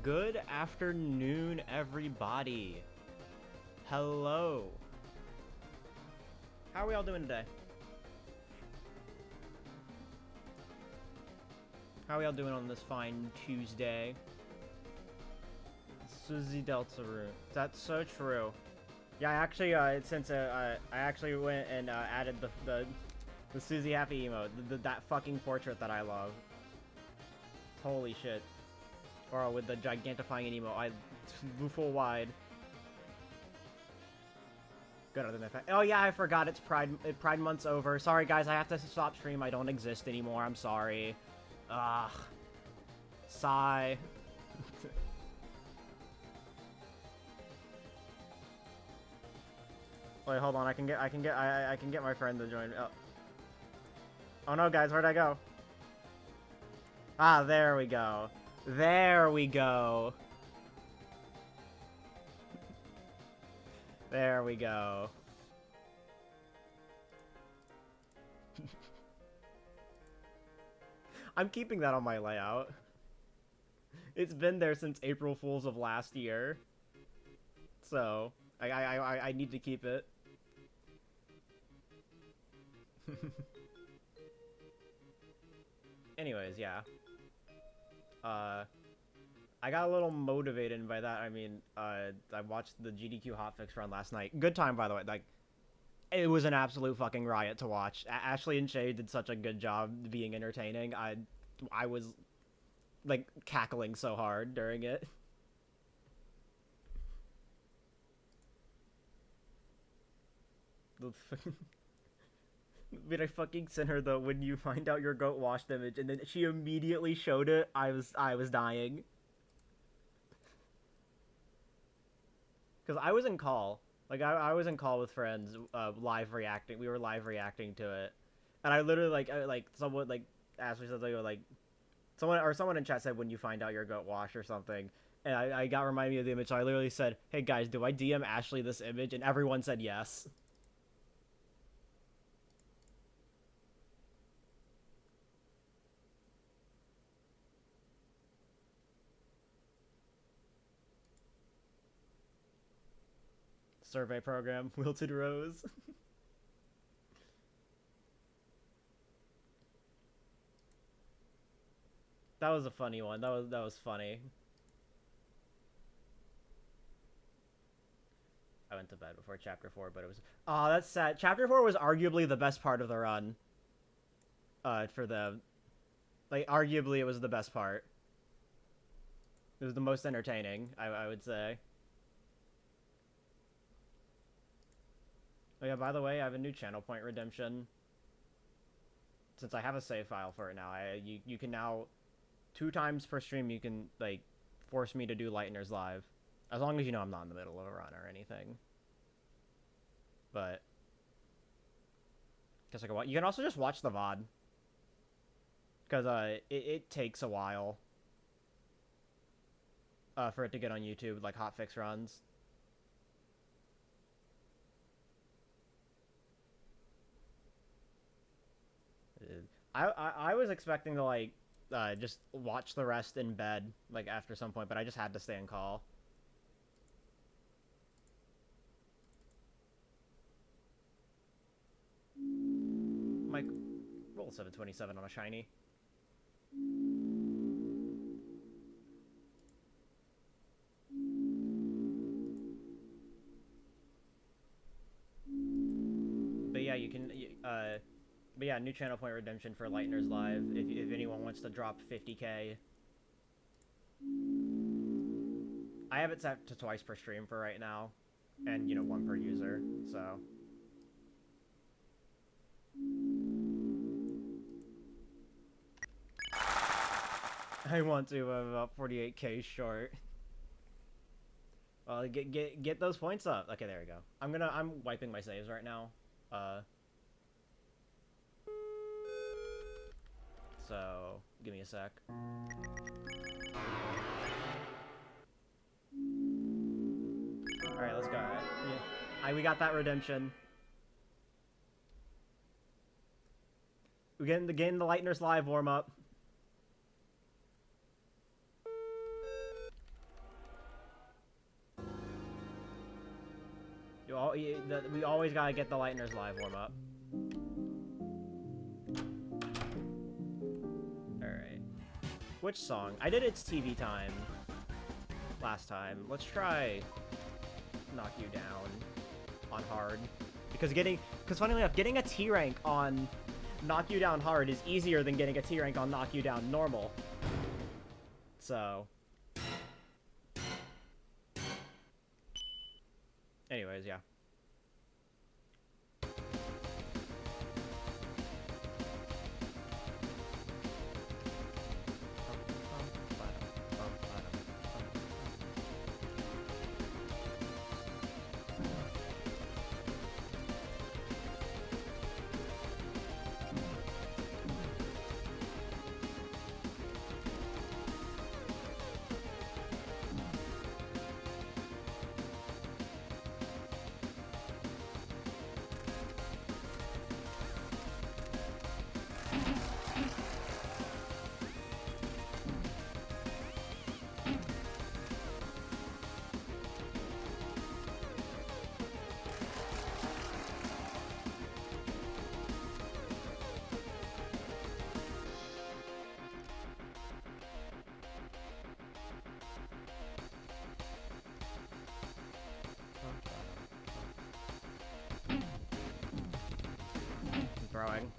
Good afternoon, everybody. Hello. How are we all doing today? How are we all doing on this fine Tuesday? Susie Delta Root. That's so true. Yeah, I actually, I actually went and added the Susie Happy emote, that fucking portrait that I love. Holy shit. Or with the gigantifying emote, I full wide. Good other than that. Oh yeah, I forgot it's Pride Month's over. Sorry guys, I have to stop stream. I don't exist anymore. I'm sorry. Ugh. Sigh. Wait, hold on. I can get my friend to join. Oh no, guys, where'd I go? Ah, there we go. There we go. There we go. I'm keeping that on my layout. It's been there since April Fools of last year. So, I need to keep it. Anyways, yeah. I got a little motivated by that. I mean, I watched the GDQ hotfix run last night. Good time, by the way. Like, it was an absolute fucking riot to watch. Ashley and Shay did such a good job being entertaining. I was, like, cackling so hard during it. When I fucking sent her the when you find out your goat washed image, and then she immediately showed it, I was dying. Because I was in call. Like, I was in call with friends, live reacting. We were live reacting to it. And I literally, someone, like, Ashley said, like, someone in chat said, when you find out your goat washed or something. And I got reminded of the image, so I literally said, hey guys, do I DM Ashley this image? And everyone said yes. Survey program, Wilted Rose. That was a funny one. That was funny. I went to bed before chapter 4, but it was... Oh, that's sad. Chapter 4 was arguably the best part of the run. For the... Like, arguably it was the best part. It was the most entertaining, I would say. Oh yeah, by the way, I have a new channel point redemption. Since I have a save file for it now, you can now... 2 times per stream you can, like, force me to do Lightner's live. As long as you know I'm not in the middle of a run or anything. But... Guess I can watch... You can also just watch the VOD. Because, it takes a while. For it to get on YouTube, like hotfix runs. I was expecting to, like, just watch the rest in bed, like, after some point, but I just had to stay in call. Mike, roll 727 on a shiny. But yeah, you can, but yeah, new channel point redemption for Lightner's Live, if anyone wants to drop 50k. I have it set to twice per stream for right now, and, you know, 1 per user, so... I want to, I'm about 48k short. Well, get those points up. Okay, there we go. I'm wiping my saves right now. So, give me a sec. Alright, let's go. Yeah. We got that redemption. We getting the Lightner's Live warm-up. we always gotta get the Lightners live warm up. All right. Which song? I did It's TV Time last time. Let's try Knock You Down on hard, because funny enough, getting a T rank on Knock You Down hard is easier than getting a T rank on Knock You Down normal. So, anyways, yeah. Throwing.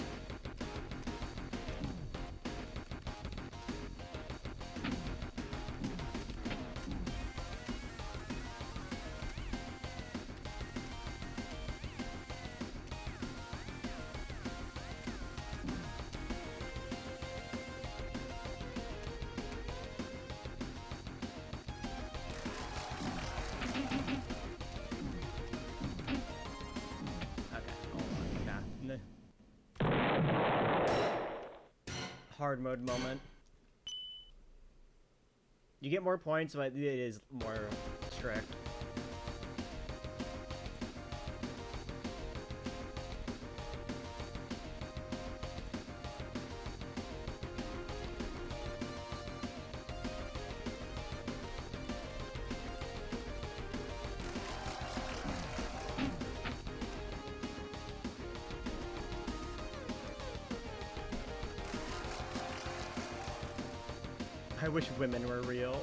Hard mode moment. You get more points, but it is more strict. I wish women were real.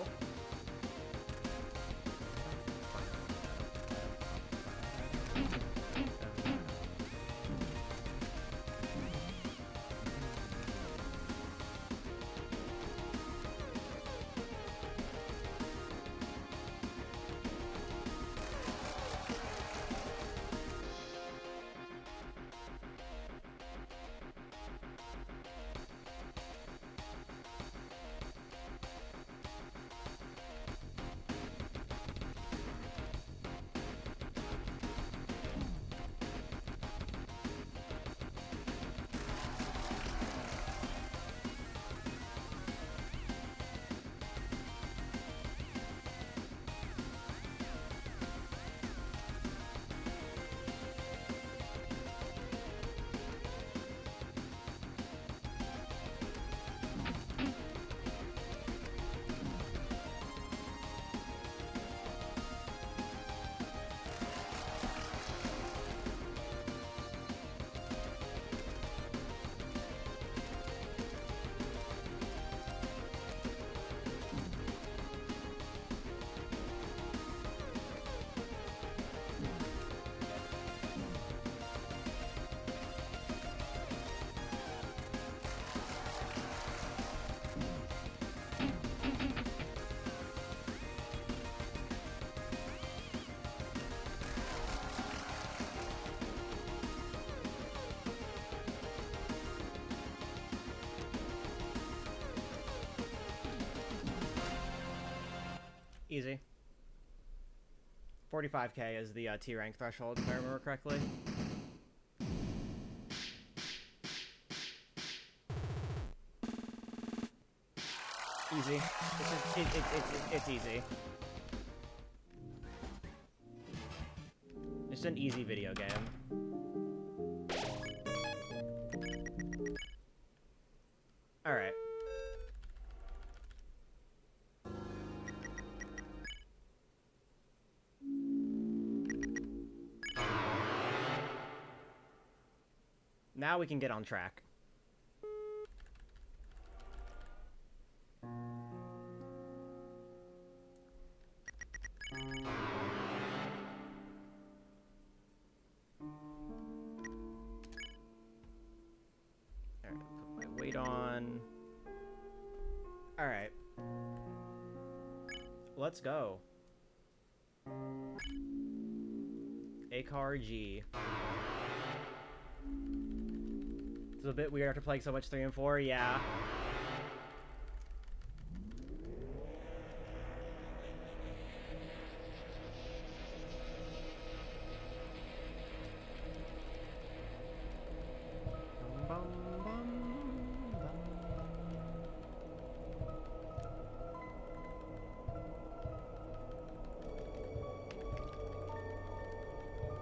Easy. 45k is the T rank threshold, if I remember correctly. Easy. It's easy. It's an easy video game. Alright. now we can get on track. Alright, put my weight on. Alright. Let's go. ACAR-G. It's a bit weird after playing so much 3 and 4, yeah.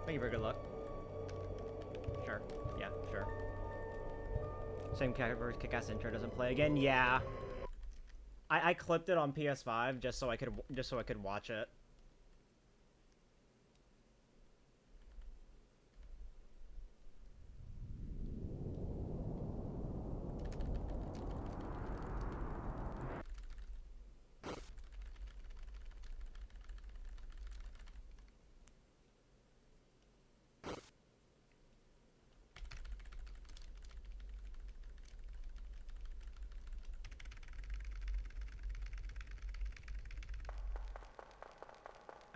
Thank you for good luck. Sure. Yeah, sure. Same category as Kick-Ass intro doesn't play again. Yeah. I clipped it on PS5 just so I could watch it.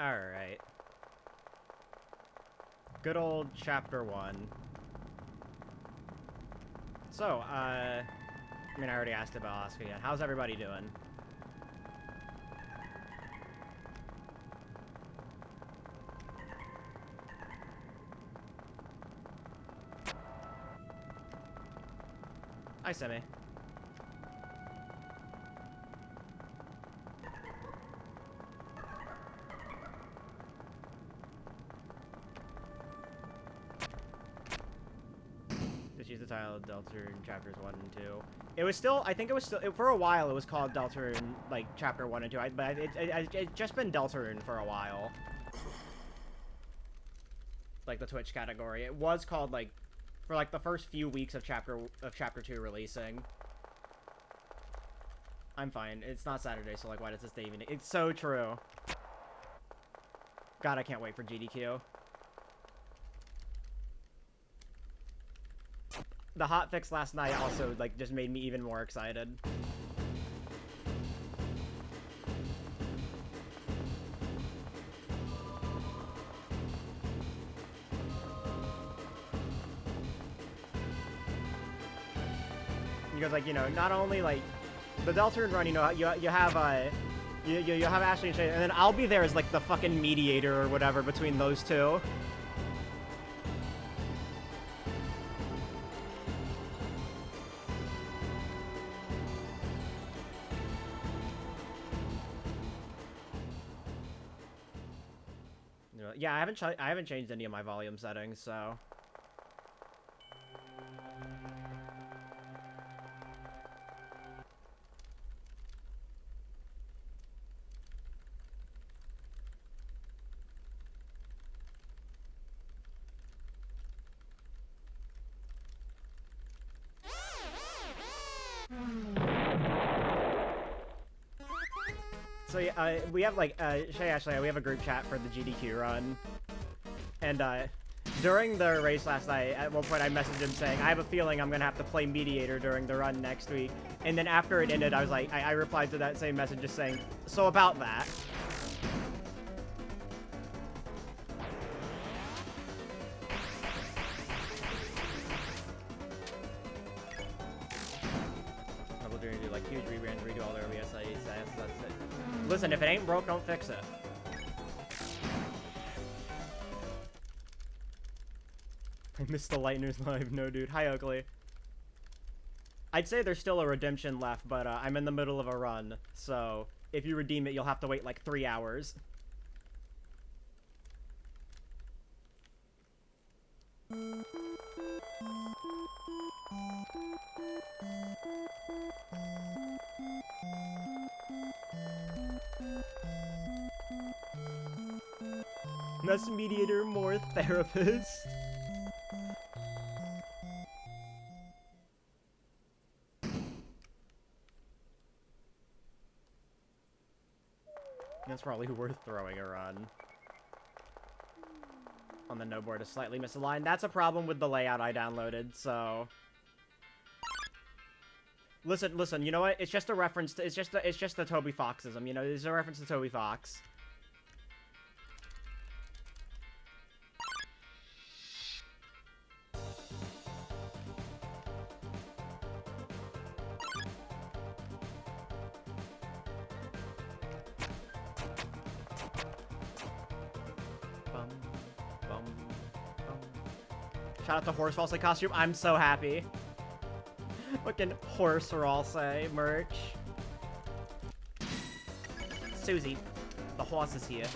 Alright. Good old Chapter 1. So, I mean, I already asked about Oscar yet. How's everybody doing? Hi, Semi. Just use the title of Deltarune Chapters 1 and 2. It was still, I think it was still, for a while it was called Deltarune, like, Chapter 1 and 2, but it's just been Deltarune for a while. Like, the Twitch category. It was called, like, for, like, the first few weeks of Chapter 2 releasing. I'm fine. It's not Saturday, so, like, why does this day even... It's so true. God, I can't wait for GDQ. The hotfix last night also, like, just made me even more excited. Because, like, you know, not only, like, the Deltarune run, you know, you have, you have Ashley and Shay, and then I'll be there as, like, the fucking mediator or whatever between those two. Yeah, I haven't changed any of my volume settings, so... So yeah, we have like Shay Ashley, we have a group chat for the GDQ run, and during the race last night, at one point I messaged him saying I have a feeling I'm gonna have to play mediator during the run next week, and then after it ended, I was like, I replied to that same message just saying, so about that. Like huge rebrands, redo all their OBS, that's it. Listen, if it ain't broke, don't fix it. I missed the Lightners live. No, dude. Hi, Ugly. I'd say there's still a redemption left, but I'm in the middle of a run, so if you redeem it, you'll have to wait like 3 hours. Less mediator, more therapist. That's probably worth throwing a run. On the no board is slightly misaligned. That's a problem with the layout I downloaded, so... Listen, you know what? It's just a reference to, it's just the Toby Foxism, you know? It's a reference to Toby Fox. Shout out to Horse Falsey costume. I'm so happy. Fucking Horse Falsey merch. Susie, the horse is here.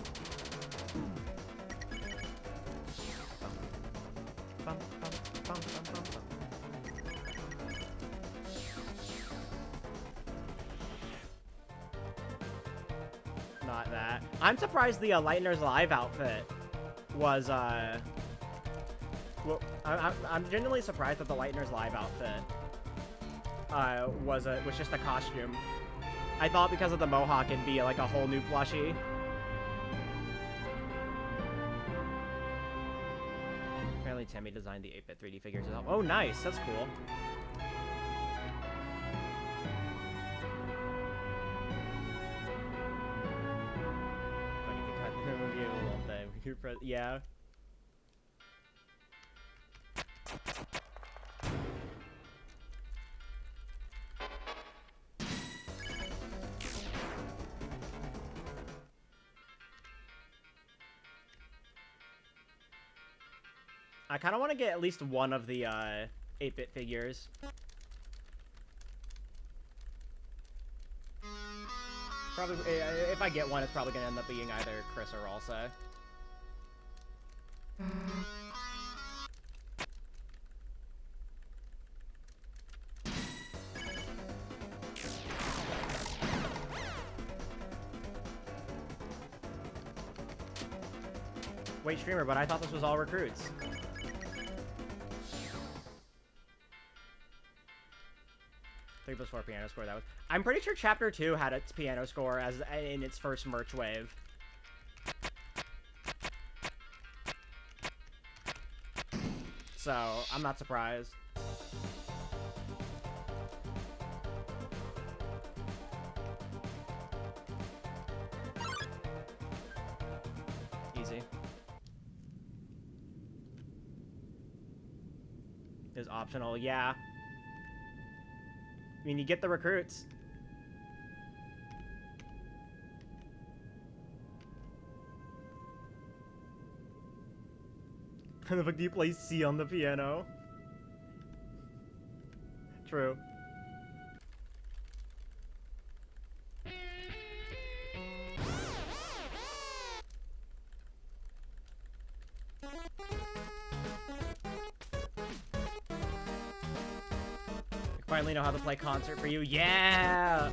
Not that. I'm surprised the Lightner's Live outfit was, well, I'm genuinely surprised that the Lightner's Live outfit was just a costume. I thought because of the mohawk it'd be like a whole new plushie. Apparently Timmy designed the 8-bit 3D figures as well. Oh, nice. That's cool. Yeah. I kind of want to get at least one of the 8-bit figures. Probably, if I get one, it's probably gonna end up being either Chris or Alsa. Wait, streamer, but I thought this was all recruits. 3+4 piano score, that was... I'm pretty sure Chapter 2 had its piano score as in its first merch wave. So, I'm not surprised. Easy. Is optional, yeah. I mean, you get the recruits. How the fuck do you play C on the piano? True. Finally know how to play Concert for You. Yeah!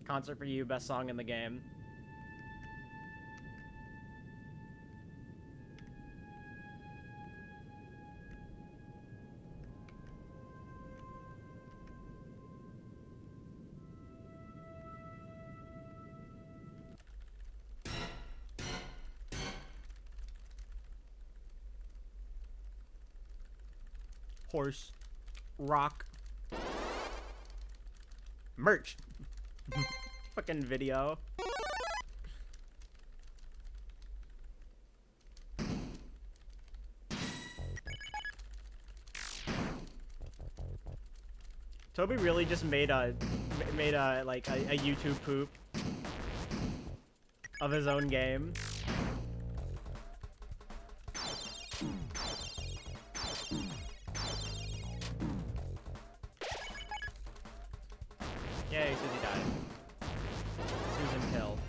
Concert for You, best song in the game. Horse. Rock. Merch. Fucking video. Toby really just made a YouTube poop of his own game. Yay, Susie died. Susan killed.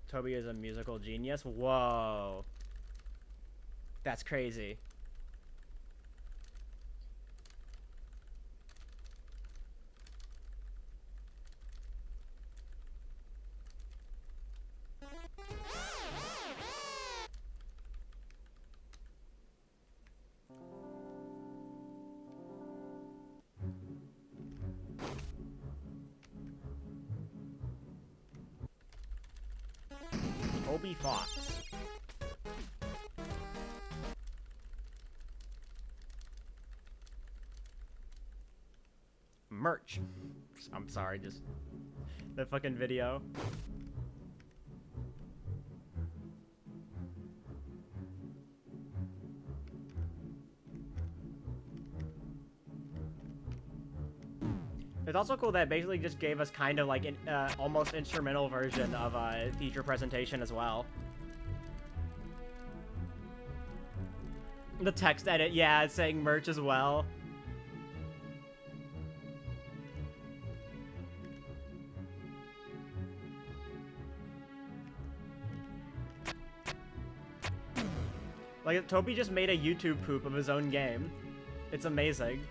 Toby is a musical genius? Whoa. That's crazy. Toby Fox. Merch. I'm sorry, just the fucking video. It's also cool that it basically just gave us kind of like an almost instrumental version of a feature presentation as well. The text edit, yeah, it's saying merch as well. Like, Toby just made a YouTube poop of his own game. It's amazing.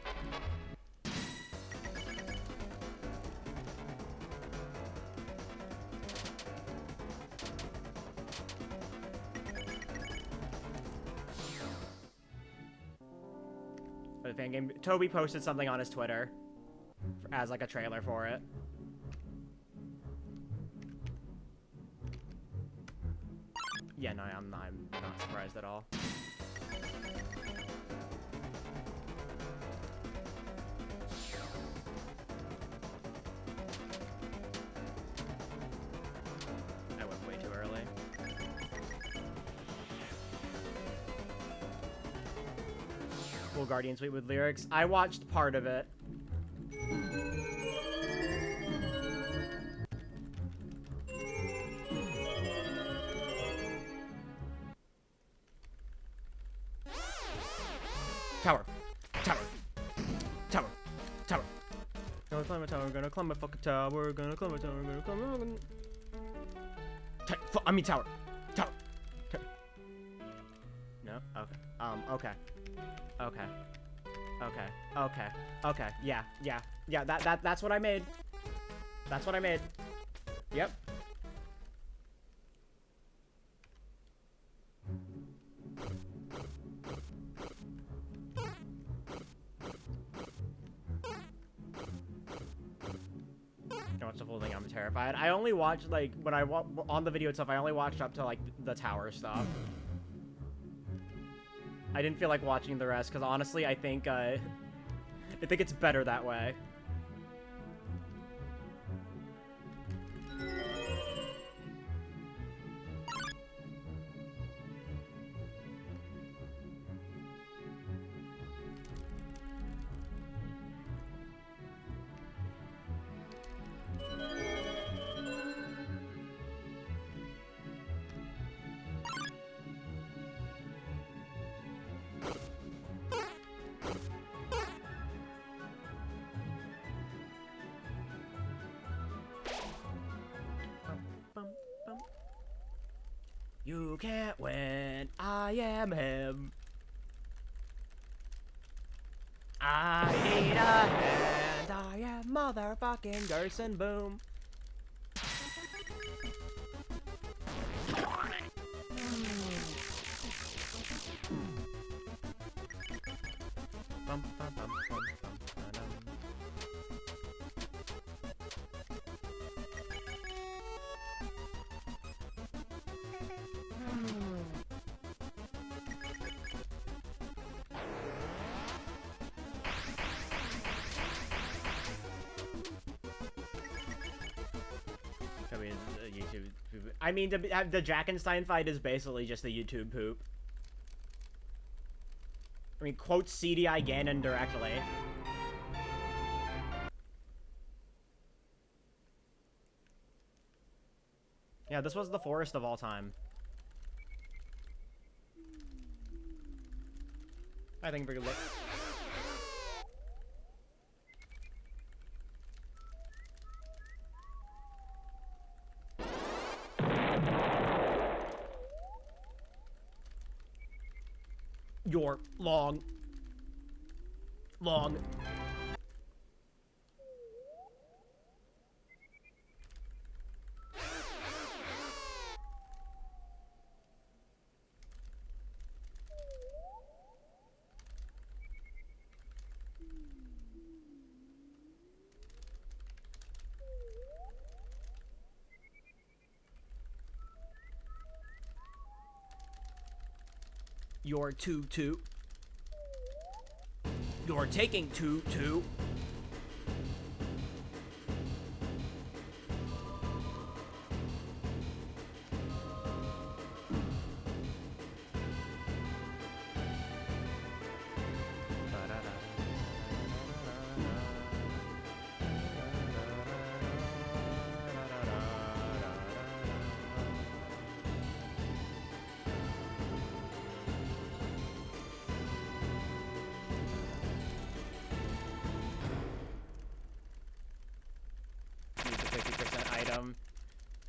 The fan game. Toby posted something on his Twitter as like a trailer for it. Yeah, no, I'm not surprised at all. I went way too early. Full Guardian Suite with lyrics. I watched part of it. Tower. Tower. Tower. Tower. Gonna climb a tower, gonna climb a fucking tower, gonna climb a tower, gonna climb a... I mean tower. Tower. No? Okay. Okay. Okay. Okay. Okay. Okay. Yeah. Yeah. Yeah, that's what I made. That's what I made. Yep. Watch the full thing, I'm terrified. I only watched, like, when I on the video itself, I only watched up to, like, the tower stuff. I didn't feel like watching the rest, because honestly, I think it's better that way. You can't win, I am him. I need a hand, I am motherfucking Gerson Boom. Bum, bum, bum, bum, bum, ba-dum. I mean, YouTube. I mean, the Jackenstein fight is basically just the YouTube poop. I mean, quotes CDI Ganon directly. Yeah, this was the forest of all time. I think we could look. Your long. You're 2-2. You're taking 2-2.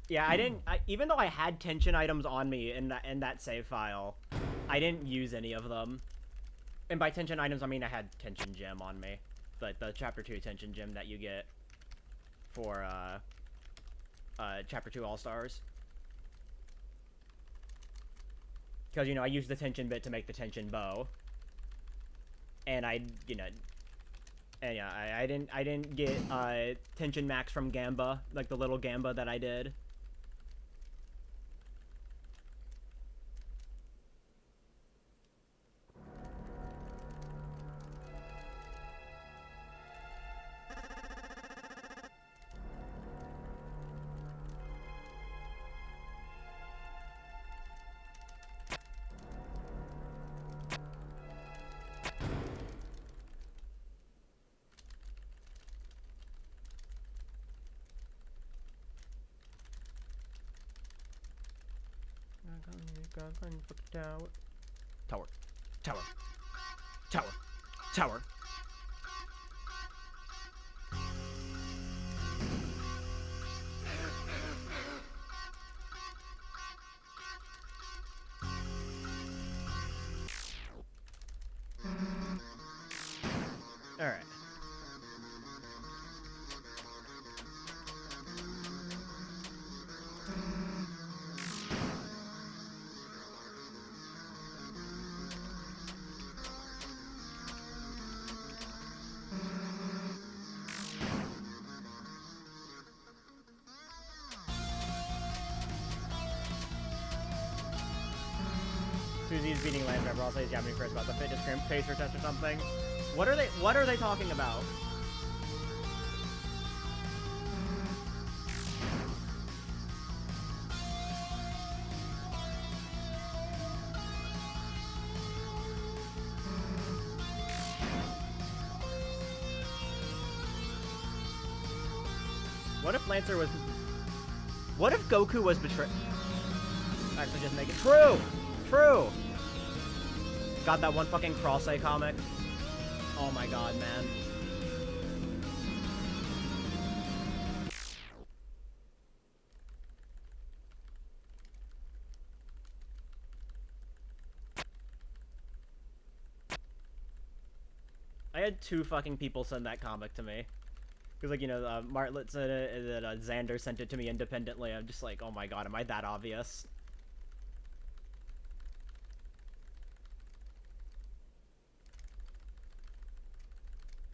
Yeah, I didn't. Even though I had tension items on me in that save file, I didn't use any of them. And by tension items, I mean I had tension gem on me, like the Chapter 2 tension gem that you get for Chapter 2 All Stars. Because I used the tension bit to make the tension bow, and I didn't get tension max from Gamba, like the little Gamba that I did. Tower. Tower. Tower. Tower. Alright. Susie's beating Lancer. I'll say he's Japanese first about the fitness pacer test or something. What are they talking about? What if Lancer was... What if Goku was betrayed? Actually, just make it true! True! Got that one fucking Cross-A comic. Oh my god, man. I had 2 fucking people send that comic to me. Because, like, Martlet sent it, and then Xander sent it to me independently. I'm just like, oh my god, am I that obvious?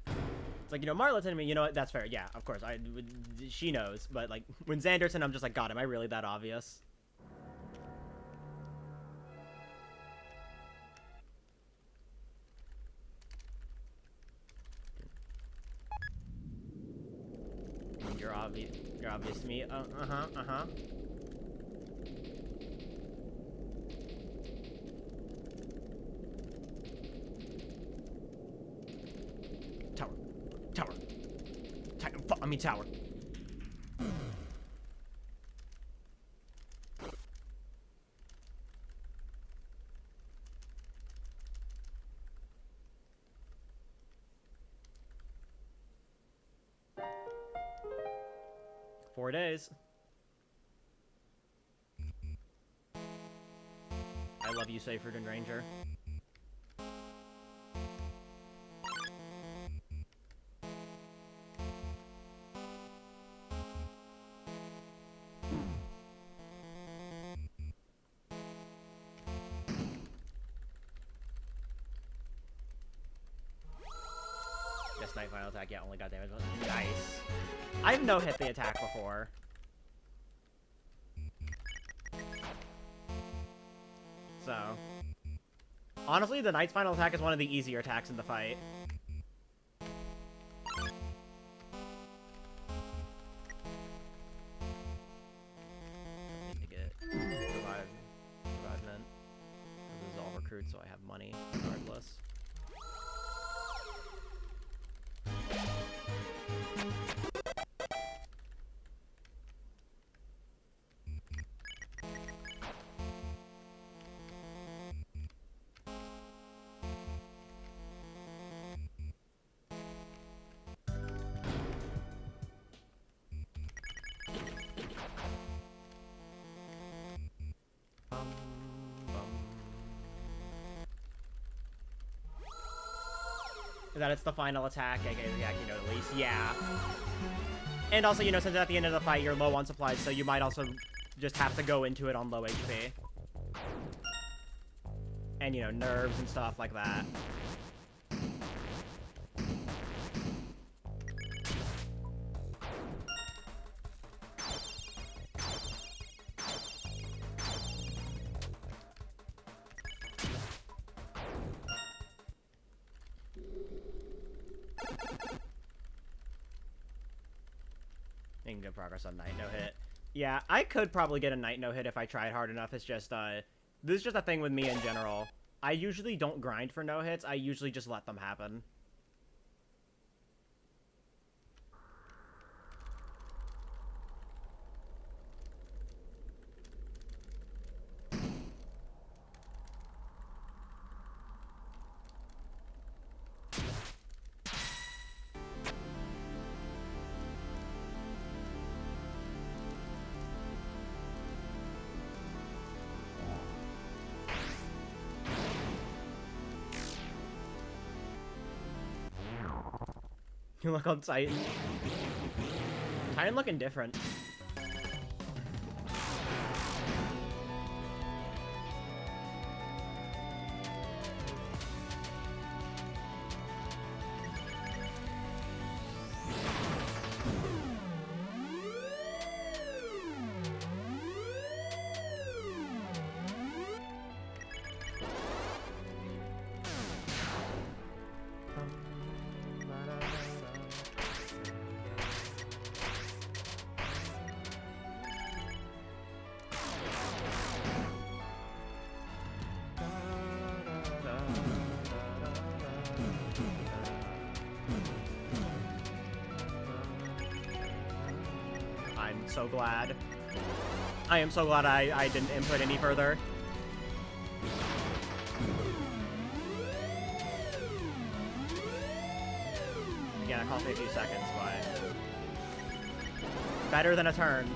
It's like, Martlet sent me, that's fair. Yeah, of course, she knows. But, like, when Xander sent, I'm just like, god, am I really that obvious? You're obvious to me. Uh-huh. Tower. Tower. 4 days. I love you, Seyfried and Ranger. Yes, Night Final Attack. Yeah, only got damage. Nice. I've no-hit the attack before. So, Honestly, the Knight's final attack is one of the easier attacks in the fight. Need to get revivement. This is all recruits, so I have money regardless. That it's the final attack, aka the Yaki note at least. Yeah. And also, you know, since at the end of the fight you're low on supplies, so you might also just have to go into it on low HP. And, you know, nerves and stuff like that. Making good progress on Knight no hit. Yeah, I could probably get a Knight no hit if I tried hard enough. It's just, this is just a thing with me in general. I usually don't grind for no hits. I usually just let them happen. You look on Titan. Titan looking different. So glad. I am so glad I didn't input any further. Again, it cost me a few seconds, but better than a turn.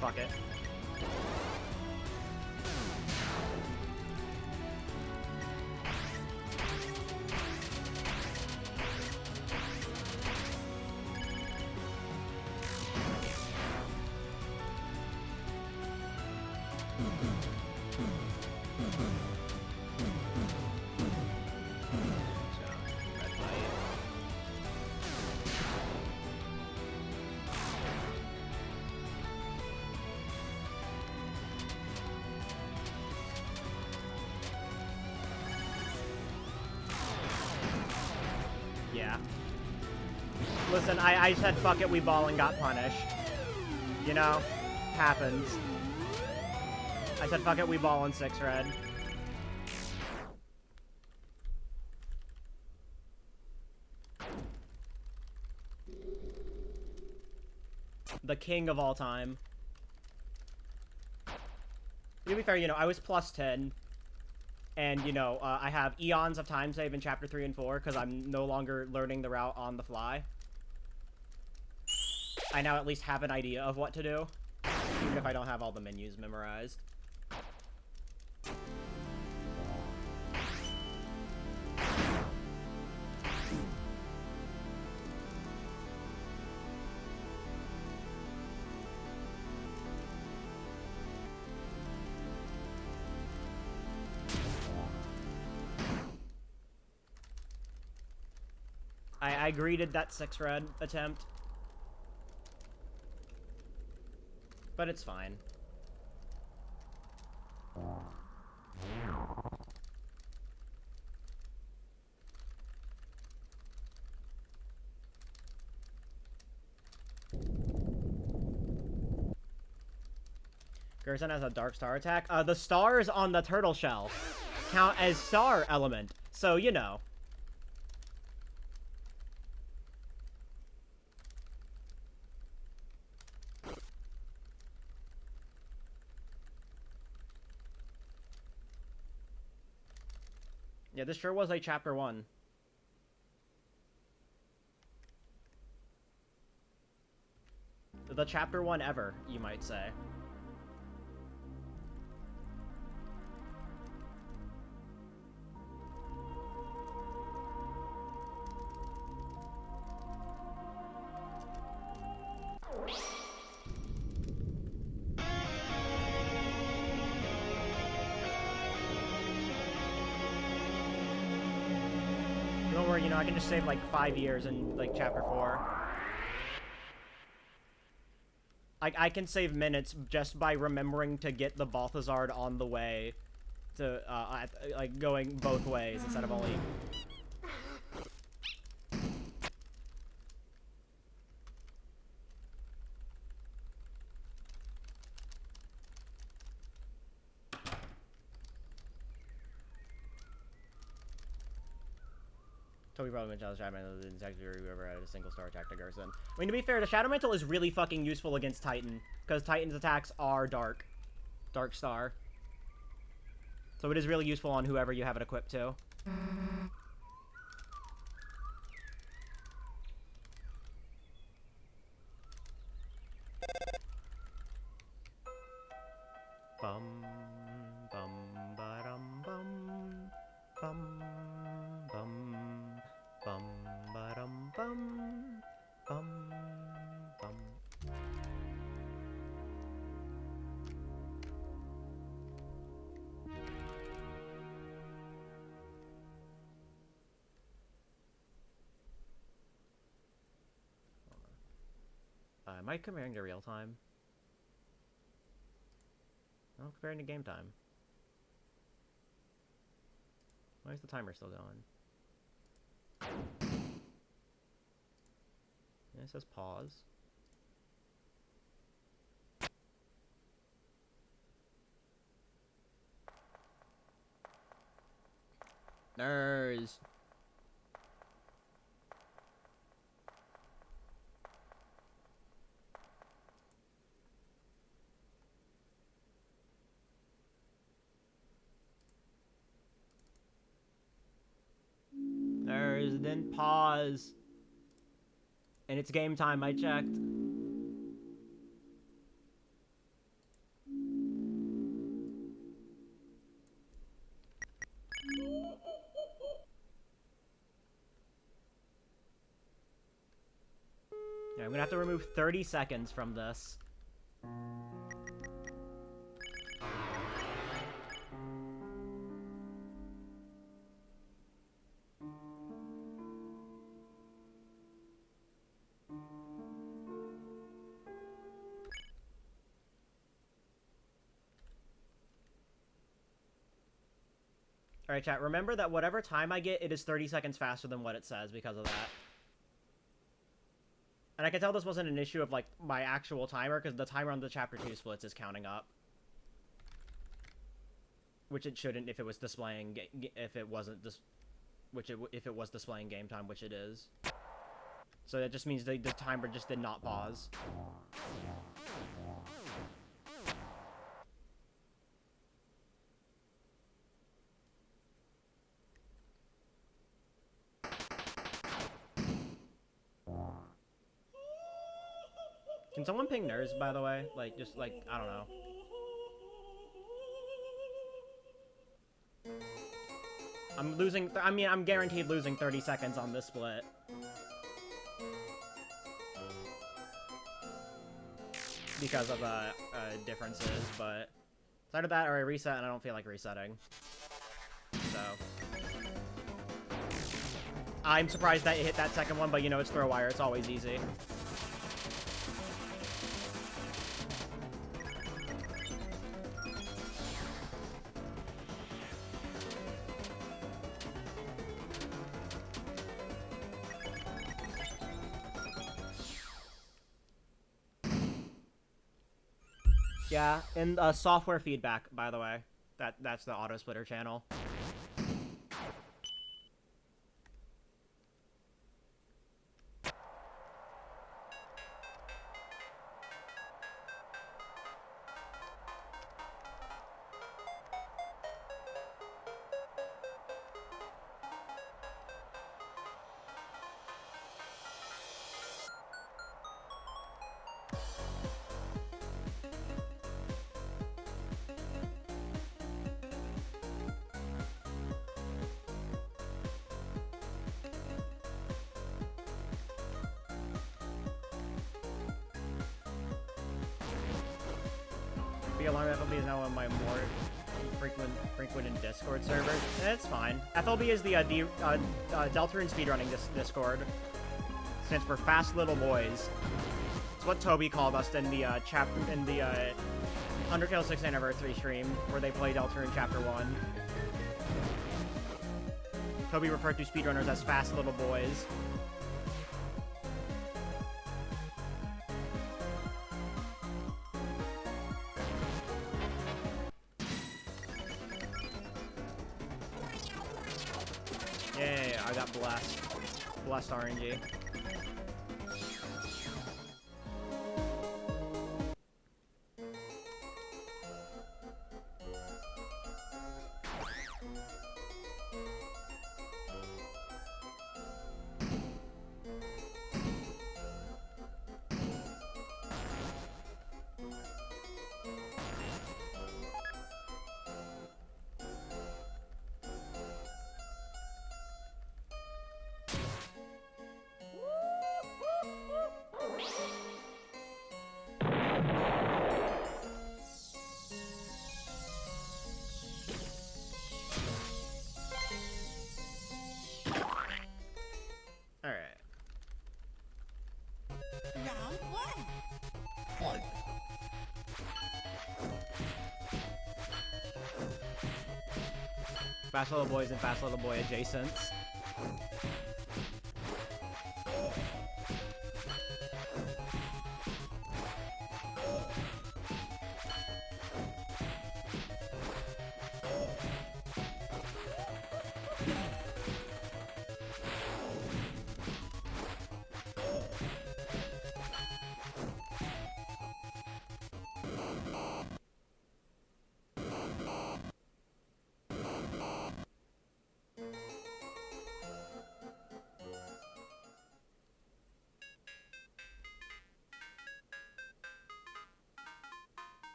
Fuck it. Yeah. Listen, I said fuck it, we ball and got punished. You know? Happens. I said fuck it, we ball in 6 red. The king of all time. To be fair, you know, I was plus 10. And, you know, I have eons of time save in Chapter 3 and 4, because I'm no longer learning the route on the fly. I now at least have an idea of what to do, even if I don't have all the menus memorized. I greeted that 6 red attempt. But it's fine. Gerson has a dark star attack. The stars on the turtle shell count as star element, so you know. Yeah, this sure was like chapter 1. The chapter 1 ever, you might say. Don't worry, you know, I can just save like 5 years in like chapter 4. I can save minutes just by remembering to get the Balthazar on the way to, like, going both ways instead of only... Toby probably mentioned the Shadow Mantle didn't actually ever had a single star attack to Gerson. I mean, to be fair, the Shadow Mantle is really fucking useful against Titan, because Titan's attacks are dark. Dark Star. So it is really useful on whoever you have it equipped to. Bum, bum, ba-dum, bum, bum, bum, bum, ba-dum, bum, bum, bum. Am I comparing to real time? No, comparing to game time. Why is the timer still going? Yeah, it says pause. Nerds. Then pause. And it's game time, I checked. Yeah, I'm gonna have to remove 30 seconds from this. Alright, chat, remember that whatever time I get, it is 30 seconds faster than what it says because of that. And I can tell this wasn't an issue of, like, my actual timer, because the timer on the Chapter 2 splits is counting up. Which it shouldn't if it was displaying, if it wasn't, if it was displaying game time, which it is. So that just means the timer just did not pause. Can someone ping nerds, by the way? Like, just, like, I don't know. I'm losing, I mean, I'm guaranteed losing 30 seconds on this split. Because of, differences, but... It's either that or I reset, and I don't feel like resetting. So... I'm surprised that it hit that second one, but you know, it's throw wire. It's always easy. Yeah, and software feedback, by the way. That's the auto splitter channel. The alarm FLB is now one of my more frequent in Discord servers. It's fine. FLB is the Deltarune speedrunning Discord. Stands for Fast Little Boys. It's what Toby called us in the Undertale 6th anniversary stream where they play Deltarune Chapter 1. Toby referred to speedrunners as Fast Little Boys. Yeah, I got blessed. Blessed RNG. Fast Little Boys and Fast Little Boy adjacents.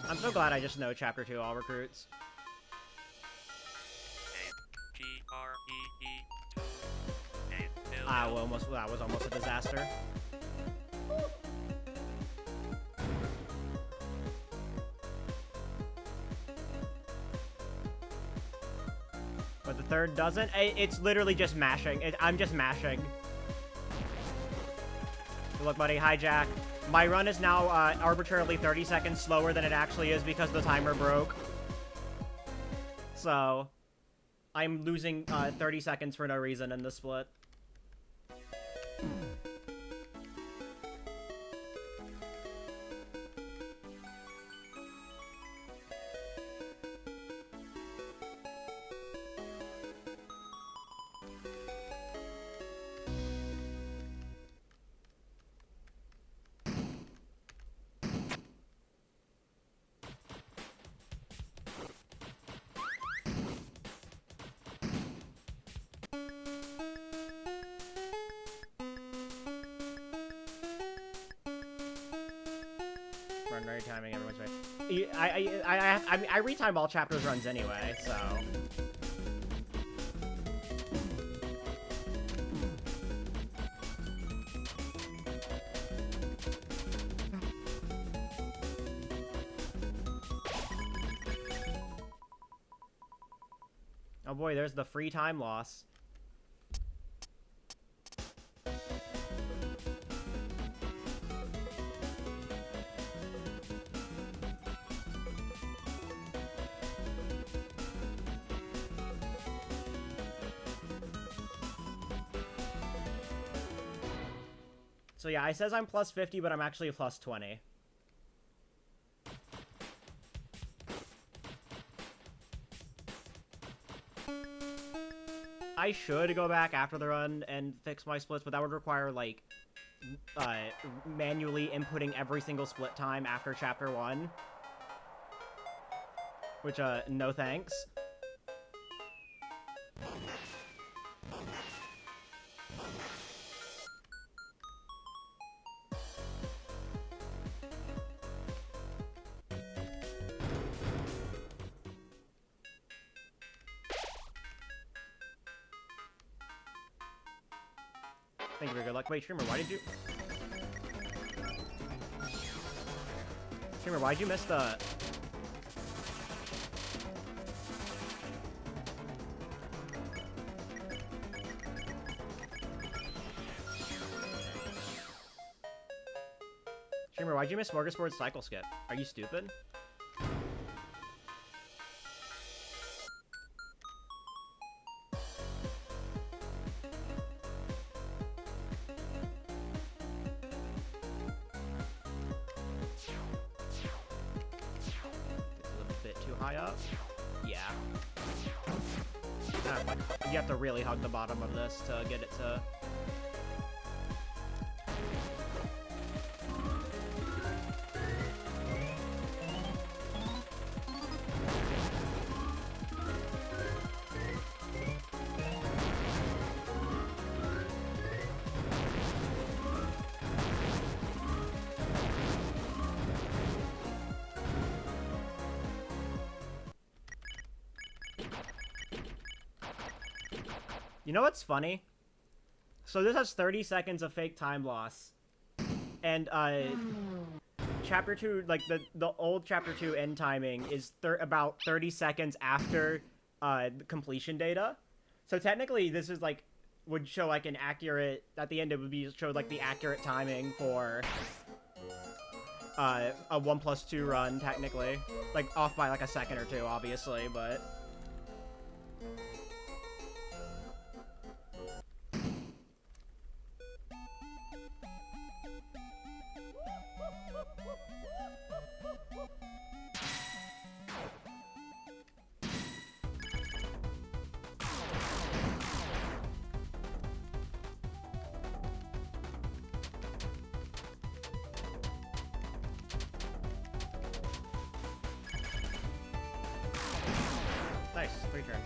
I'm so glad I just know Chapter 2 all recruits. Well, that was almost a disaster. But the third doesn't. It's literally just mashing. I'm just mashing. Look, buddy. Hi, Jack. My run is now arbitrarily 30 seconds slower than it actually is because the timer broke. So, I'm losing 30 seconds for no reason in the split. Timing everyone's way. I retime all chapters runs anyway, so. Oh boy, there's the free time loss. So yeah, it says I'm plus 50, but I'm actually plus 20. I should go back after the run and fix my splits, but that would require, like, manually inputting every single split time after Chapter 1. Which, no thanks. Thank you for good luck. Wait, Streamer, why did you... Streamer, why'd you miss the... Streamer, why'd you miss Smorgasbord's cycle skip? Are you stupid? You have to really hug the bottom of this to get it to... You know what's funny? So this has 30 seconds of fake time loss. And, Chapter 2, like, the old Chapter 2 end timing is about 30 seconds after, the completion data. So technically, this is, like, would show, like, an accurate... At the end, it would be showed, like, the accurate timing for, a 1+2 run, technically. Like, off by, like, a second or two, obviously, but... Nice, free turn.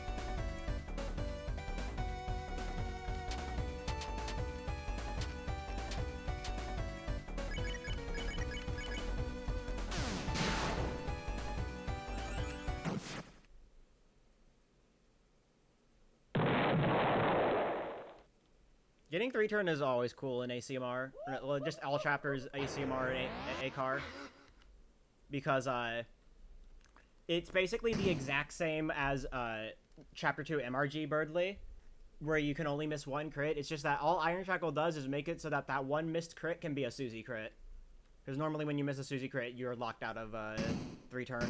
Getting 3-turn is always cool in ACMR. Well, just all chapters ACMR and ACAR. Because, it's basically the exact same as, Chapter 2 MRG Birdly, where you can only miss one crit. It's just that all Iron Shackle does is make it so that that one missed crit can be a Susie crit. Because normally when you miss a Susie crit, you're locked out of, 3-turn.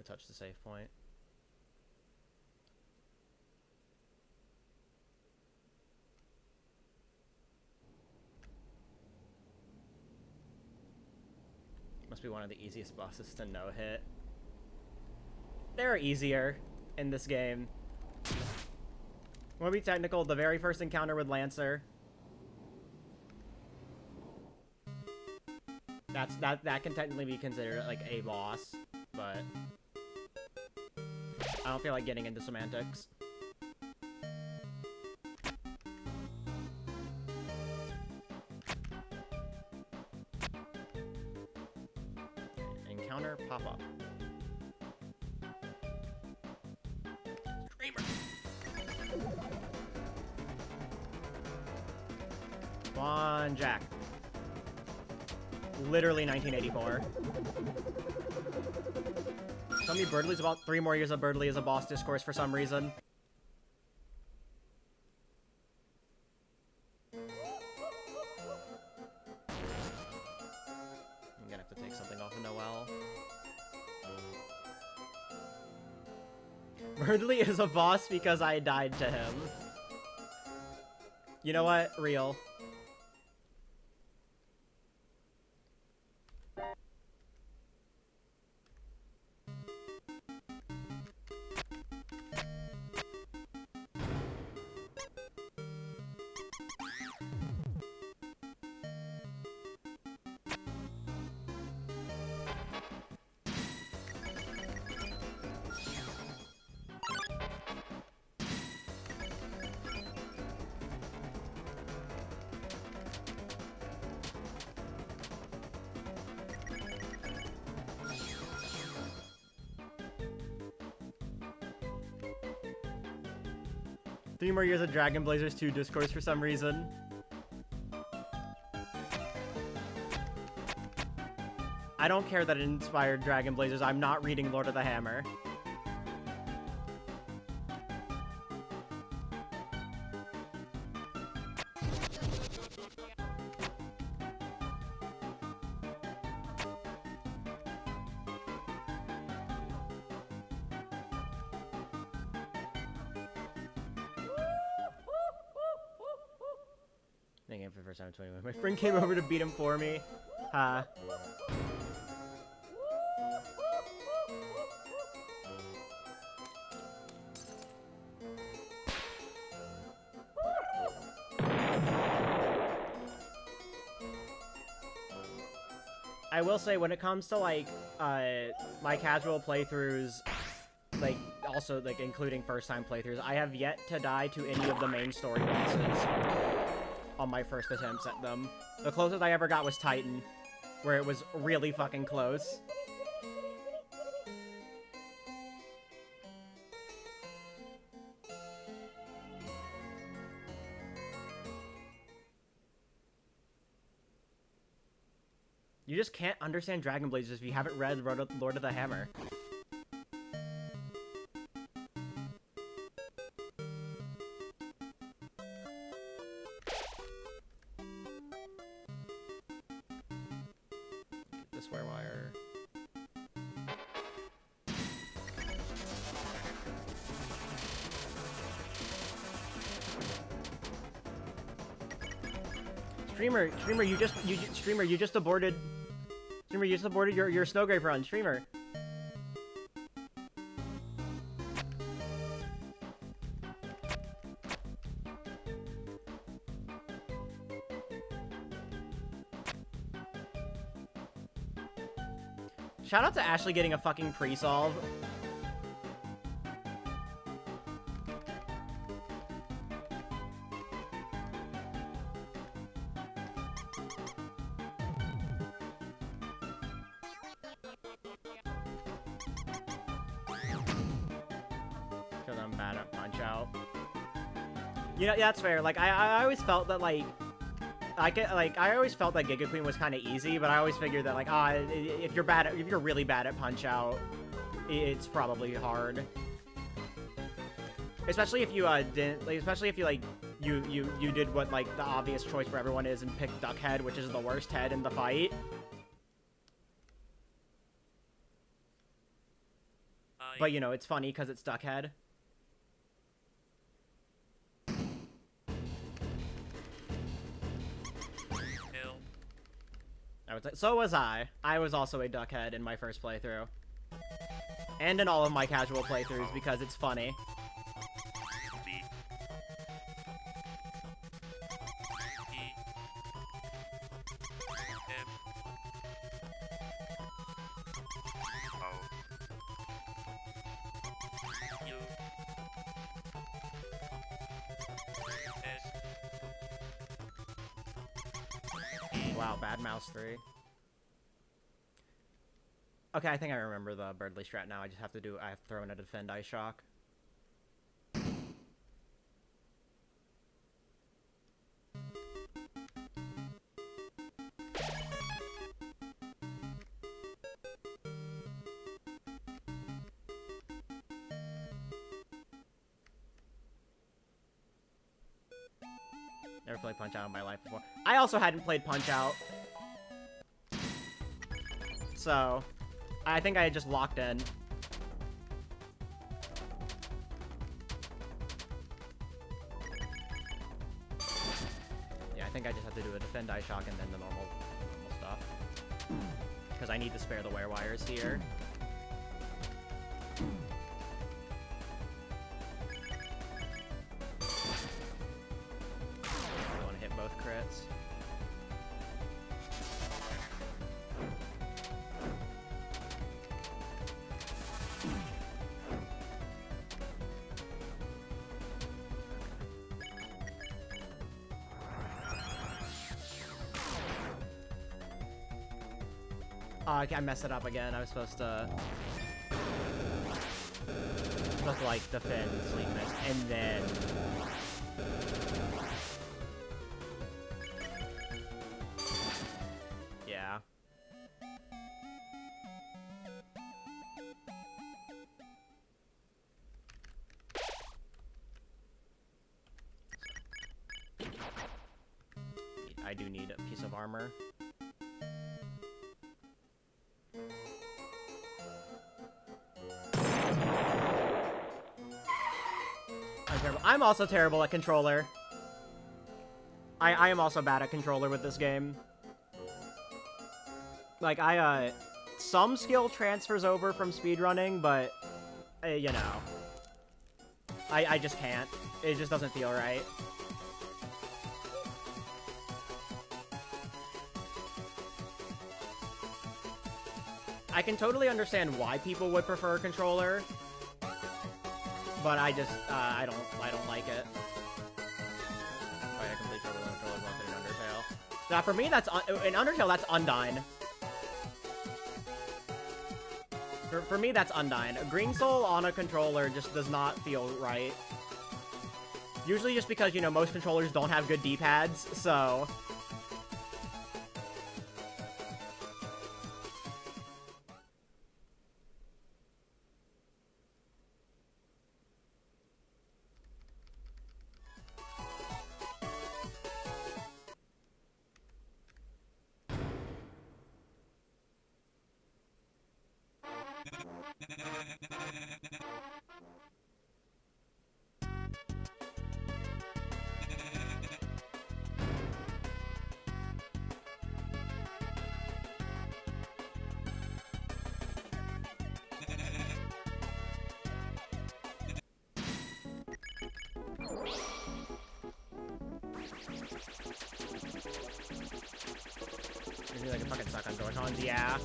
Touch the save point. Must be one of the easiest bosses to no-hit. They're easier in this game. Want to be technical, the very first encounter with Lancer. That can technically be considered like a boss, but I don't feel like getting into semantics. Encounter pop-up. One Jack. Literally 1984. Tell me Birdley's about 3 more years of Birdley as a boss discourse for some reason. I'm gonna have to take something off of Noel. Birdley is a boss because I died to him. You know what? Real. Three more years of Dragon Blazers 2 discourse for some reason. I don't care that it inspired Dragon Blazers. I'm not reading Lord of the Hammer. Thinking for the first time in 20 minutes. My friend came over to beat him for me. I will say, when it comes to, like, my casual playthroughs, like, also, like, including first-time playthroughs, I have yet to die to any of the main story bosses on my first attempts at them. The closest I ever got was Titan, where it was really fucking close. You just can't understand Dragon Blazers if you haven't read Lord of the Hammer. Get this square wire. Streamer, you just aborted. Streamer, you just aborted your Snowgrave run. Streamer. Shout out to Ashley getting a fucking pre-solve. Because I'm bad at Punch-Out. You know, yeah, that's fair. Like, I always felt that, like, I always felt that Giga Queen was kind of easy, but I always figured that, like, if you're really bad at Punch-Out, it's probably hard. Especially if you didn't, like, especially if you like you did what like the obvious choice for everyone is and picked Duckhead, which is the worst head in the fight. But you know, it's funny because it's Duckhead. So was I. I was also a Duckhead in my first playthrough. And in all of my casual playthroughs because it's funny. Wow, Bad Mouse 3. Okay, I think I remember the Birdley strat now. I have to throw in a defend Ice Shock. Never played Punch-Out in my life before. I also hadn't played Punch-Out. So, I think I had just locked in. Yeah, I think I just have to do a Defend Ice Shock and then the normal stuff. Because I need to spare the wear wires here. I want to hit both crits. I messed it up again. I was supposed to like defend Sleep Mist and then yeah. I do need a piece of armor. I'm also terrible at controller. I am also bad at controller with this game. Like, some skill transfers over from speedrunning, but, you know. I just can't. It just doesn't feel right. I can totally understand why people would prefer a controller, but I just, I don't like it. Oh, yeah, complete controller in Undertale. Now, for me, that's, in Undertale, that's Undyne. For me, that's Undyne. Green Soul on a controller just does not feel right. Usually just because, you know, most controllers don't have good D-pads, so... Maybe I can fucking suck on Joy-Cons, yeah.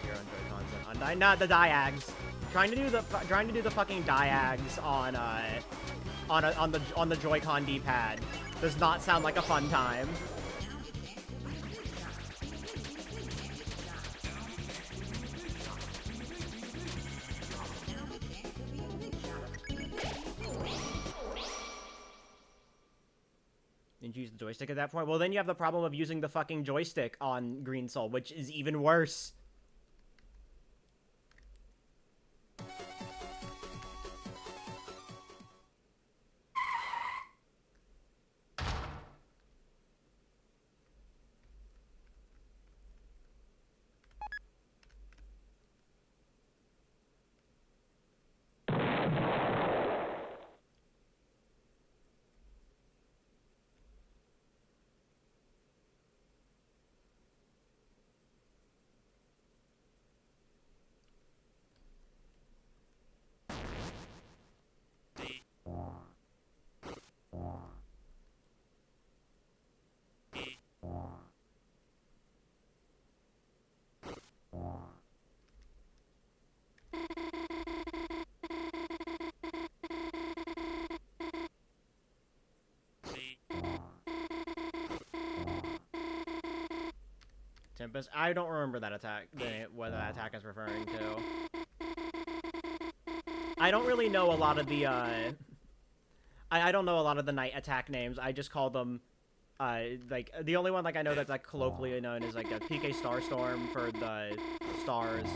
Easier on Joy-Cons than Undyne. Not the Diags. Trying to do the fucking Diags on the Joy-Con D-pad does not sound like a fun time. Didn't you use the joystick at that point? Well, then you have the problem of using the fucking joystick on Green Soul, which is even worse. Tempest? I don't remember that attack, what that attack is referring to. I don't really know a lot of the, I don't know a lot of the knight attack names. I just call them, like, the only one, like, I know that's, like, colloquially known is, like, a PK Starstorm for the stars,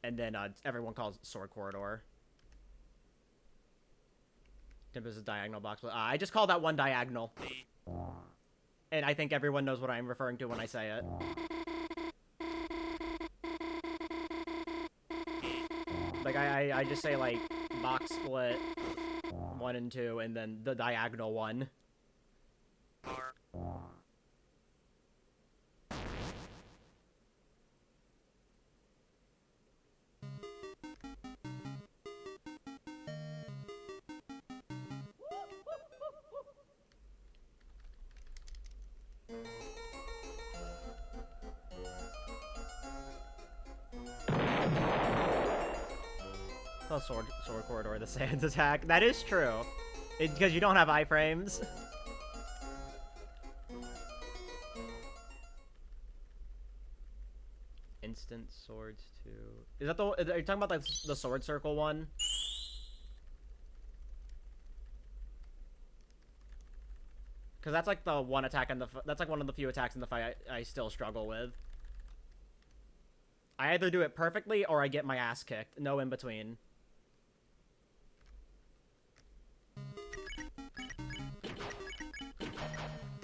and then, everyone calls it Sword Corridor. Tempest is diagonal box, but, I just call that one diagonal. And I think everyone knows what I'm referring to when I say it. Like, I just say, like, box split 1 and 2, and then the diagonal one. Oh, sword corridor, the Sans attack. That is true. Because you don't have iframes. Instant swords too. Is that the? Are you talking about like the sword circle one? Because that's like the one attack in the. That's like one of the few attacks in the fight I still struggle with. I either do it perfectly or I get my ass kicked. No in between.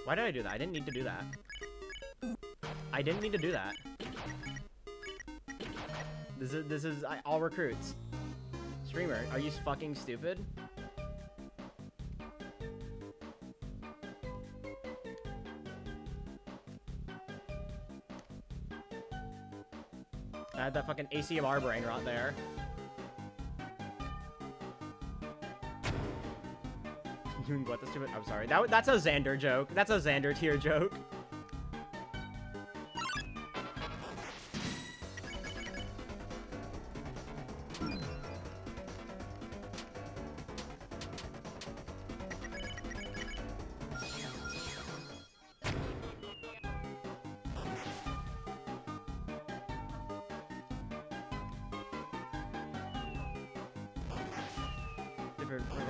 Why did I do that? I didn't need to do that. I didn't need to do that. This is all recruits. Streamer, are you fucking stupid? I had that fucking ACMR brain rot there. What the stupid? I'm sorry. That's a Xander joke. That's a Xander tier joke.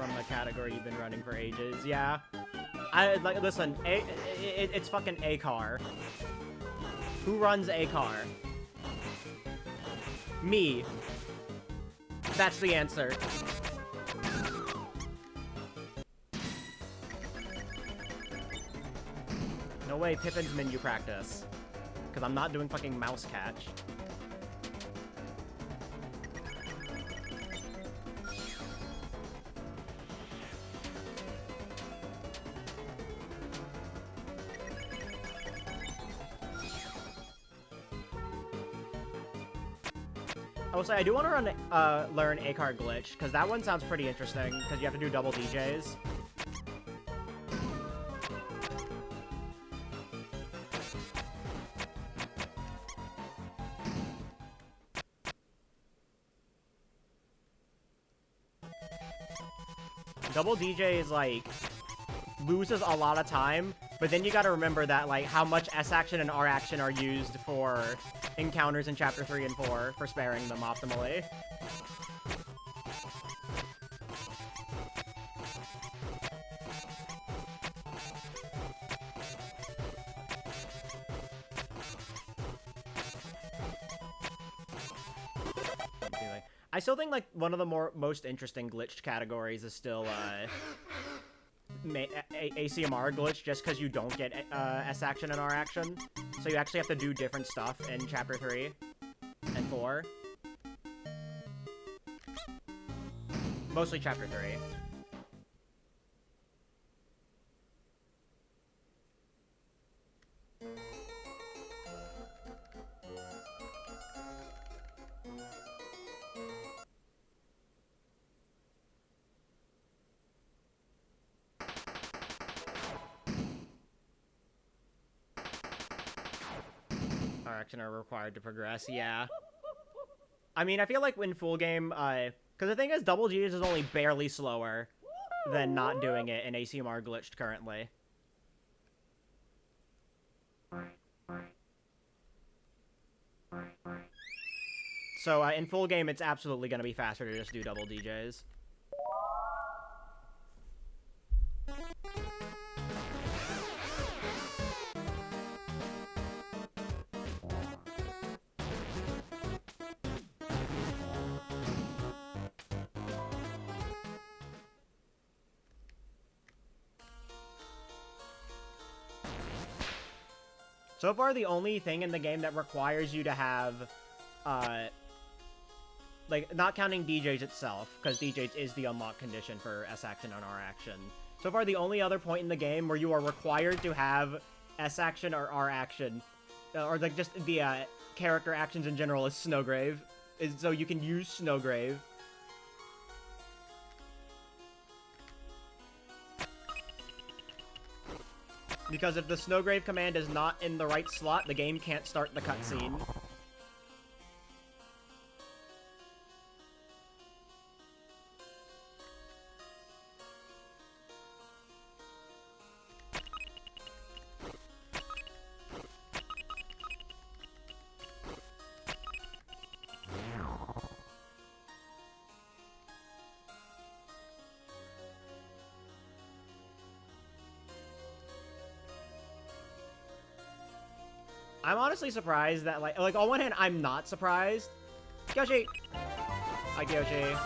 Run the category you've been running for ages. Yeah. I like listen, it's fucking ACAR. Who runs ACAR? Me. That's the answer. No way Pippin's menu practice. Because I'm not doing fucking mouse catch. I will say I do want to learn ACAR glitch because that one sounds pretty interesting because you have to do double DJs. Double DJ is like loses a lot of time, but then you got to remember that like how much S action and R action are used for encounters in chapter 3 and 4 for sparing them optimally. I still think like one of the most interesting glitched categories is still ACMR glitch, just because you don't get S action and R action, so you actually have to do different stuff in chapter 3 and 4. Mostly chapter 3. Action are required to progress, yeah. I mean, I feel like in full game, because the thing is, double G's is only barely slower than not doing it in ACMR glitched currently. So, in full game, it's absolutely going to be faster to just do double DJs. So far, the only thing in the game that requires you to have, like, not counting DJs itself, because DJs is the unlock condition for S action and R action. So far, the only other point in the game where you are required to have S action or R action, or like just the character actions in general, is Snowgrave. So you can use Snowgrave. Because if the Snowgrave command is not in the right slot, the game can't start the cutscene. I'm honestly surprised that, like on one hand, I'm not surprised. Yoshi! Hi, Yoshi.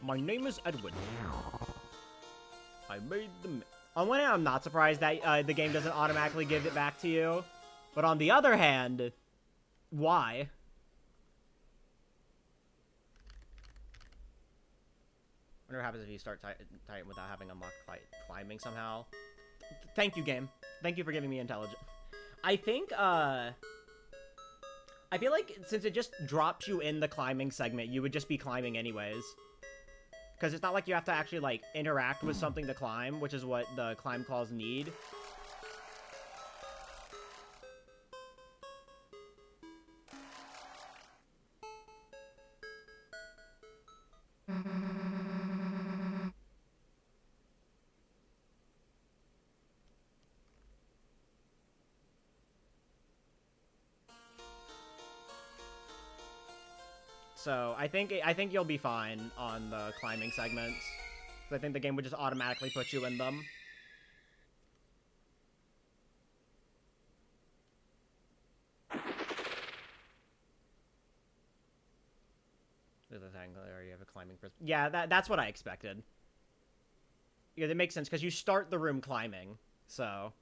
My name is Edwin. I made the... On one hand, I'm not surprised that the game doesn't automatically give it back to you. But on the other hand, why? I wonder what happens if you start Titan without having unlocked climbing somehow. Thank you, game. Thank you for giving me intelligence. I think, I feel like since it just drops you in the climbing segment, you would just be climbing anyways. Because it's not like you have to actually, like, interact with something to climb, which is what the climb claws need. So I think you'll be fine on the climbing segments. I think the game would just automatically put you in them. There's a thing there. You have a climbing prism. Yeah, that's what I expected. Yeah, that makes sense because you start the room climbing. So.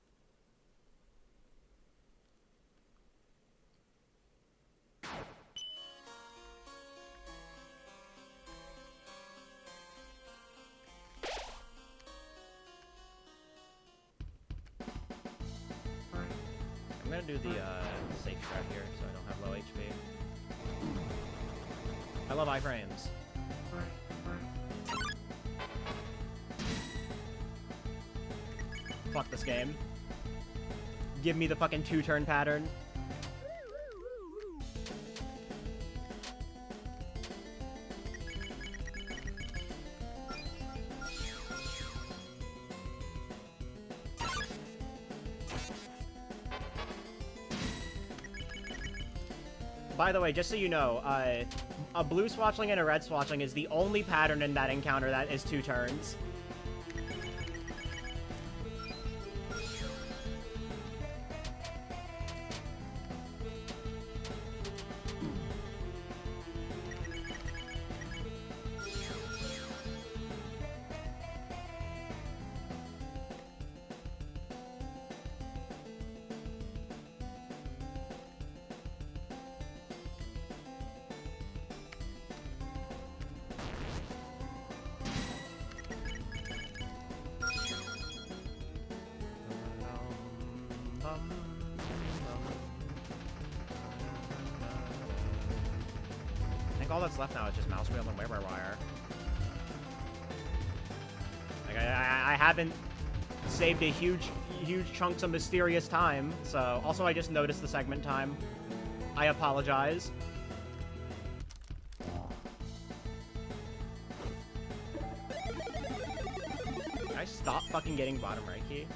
I'm gonna do the safe strat here so I don't have low HP. I love iframes. Fuck this game. Give me the fucking 2-turn pattern. By the way, just so you know, a blue swatchling and a red swatchling is the only pattern in that encounter that is 2 turns. I think all that's left now is just mouse wheel and wear wire. Like I haven't saved a huge chunks of mysterious time, so also I just noticed the segment time. I apologize. Can I stop fucking getting bottom right key?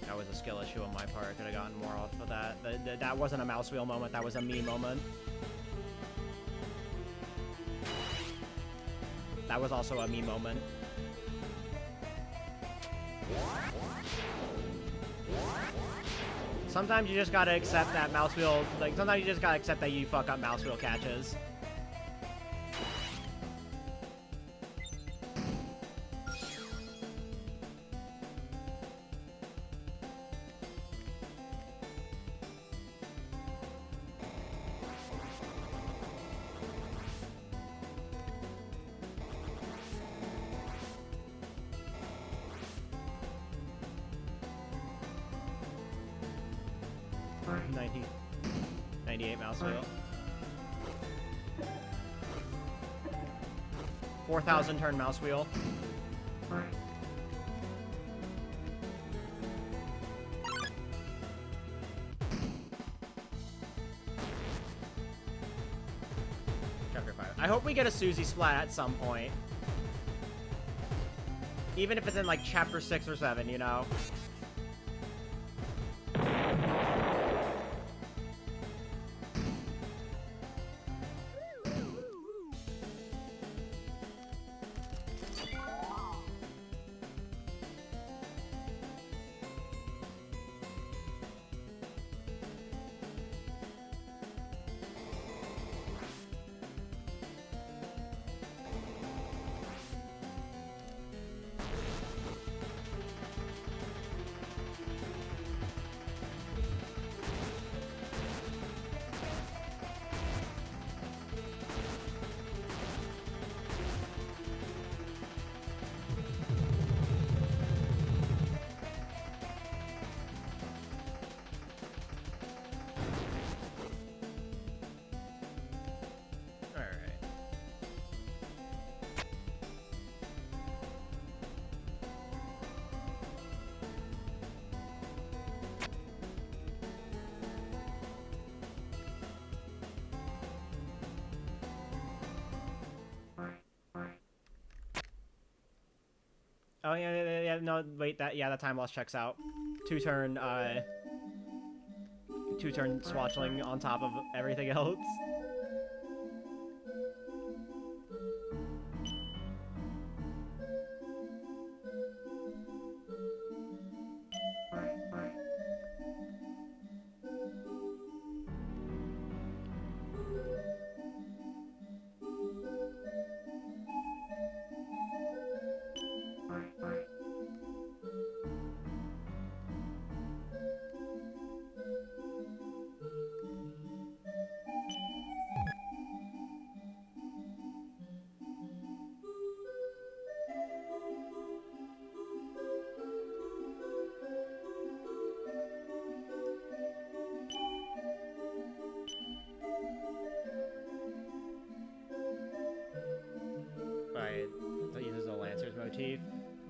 That was a skill issue on my part. I could have gotten more off of that. That wasn't a mouse wheel moment. That was a me moment. That was also a me moment. Sometimes you just gotta accept that mouse wheel, like, sometimes you just gotta accept that you fuck up mouse wheel catches. $90, 98 mouse wheel. 4,000 turn mouse wheel. Chapter 5. I hope we get a Susie splat at some point. Even if it's in like chapter 6 or 7, you know? Oh yeah, no, wait, that time loss checks out. Two-turn swatchling on top of everything else. That uses the Lancer's motif.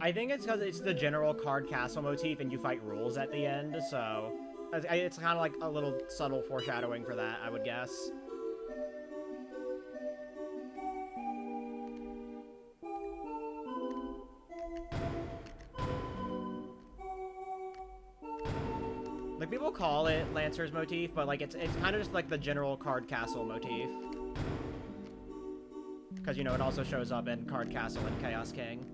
I think it's because it's the general card castle motif and you fight rules at the end, so it's kind of like a little subtle foreshadowing for that, I would guess. Like, people call it Lancer's motif, but like it's kind of just like the general card castle motif. Because, you know, it also shows up in Card Castle and Chaos King.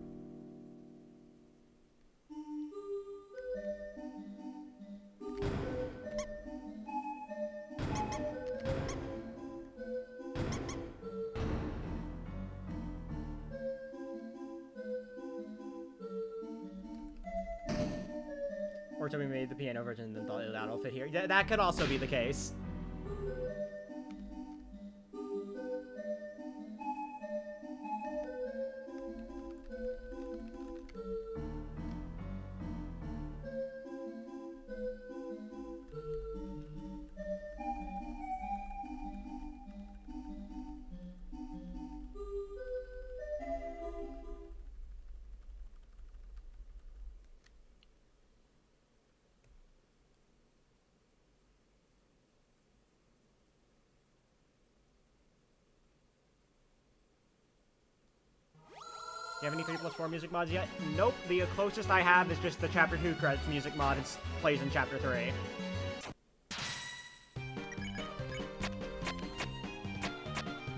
Or somebody made the piano version and thought that'll fit here. That could also be the case. you have any 3+4 music mods yet? Nope. The closest I have is just the Chapter 2 credits music mod. It plays in Chapter 3.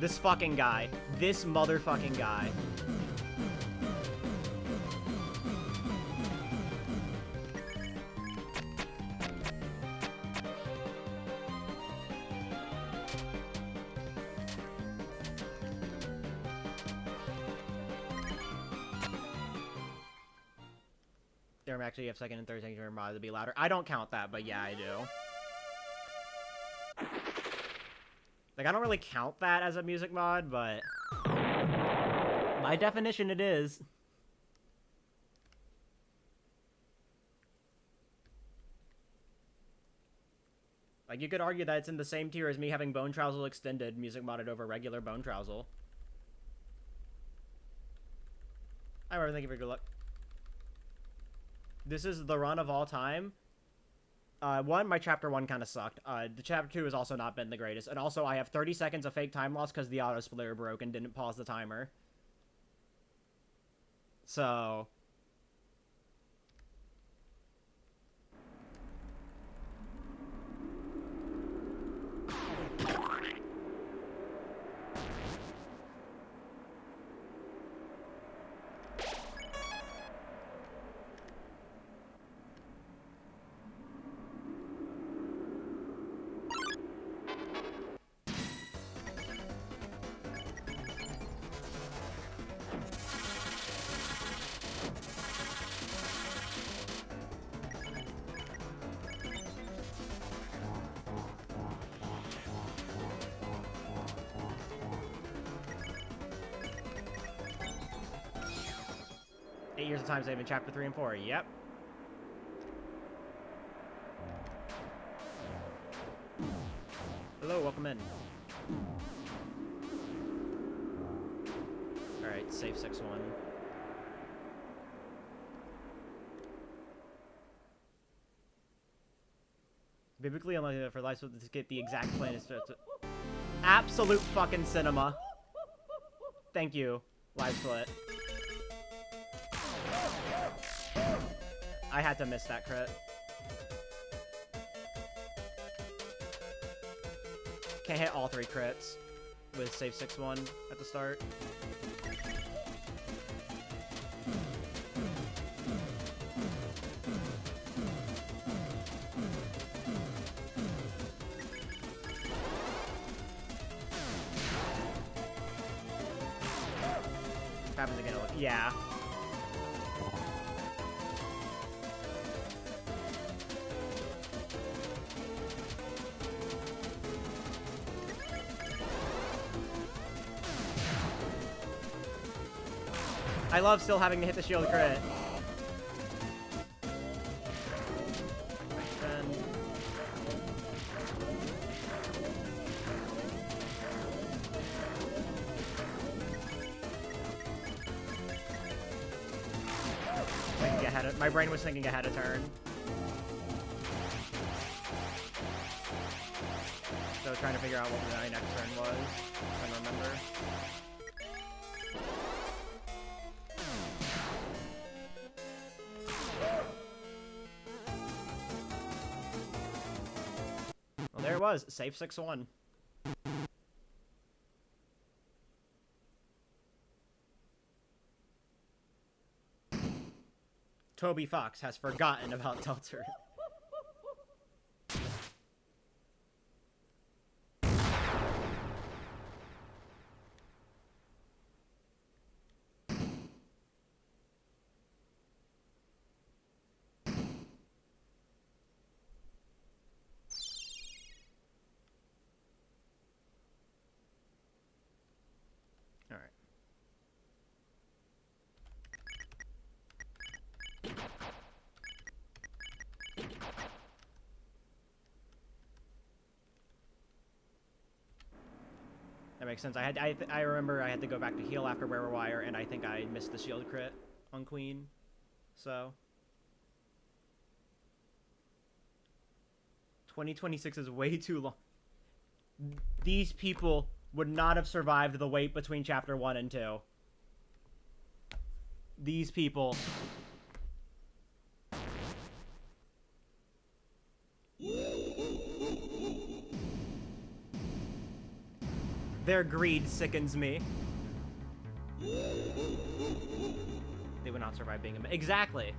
This fucking guy. This motherfucking guy. Actually, you have second and third second mod to be louder. I don't count that, but yeah, I do. Like, I don't really count that as a music mod, but by definition, it is. Like, you could argue that it's in the same tier as me having Bone Trousel Extended music modded over regular Bone Trousel. Hi, Marvin, thank you for good luck. This is the run of all time. My chapter 1 kind of sucked. The chapter 2 has also not been the greatest. And also, I have 30 seconds of fake time loss because the auto splitter broke and didn't pause the timer. So... years of time saved in chapter 3 and 4. Yep. Hello, welcome in. Alright, save 6-1. Biblically unlikely for life to get the exact plan is to absolute fucking cinema. Thank you, Live Split. I had to miss that crit. Can't hit all 3 crits with save 6-1 at the start. Happens again. Yeah. I love still having to hit the shield crit. My brain was thinking ahead of turn. So trying to figure out what my next turn was. I don't remember. Well, there it was. Save 6-1. Toby Fox has forgotten about Delta. That makes sense. I remember I had to go back to heal after Wearer Wire, and I think I missed the shield crit on Queen. So 2026 is way too long. These people would not have survived the wait between chapter 1 and 2. these people. Their greed sickens me. They would not survive being a... Exactly.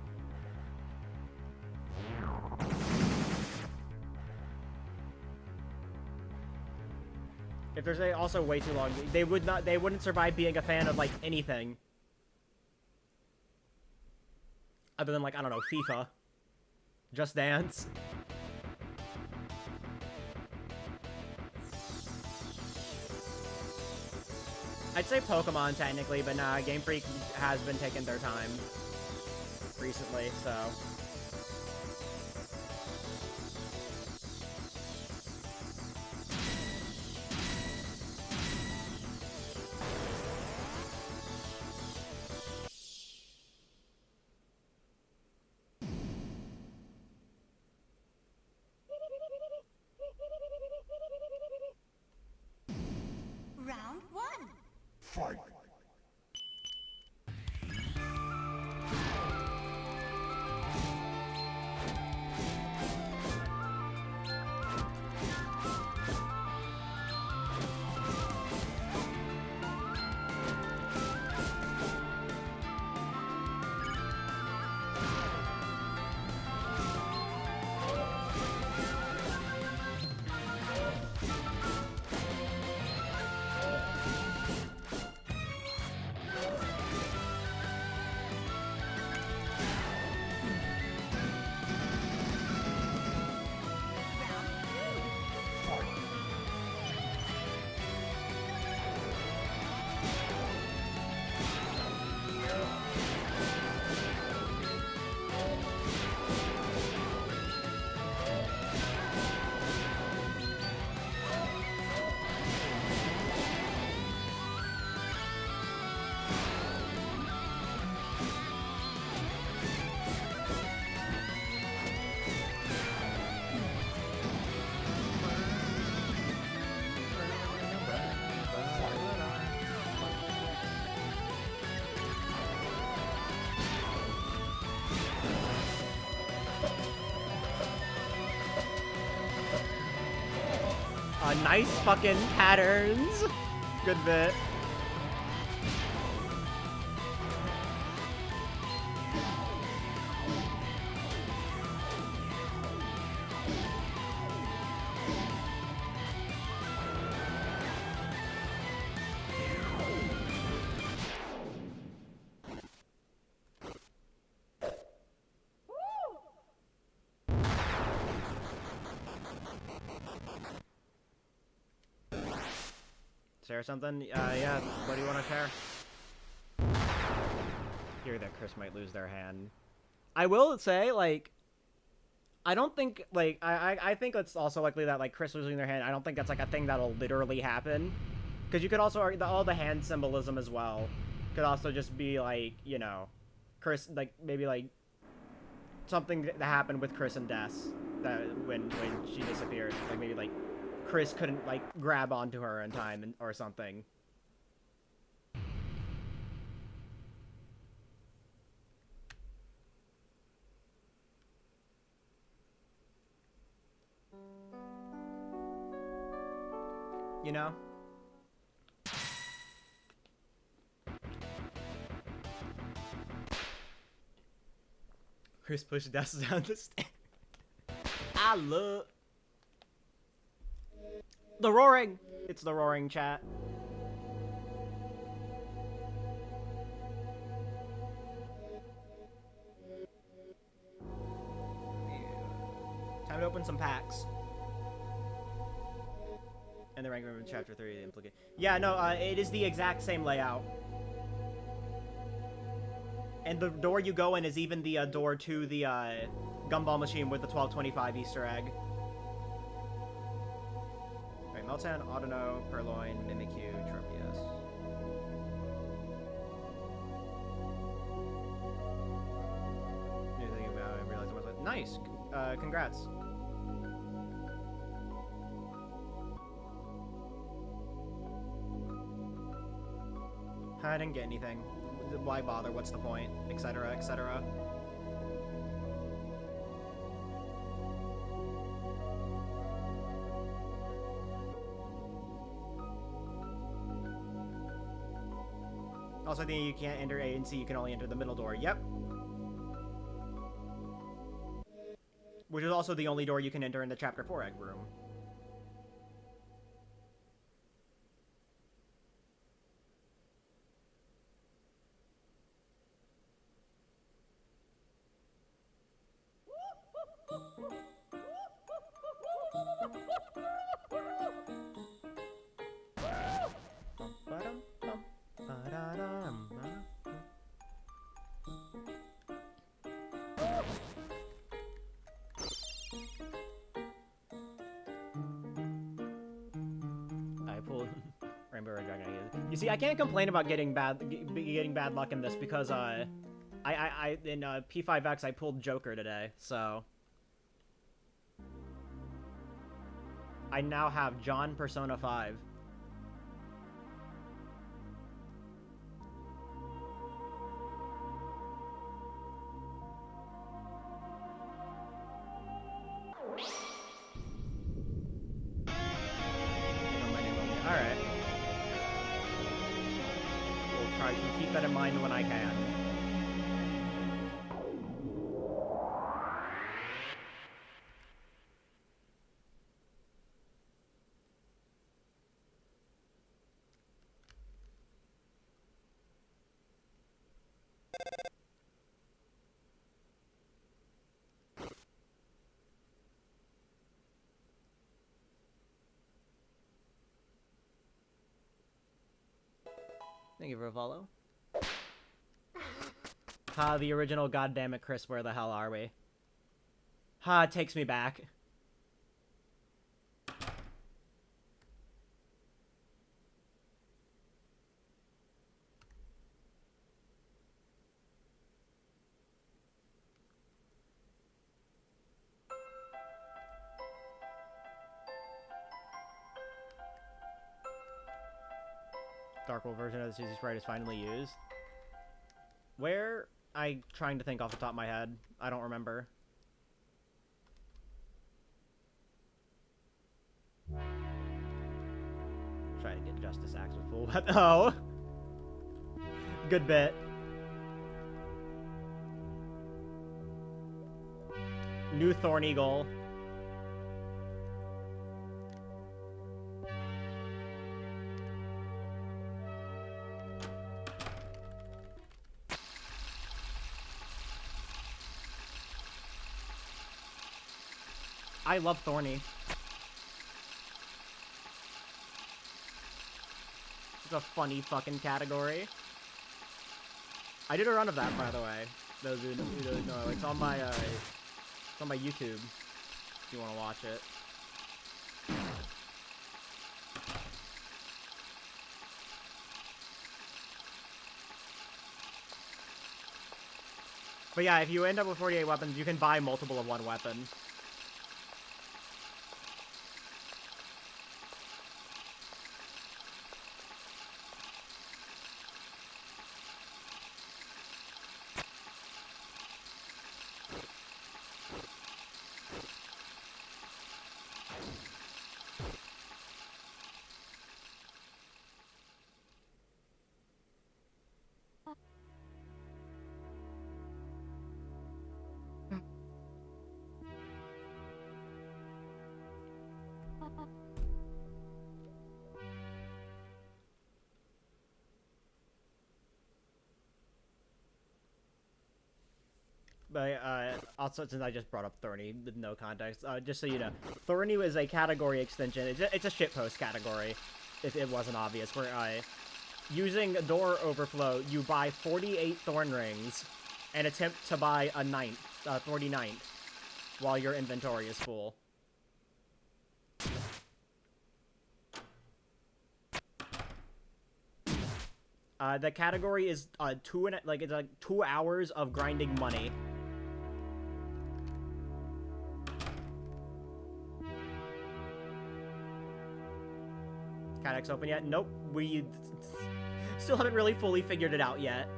If there's also way too long, they wouldn't survive being a fan of like anything. Other than like, I don't know, FIFA. Just Dance. I'd say Pokemon technically, but nah, Game Freak has been taking their time recently, so. Round one. Fight! Nice fucking patterns. Good bit. Share something? Yeah, what do you want to share? Hear that Chris might lose their hand. I will say, like, I don't think, like, I think it's also likely that, like, Chris losing their hand, I don't think that's, like, a thing that'll literally happen. Because you could also argue that all the hand symbolism as well could also just be, like, you know, Chris, like, maybe, like, something that happened with Chris and Des, that when she disappeared. Like, maybe, like, Chris couldn't, like, grab onto her in time or something. You know? Chris pushed Des down the stairs. I love... The roaring! It's the roaring, chat. Time to open some packs. And the rank room in chapter 3 implicate. Yeah, no, it is the exact same layout. And the door you go in is even the door to the gumball machine with the 1225 Easter egg. Alright, Meltan, Audino, Purloin, Mimikyu, Tropius. New thing about it, I realized I was like, nice! Congrats. I didn't get anything. why bother? What's the point? Etc. Etc. Also, I think you can't enter A and C. You can only enter the middle door. Yep. Which is also the only door you can enter in the Chapter 4 egg room. I pulled Rainbow Red Dragon. You see, I can't complain about getting bad luck in this because I in P5X I pulled Joker today, so I now have John Persona 5. Alright. We'll try to keep that in mind when I can. Thank you for a follow. Ha, the original goddammit Chris, where the hell are we? Ha, it takes me back. Dark World version of the Suzy Sprite is finally used. Where? I'm trying to think off the top of my head. I don't remember. Try to get Justice Axe with full weapon. Oh! Good bit. New Thorn Eagle. I love Thorny. It's a funny fucking category. I did a run of that, by the way. Those who don't know, it's on my YouTube. If you want to watch it. But yeah, if you end up with 48 weapons, you can buy multiple of one weapon. But also, since I just brought up Thorny with no context, just so you know, Thorny is a category extension. It's a shitpost category, if it wasn't obvious, where using Door Overflow, you buy 48 Thorn Rings and attempt to buy a 49th, while your inventory is full. The category is it's like 2 hours of grinding money. Cadex open yet? Nope. We still haven't really fully figured it out yet.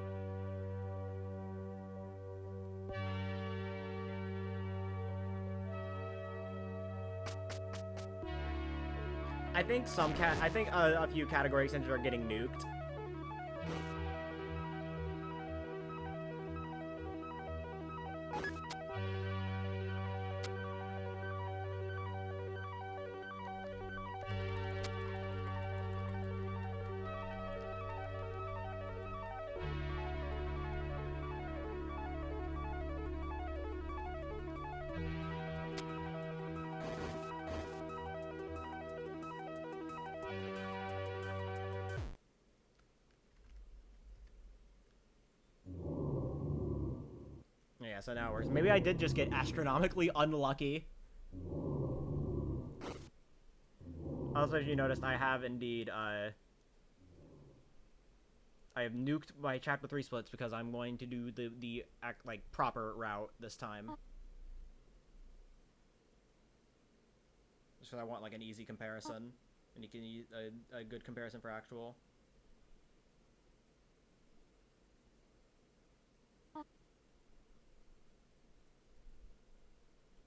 I think a few category extensions are getting nuked. Yeah, so now it works. Maybe I did just get astronomically unlucky. Also, as you noticed, I have indeed, I have nuked my chapter 3 splits because I'm going to do the like, proper route this time. Just because I want, like, an easy comparison. And you can use a good comparison for actual.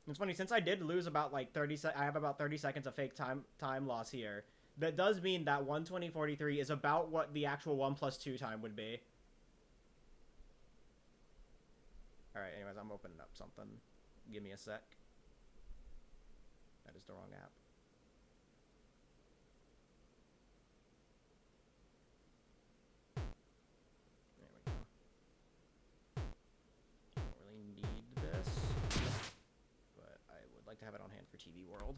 It's funny, since I did lose about, like, I have about 30 seconds of fake time loss here. That does mean that 1:20:43 is about what the actual 1+2 time would be. Alright, anyways, I'm opening up something. Give me a sec. That is the wrong app. There we go. Don't really need this, but I would like to have it on hand for TV World.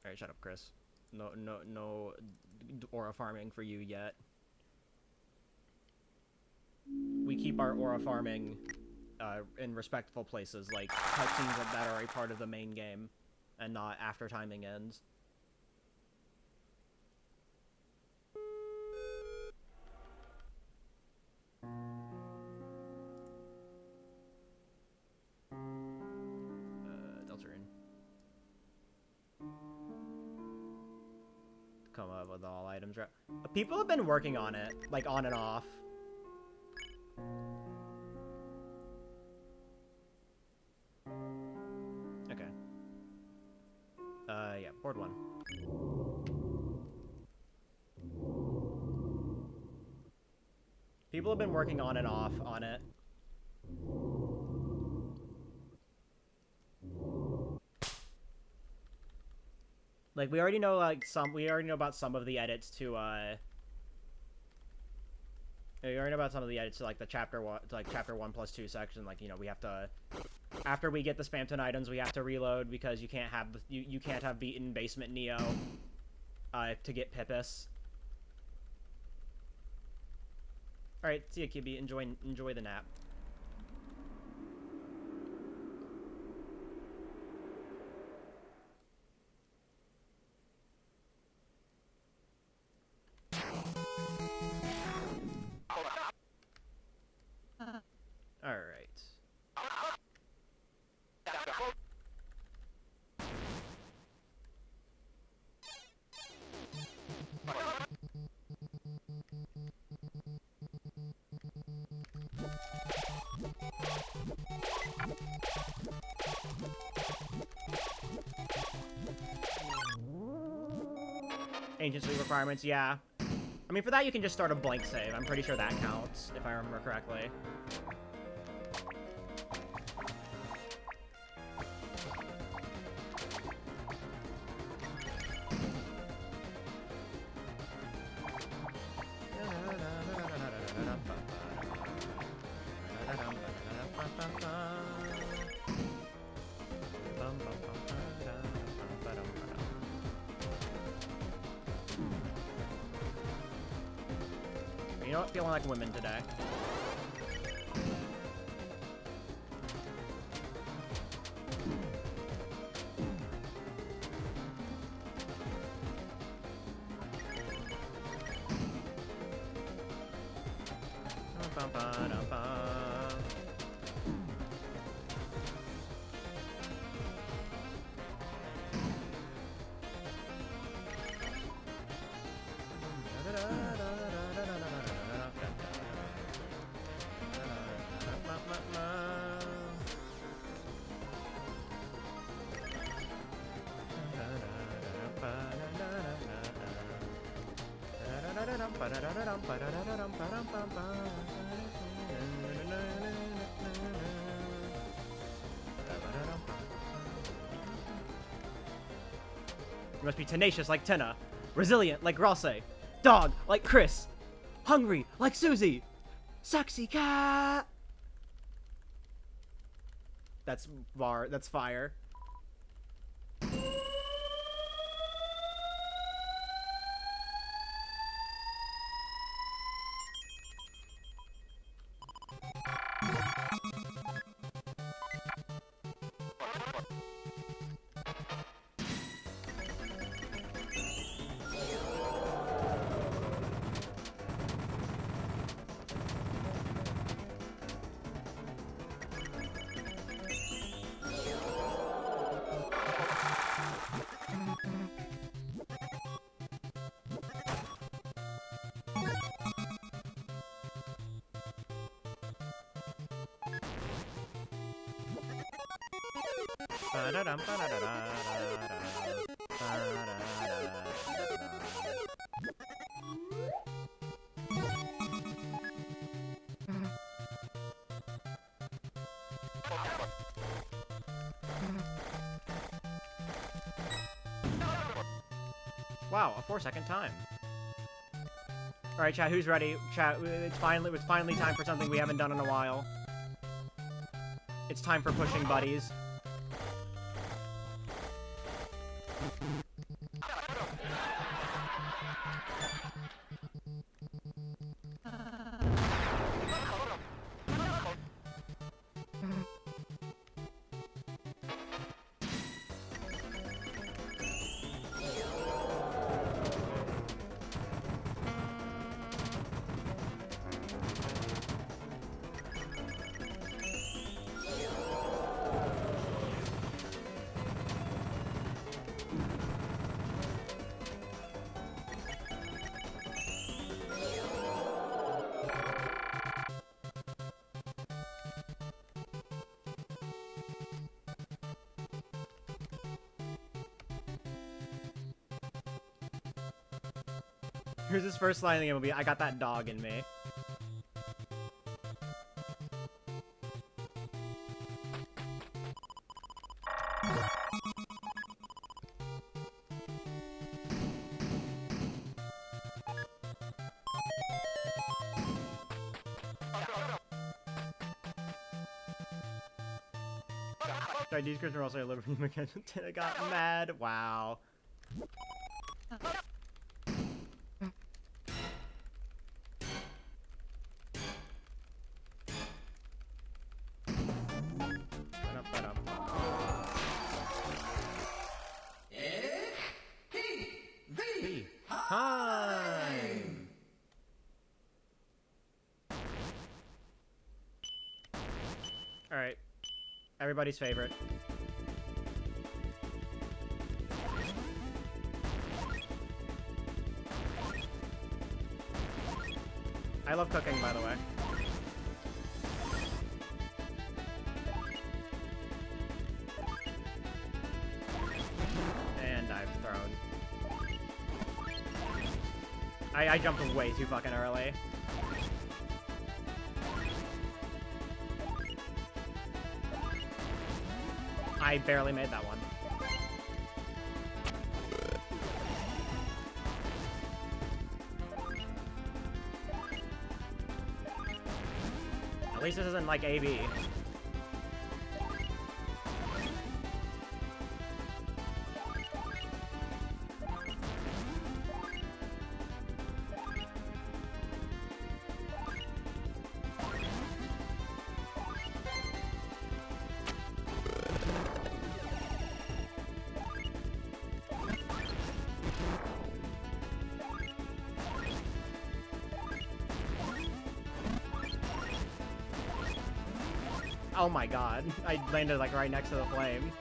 Alright, shut up, Chris. No aura farming for you yet. We keep our aura farming in respectful places, like cutscenes that are a part of the main game, and not after timing ends. Deltarune. Come up with all items. People have been working on it, like on and off. Okay. Yeah, board 1. People have been working on and off on it. Like, we already know, like, we already know about some of the edits to, we already know about some of the edits to, like, the chapter 1+2 section. Like, you know, we have to, after we get the Spamton items, we have to reload because you can't have, you can't have beaten Basement Neo, to get Pippus. Alright, see ya, Kibby. Enjoy the nap. Alright. Ancient Sleep requirements, yeah. I mean, for that you can just start a blank save. I'm pretty sure that counts, if I remember correctly. You know what? Feeling like women today. You must be tenacious like Tenna, resilient like Rosse, dog like Chris, hungry like Susie, sexy cat. That's fire. Wow, a 4-second time. All right, chat. Who's ready? Chat. It's finally time for something we haven't done in a while. It's time for pushing buddies. Here's his first line in the game will be, "I got that dog in me." These Chris are also a little bit against I got mad. Wow. Time. All right. Everybody's favorite. I love cooking, by the way. And I've thrown. I jumped way too fucking early. I barely made that one. At least this isn't like AB. Oh my god, I landed like right next to the flame.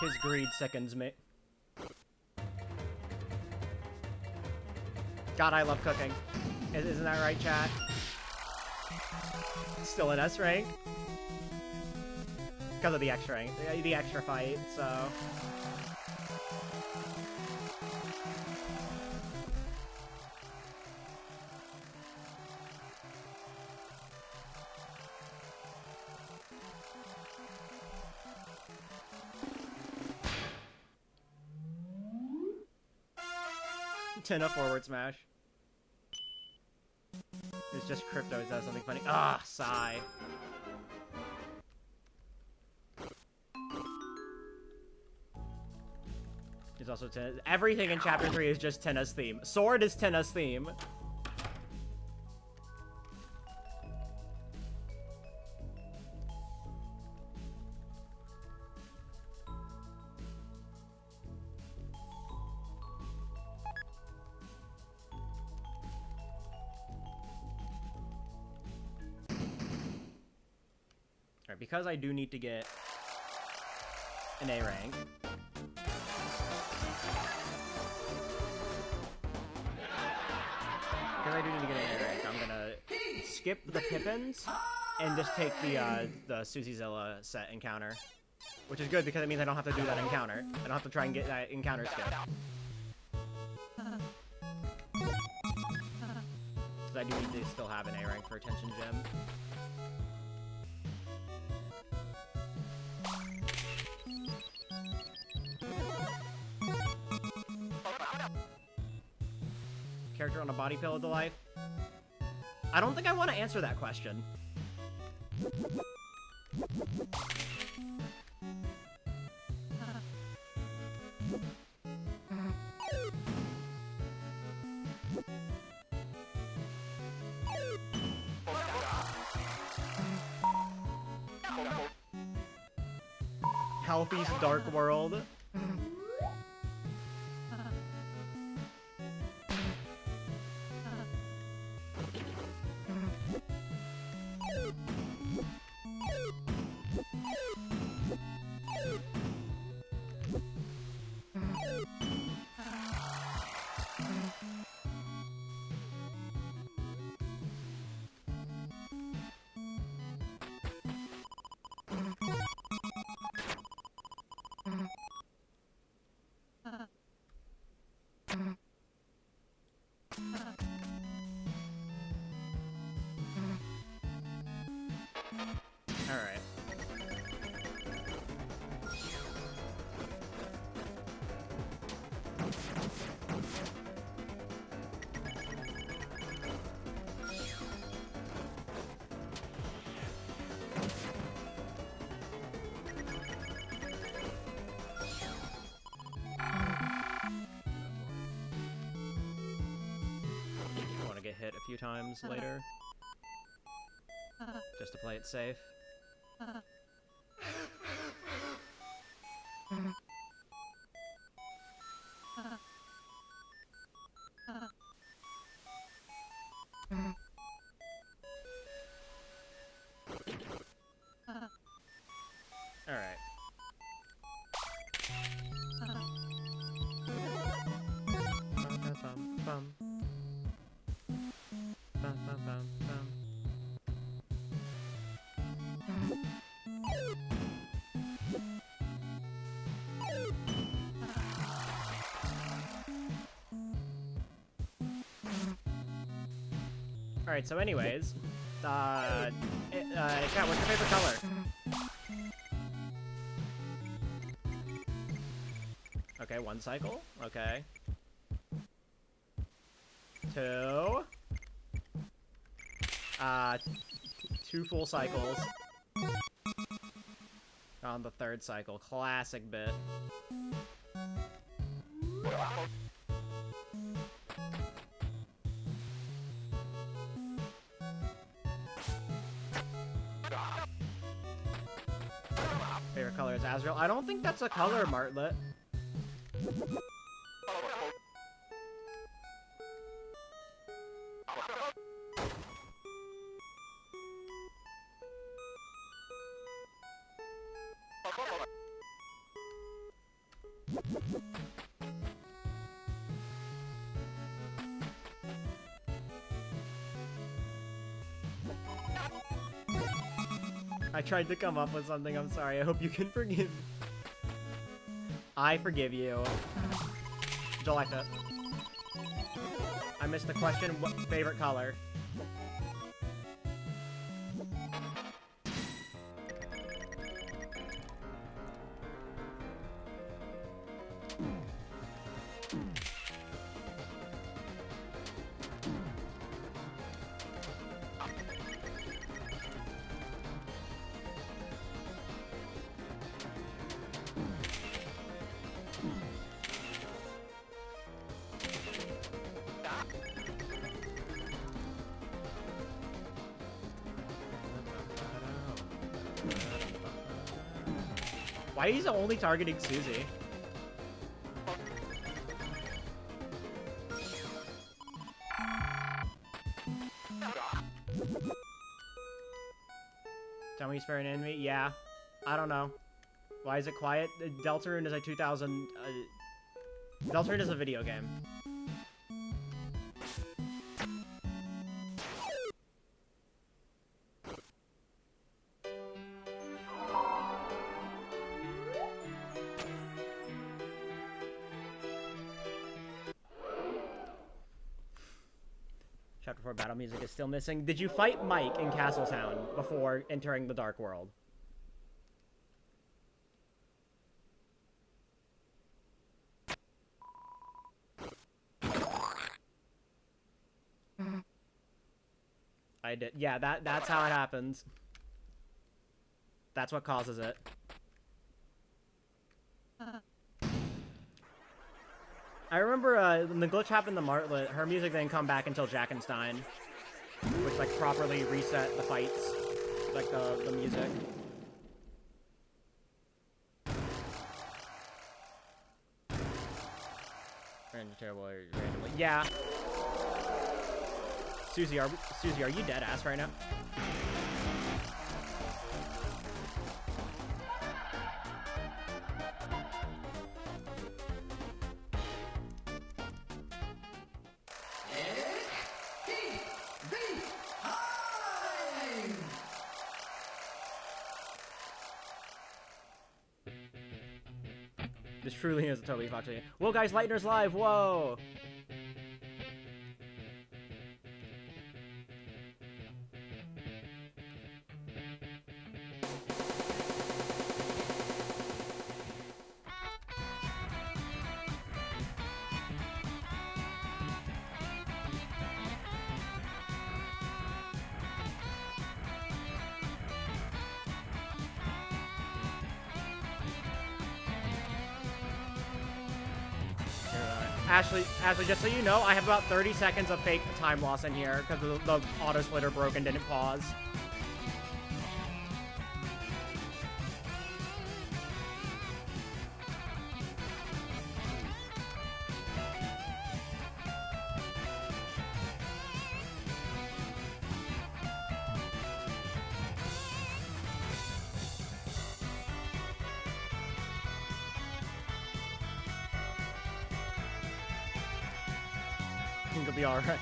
His greed sickens me. God, I love cooking. Isn't that right, chat? Still an S rank. Because of the extra rank, the extra fight, so... Tina forward smash. It's just Crypto does something funny. Ah, sigh. It's also Tina. Everything in Chapter 3 is just Tina's theme. Sword is Tina's theme. Alright, because I do need to get an A rank. Because I do need to get an A rank, I'm gonna skip the Pippins and just take the Susie'Zilla set encounter. Which is good because it means I don't have to do that encounter. I don't have to try and get that encounter skip. Because I do need to still have an A rank for Attention Gem. Character on a body pill of the life? I don't think I want to answer that question. Healthy's Dark World. Alright. I want to get hit a few times later. Just to play it safe. Alright. Alright, so anyways, chat, what's your favorite color? Okay, 1 cycle. Okay. 2. 2 full cycles. On the 3rd cycle. Classic bit. Favorite color is Azrael. I don't think that's a color, Martlet. I tried to come up with something, I'm sorry. I hope you can forgive me. I forgive you. July 5th. I missed the question, what favorite color? Why is he only targeting Susie? Tell me he's fair and enemy? Yeah. I don't know. Why is it quiet? Deltarune is a 2000... Deltarune is a video game. Chapter 4 battle music is still missing. Did you fight Mike in Castletown before entering the Dark World? I did. Yeah, that's how it happens. That's what causes it. I remember when the glitch happened to Martlet, her music didn't come back until Jackenstein, which like properly reset the fights, like the music. Random terrible randomly. Yeah. Susie, are you dead ass right now? This truly is a totally fucked game. Whoa, guys, Lightner's live. Whoa. Ashley, just so you know, I have about 30 seconds of fake time loss in here because the auto splitter broke and didn't pause. I think it'll be alright.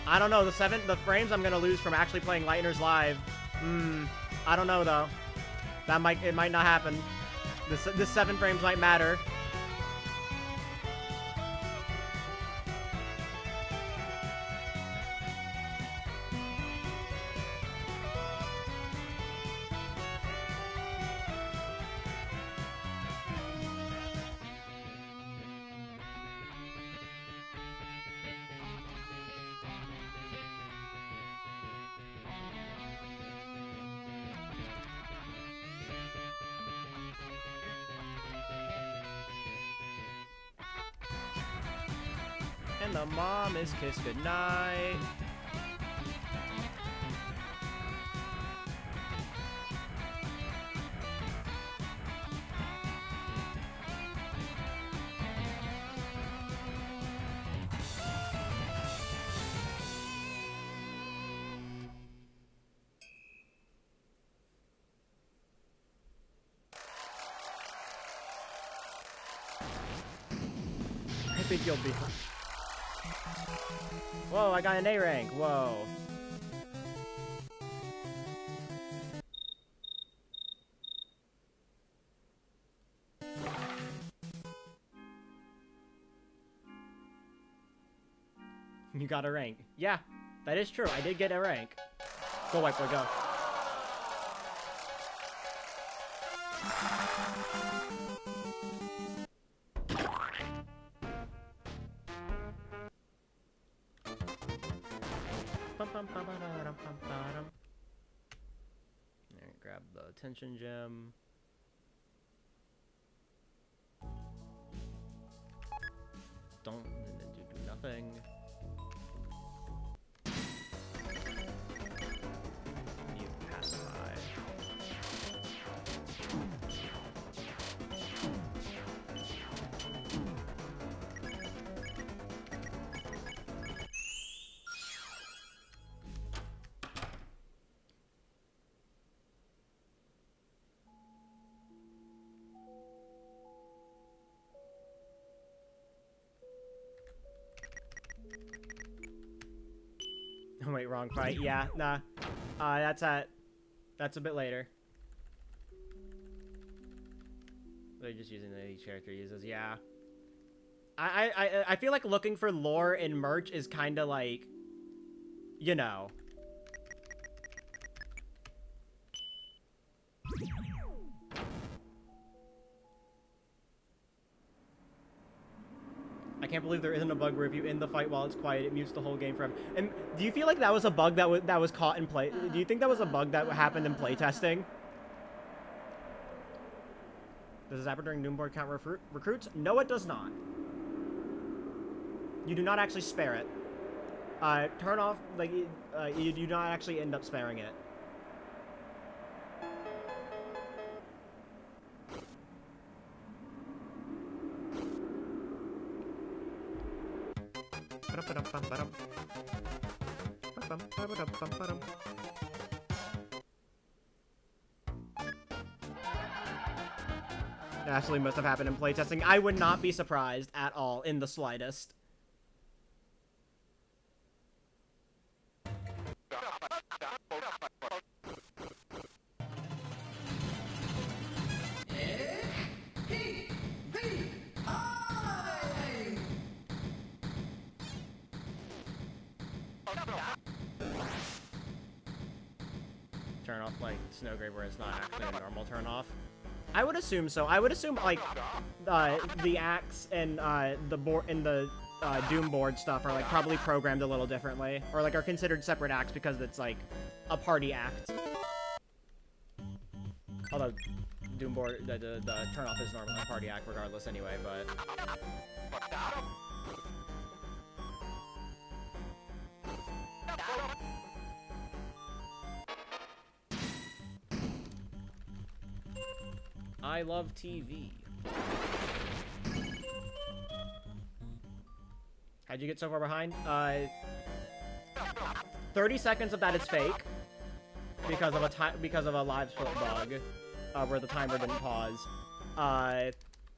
I don't know, the frames I'm gonna lose from actually playing Lightner's live. I don't know though. It might not happen. This 7 frames might matter. And the mom is kissed goodnight. think you'll be. Whoa, I got an A rank. Whoa. You got a rank. Yeah, that is true. I did get a rank. Go, White Boy, go. Alright, grab the attention gem. Don't do nothing. You pacify. Oh wait, wrong fight. Yeah, nah. That's a bit later. They're just using that each character uses. Yeah. I feel like looking for lore in merch is kind of like, you know. I can't believe there isn't a bug where if you end the fight while it's quiet, it mutes the whole game forever. And do you feel like that was a bug that was caught in play? Do you think that was a bug that happened in playtesting? Does the zapper during Doomboard count recruits? No, it does not. You do not actually spare it. Turn off, like, you do not actually end up sparing it. It actually must have happened in playtesting. I would not be surprised at all, in the slightest. Turn off like Snowgrave where it's not actually a normal turn off. I would assume so. I would assume like the axe and the board and the Doom board stuff are like probably programmed a little differently, or like are considered separate acts because it's like a party act. Although Doom board the turn off is normally a party act regardless anyway, but. I love TV. How'd you get so far behind? 30 seconds of that is fake because of a live split bug, where the timer didn't pause.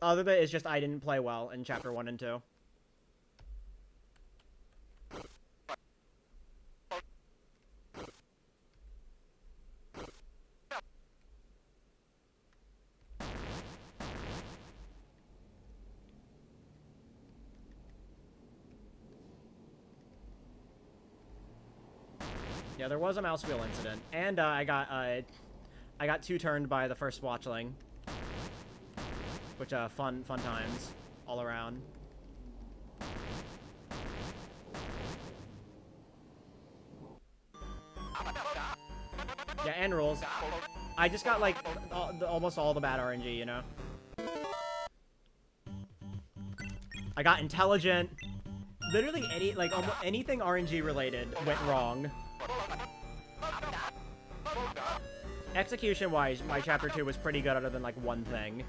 Other than it's just I didn't play well in chapter 1 and 2. Yeah, there was a mouse wheel incident, and I got two-turned by the first Watchling, which fun times all around. Yeah, and rules. I just got like almost all the bad RNG, you know. I got intelligent. Literally almost anything RNG related went wrong. Execution-wise, my chapter 2 was pretty good other than, like, one thing.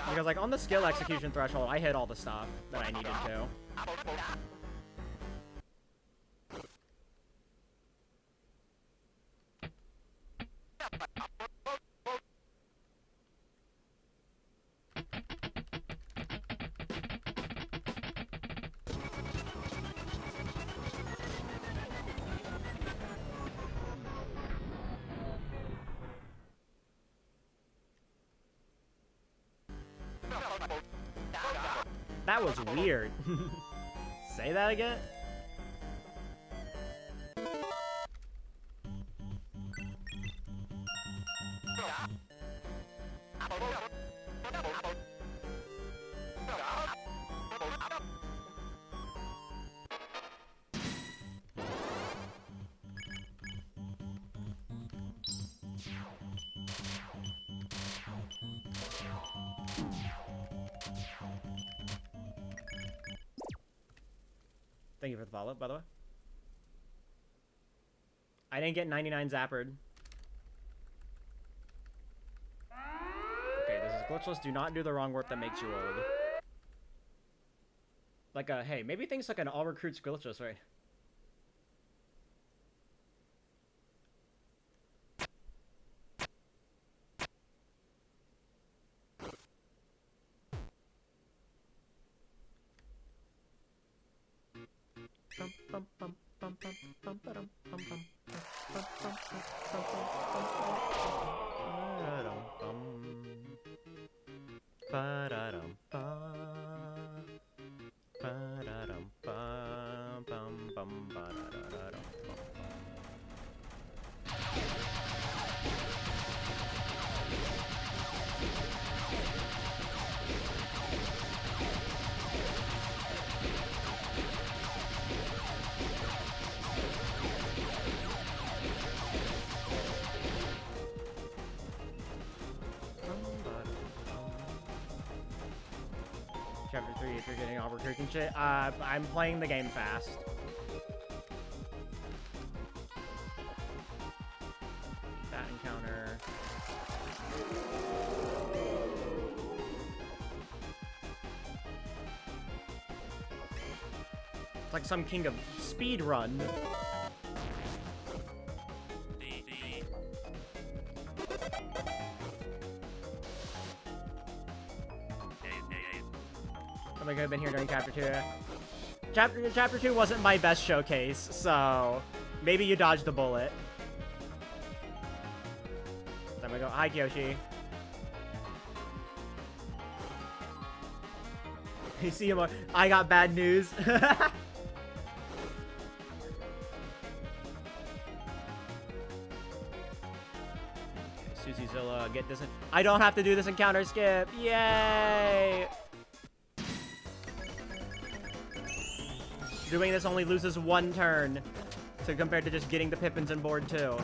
Because, like, on the skill execution threshold, I hit all the stuff that I needed to. That was weird. Say that again? Thank you for the follow, by the way. I didn't get 99 zappered. Okay, this is glitchless. Do not do the wrong warp that makes you old. Like a, hey, maybe things like an all recruits glitchless, right? Chapter 3, if you're getting all recruiting shit. I'm playing the game fast. That encounter. It's like some king of speed run. I could have been here during Chapter 2. Chapter 2 wasn't my best showcase, so maybe you dodged a bullet. Then we go, hi Kyoshi. You see him, I got bad news. Susuzilla, get this. I don't have to do this encounter skip. Yay! Doing this only loses 1 turn, so compared to just getting the Pippins on board too.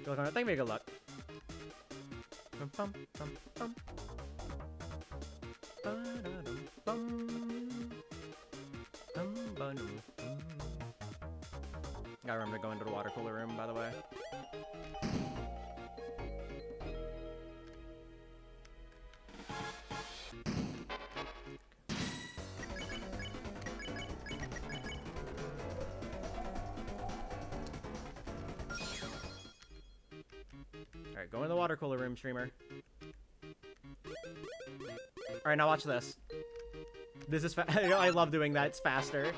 Go on, thank me, good luck. Gotta remember to go into the water cooler room, by the way. Alright, go in the water cooler room, streamer. Alright, now watch this. This is I love doing that, it's faster.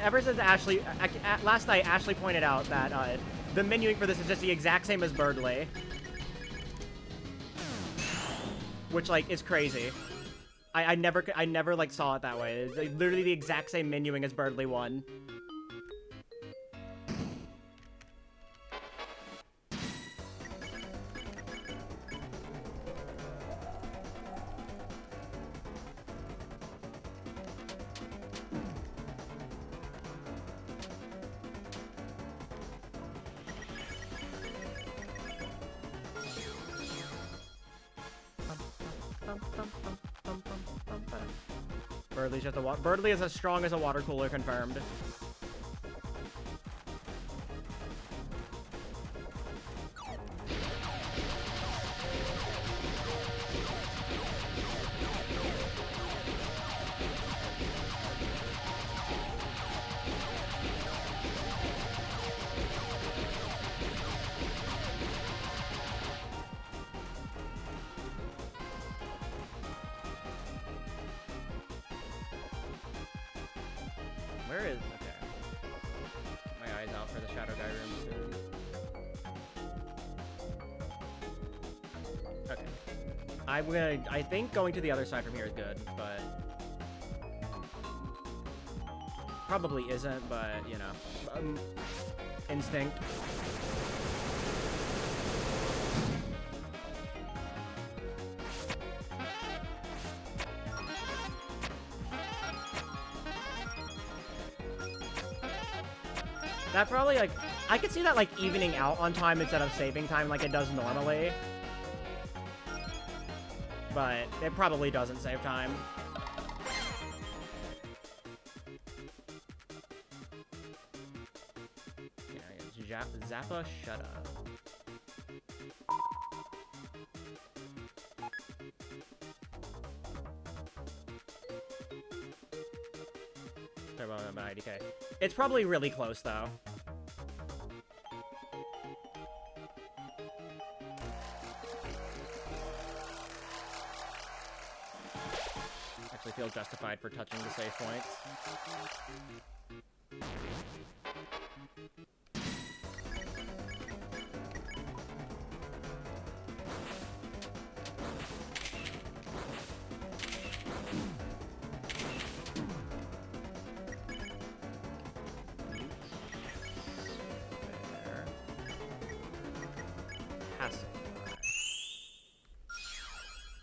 Ever since Ashley, last night, Ashley pointed out that the menuing for this is just the exact same as Birdley. Which, like, is crazy. I never, like, saw it that way. It's like, literally the exact same menuing as Birdley 1. Birdley's just a Birdley is as strong as a water cooler, confirmed. Where is... Okay. My eyes out for the Shadow Guy room soon. Okay. I think going to the other side from here is good, but... Probably isn't, but, you know. Instinct. That probably, like, I could see that, like, evening out on time instead of saving time like it does normally. But it probably doesn't save time. Yeah, Zappa, shut up. Sorry about my IDK. It's probably really close, though. Actually feel justified for touching the save points.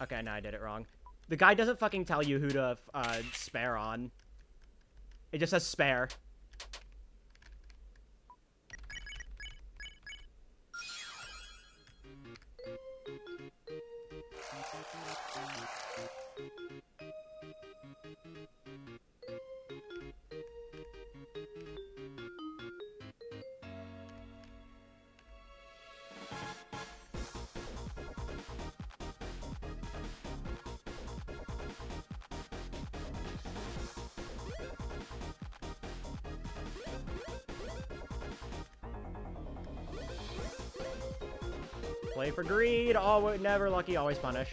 Okay, no, I did it wrong. The guy doesn't fucking tell you who to spare on. It just says spare. Play for greed, always, never lucky, always punish.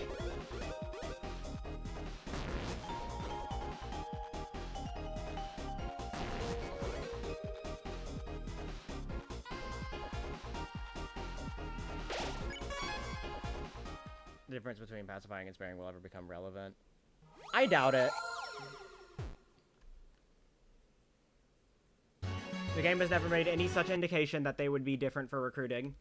The difference between pacifying and sparing will ever become relevant. I doubt it. The game has never made any such indication that they would be different for recruiting.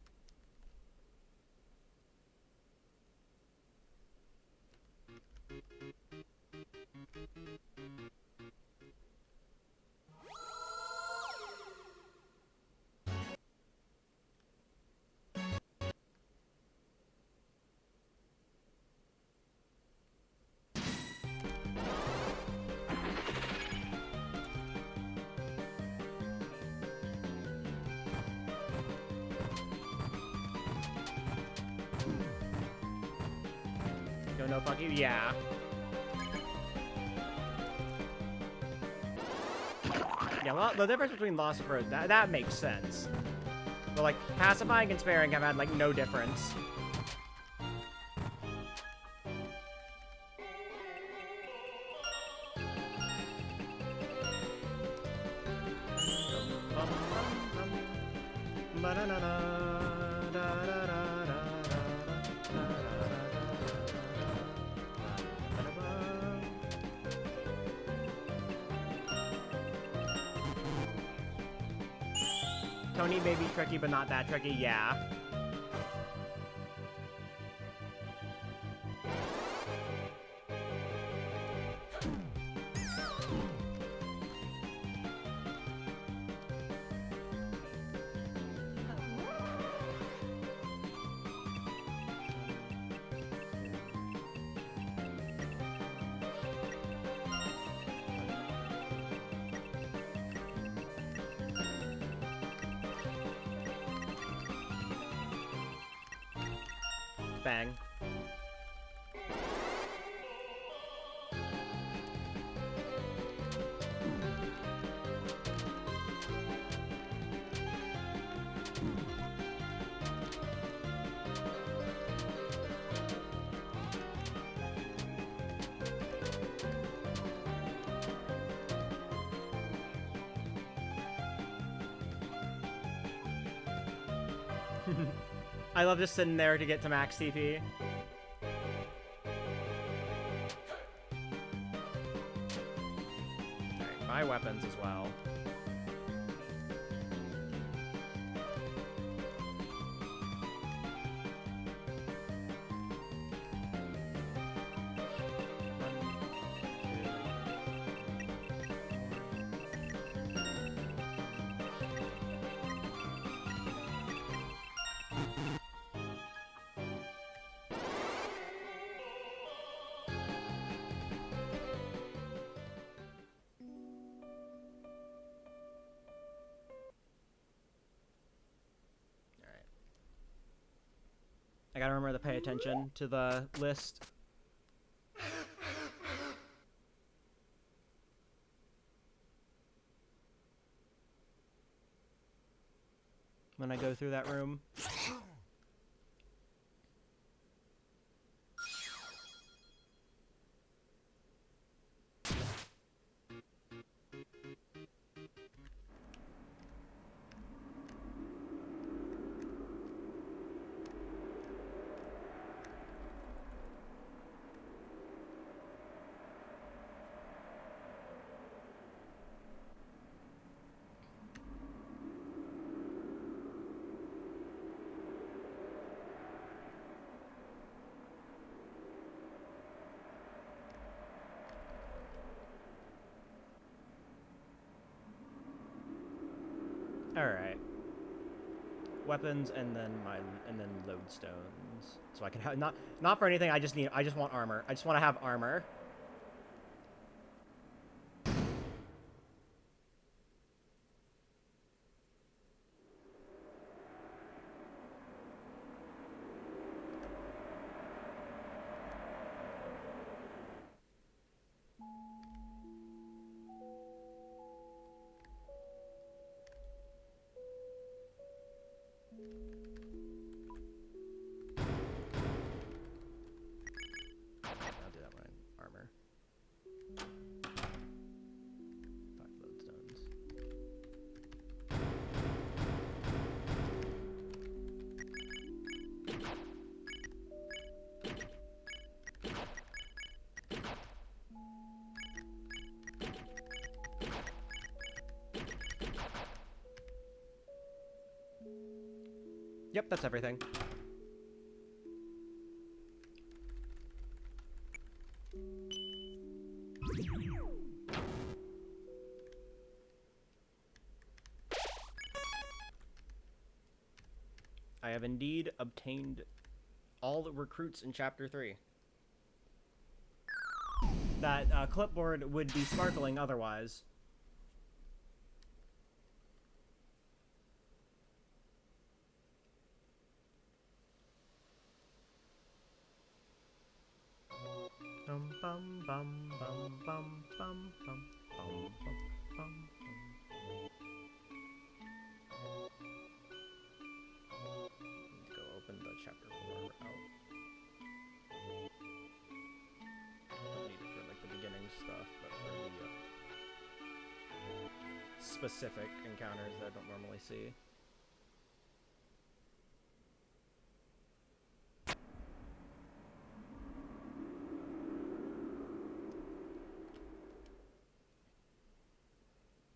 No, fuck you, yeah. Yeah, well, the difference between Lost and Frozen, that makes sense. But, like, pacifying and sparing have had, like, no difference. Tony may be tricky, but not that tricky, yeah. Bang. I love just sitting there to get to max TP. Alright, buy weapons as well. I gotta remember to pay attention to the list. When I go through that room. Alright. Weapons and then lodestones. So I can have not for anything, I just want armor. I just want to have armor. I'll do that when armor. 5 lodestones. Yep, that's everything. I have indeed obtained all the recruits in Chapter 3. That clipboard would be sparkling otherwise. Bum bum bum bum bum bum bum bum bum bum. Need to go open the Chapter 4 out. Don't need it for like the beginning stuff, but for the specific encounters that I don't normally see.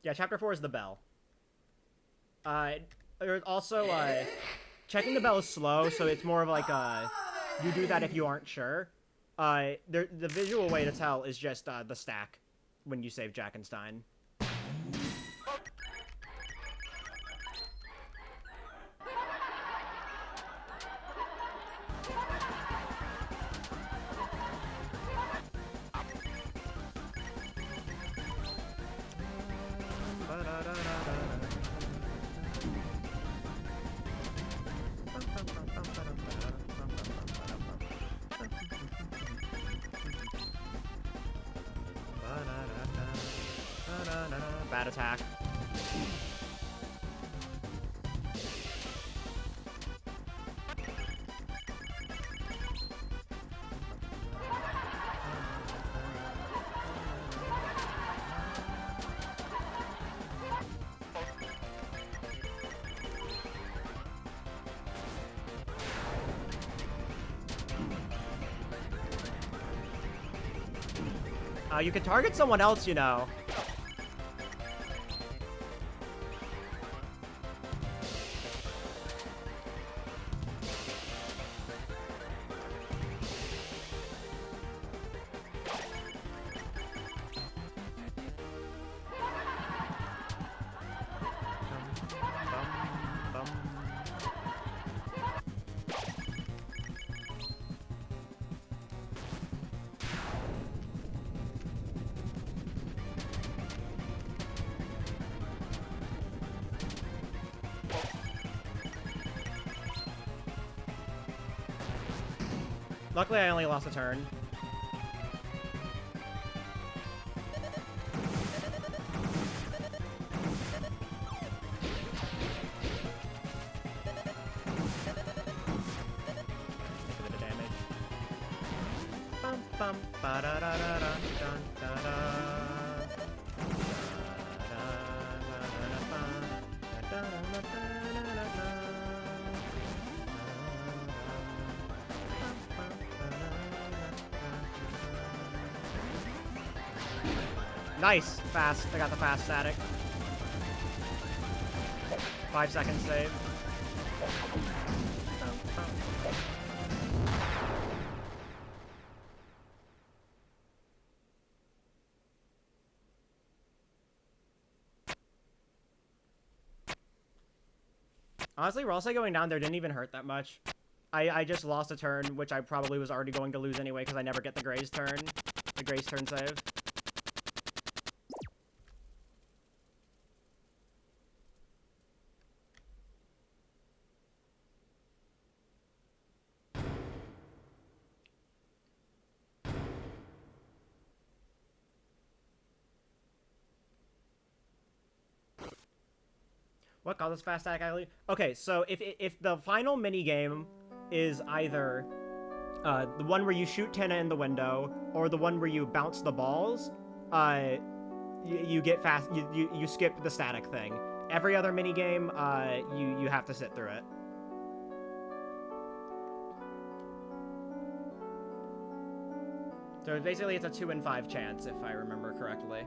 Yeah, Chapter 4 is the bell. There's also, checking the bell is slow, so it's more of like, you do that if you aren't sure. The visual way to tell is just, the stack when you save Jackenstein. bad attack. You can target someone else, you know. Luckily, I only lost a turn. Take a bit of damage. Bum bum ba da da da da dun da da. Nice! Fast. I got the fast static. 5 seconds save. Honestly, Ralsei going down there didn't even hurt that much. I just lost a turn, which I probably was already going to lose anyway because I never get the Graze turn. The Graze turn save. What causes fast stack alley? Okay, so if the final mini game is either the one where you shoot Tenna in the window or the one where you bounce the balls, you get fast. You skip the static thing. Every other mini game, you have to sit through it. So basically, it's a 2 in 5 chance if I remember correctly.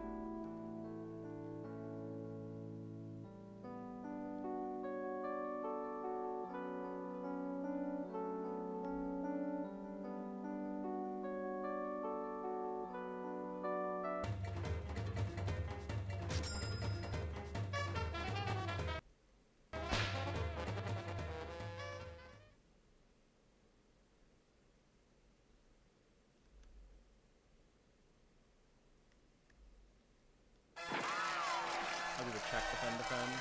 I'll do the check, defend.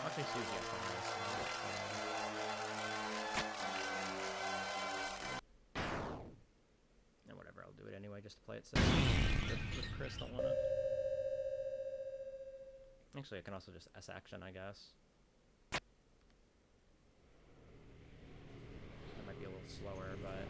Actually, Susie has one of those. And whatever, I'll do it anyway just to play it safe. With Chris, don't wanna. Actually, I can also just S action, I guess. That might be a little slower, but.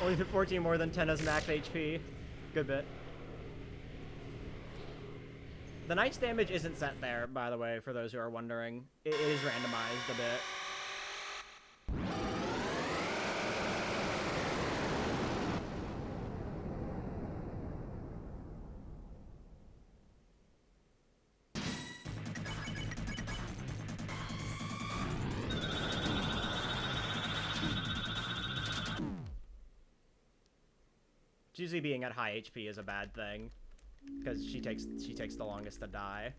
Only did 14 more than Tenna's max HP. Good bit. The Knight's damage isn't set there, by the way, for those who are wondering. It is randomized a bit. Susie being at high HP is a bad thing, because she takes the longest to die.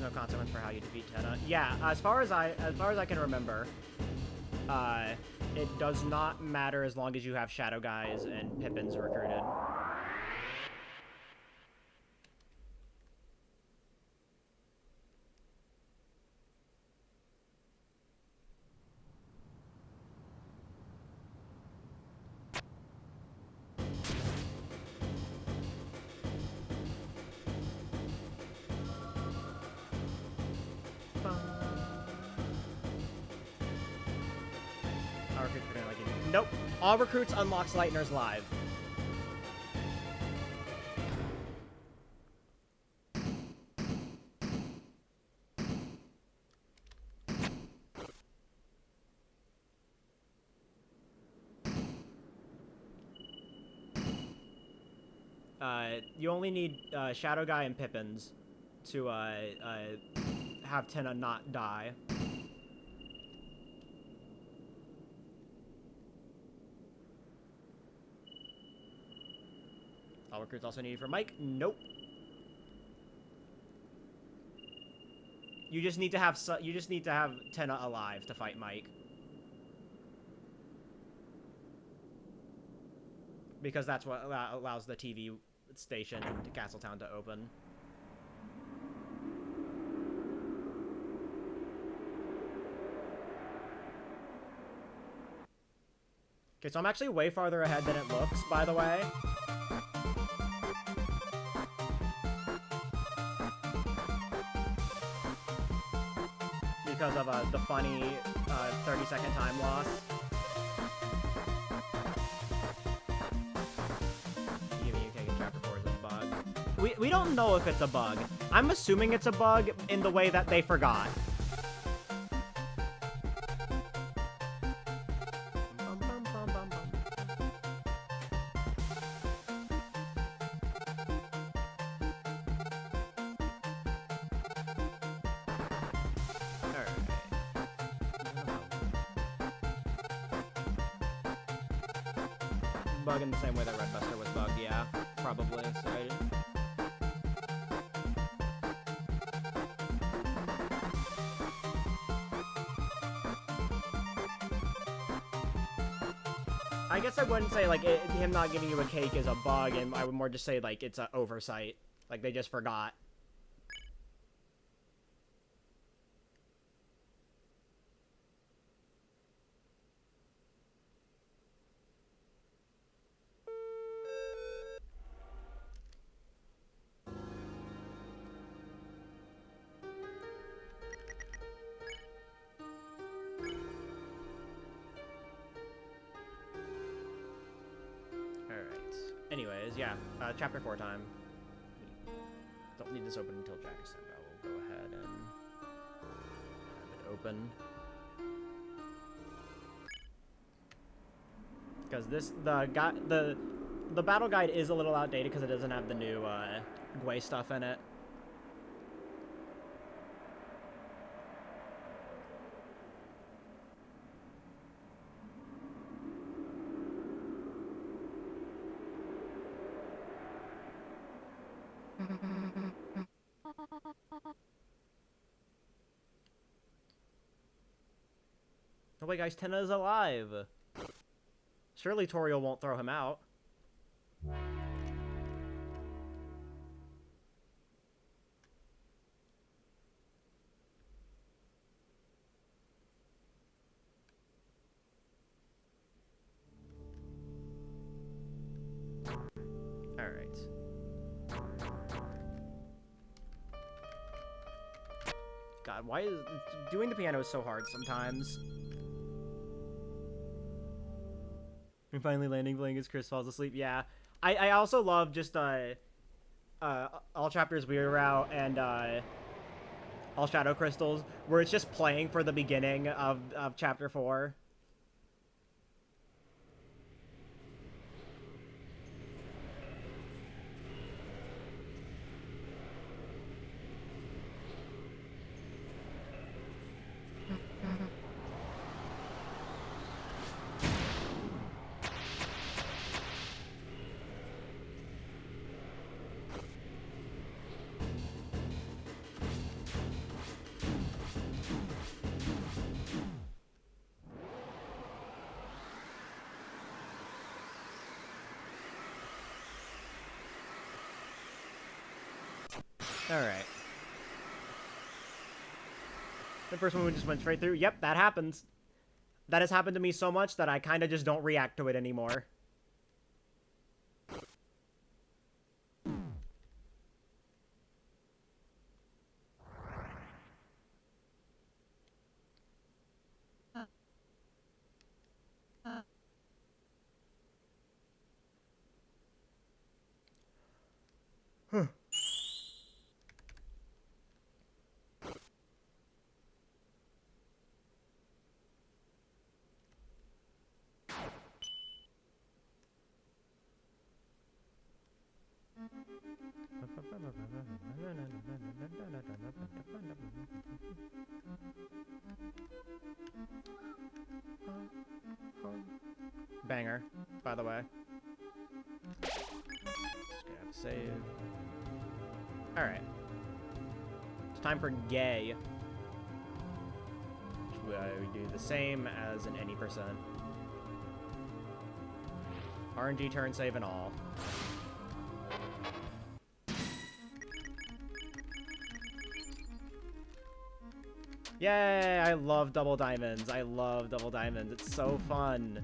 no consequence for how you defeat Tenna. Yeah, as far as I can remember, it does not matter as long as you have Shadow Guys and Pippins recruited. All recruits are gonna like it. Nope. All recruits unlocks Lightner's live. You only need Shadow Guy and Pippins to have Tenna not die. All recruits also needed for Mike? Nope. You just need to have Tenna alive to fight Mike. Because that's what allows the TV station to Castletown to open. Okay, so I'm actually way farther ahead than it looks, by the way. Because of the funny 30-second time loss. We don't know if it's a bug. I'm assuming it's a bug in the way that they forgot. Bug in the same way that Red Buster was bugged, yeah. Probably. So I guess I wouldn't say, like, him not giving you a cake is a bug, and I would more just say, like, it's an oversight. Like, they just forgot. Anyways, yeah, chapter 4 time. We don't need this open until Jack's time. I will go ahead and have it open. Because the battle guide is a little outdated because it doesn't have the new Gwei stuff in it. Oh wait, guys, Tenna is alive. Surely Toriel won't throw him out. Alright. God, why is doing the piano is so hard sometimes? And finally landing playing as Chris falls asleep. Yeah, I also love just all chapters Weird Route and all Shadow Crystals, where it's just playing for the beginning of chapter 4. Alright. The first one we just went straight through. Yep, that happens. That has happened to me so much that I kind of just don't react to it anymore. Huh. Banger, by the way. Just grab save. Alright. It's time for gay. Which we do the same as in any percent. RNG turn save and all. Yay! I love double diamonds. I love double diamonds. It's so fun.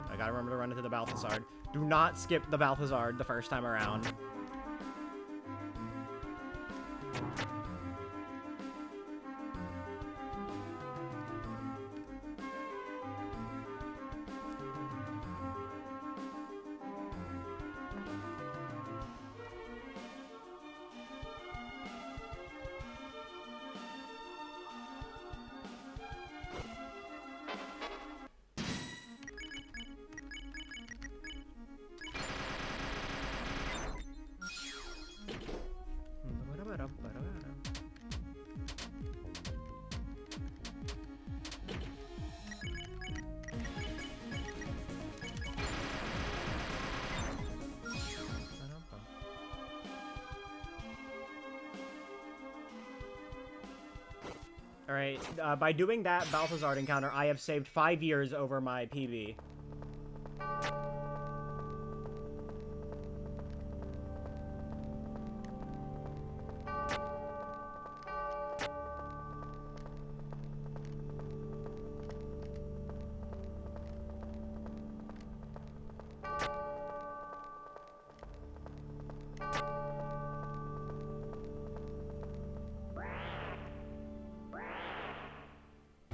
I gotta remember to run into the Balthazard. Do not skip the Balthazard the first time around. Alright, by doing that Balthazard encounter, I have saved 5 years over my PB.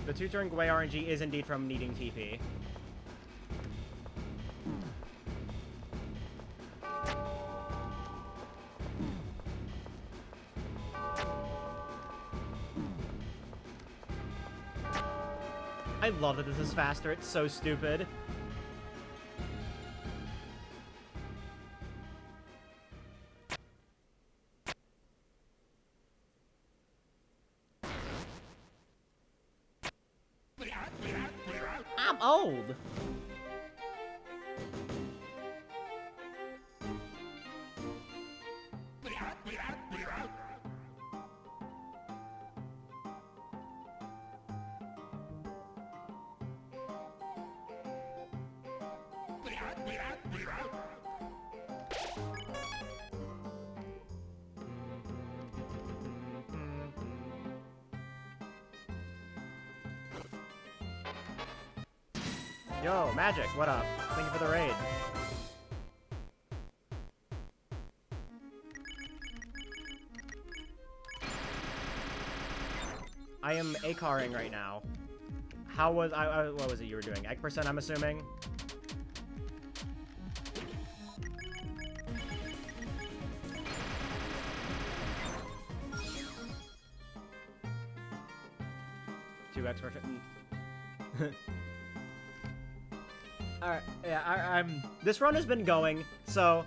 The 2-turn Gwei RNG is indeed from needing TP. I love that this is faster, it's so stupid. I'm old. Yo, Magic, what up? Thank you for the raid. I am A-carring right now. How was what was it you were doing? Egg percent, I'm assuming? Two X percent. Alright, yeah, this run has been going, so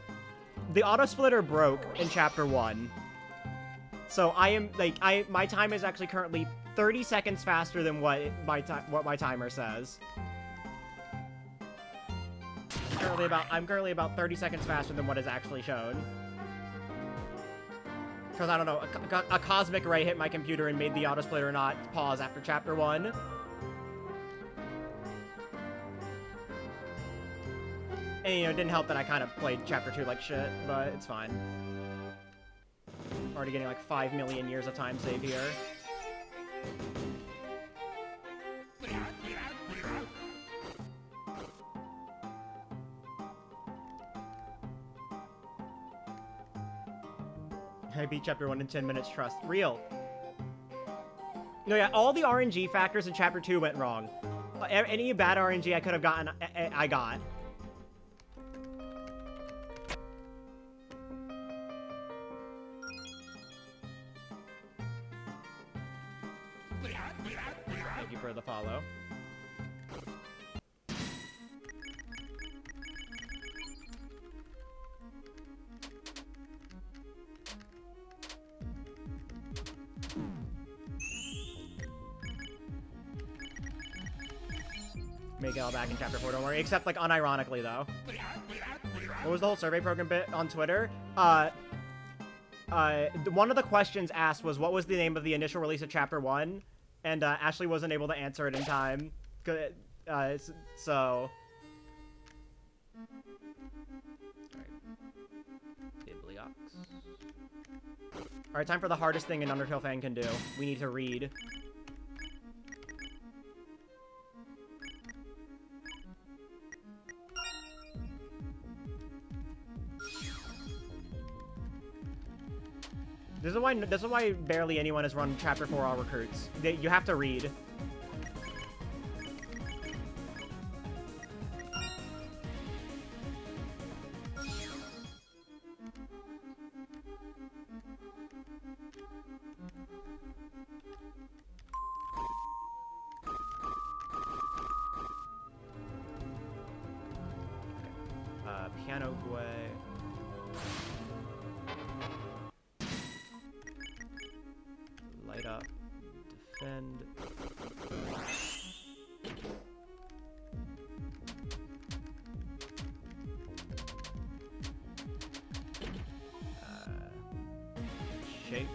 the auto splitter broke in chapter 1. So I am like my time is actually currently 30 seconds faster than what my timer says. I'm currently about 30 seconds faster than what is actually shown. Because I don't know, a cosmic ray hit my computer and made the autosplit or not pause after chapter 1. And, you know, it didn't help that I kind of played chapter 2 like shit, but it's fine. Already getting like 5 million years of time save here. I beat chapter 1 in 10 minutes, trust. Real. No, yeah, all the RNG factors in chapter 2 went wrong. Any bad RNG I could have gotten, I got. Thank you for the follow. Make it all back in chapter 4, don't worry. Except, like, unironically, though. What was the whole survey program bit on Twitter? One of the questions asked was, what was the name of the initial release of chapter 1? And, Ashley wasn't able to answer it in time. So... Alright, time for the hardest thing an Undertale fan can do. We need to read. This is why barely anyone has run Chapter 4 all recruits. You have to read. Piano Gue. Light up. Defend. Shake.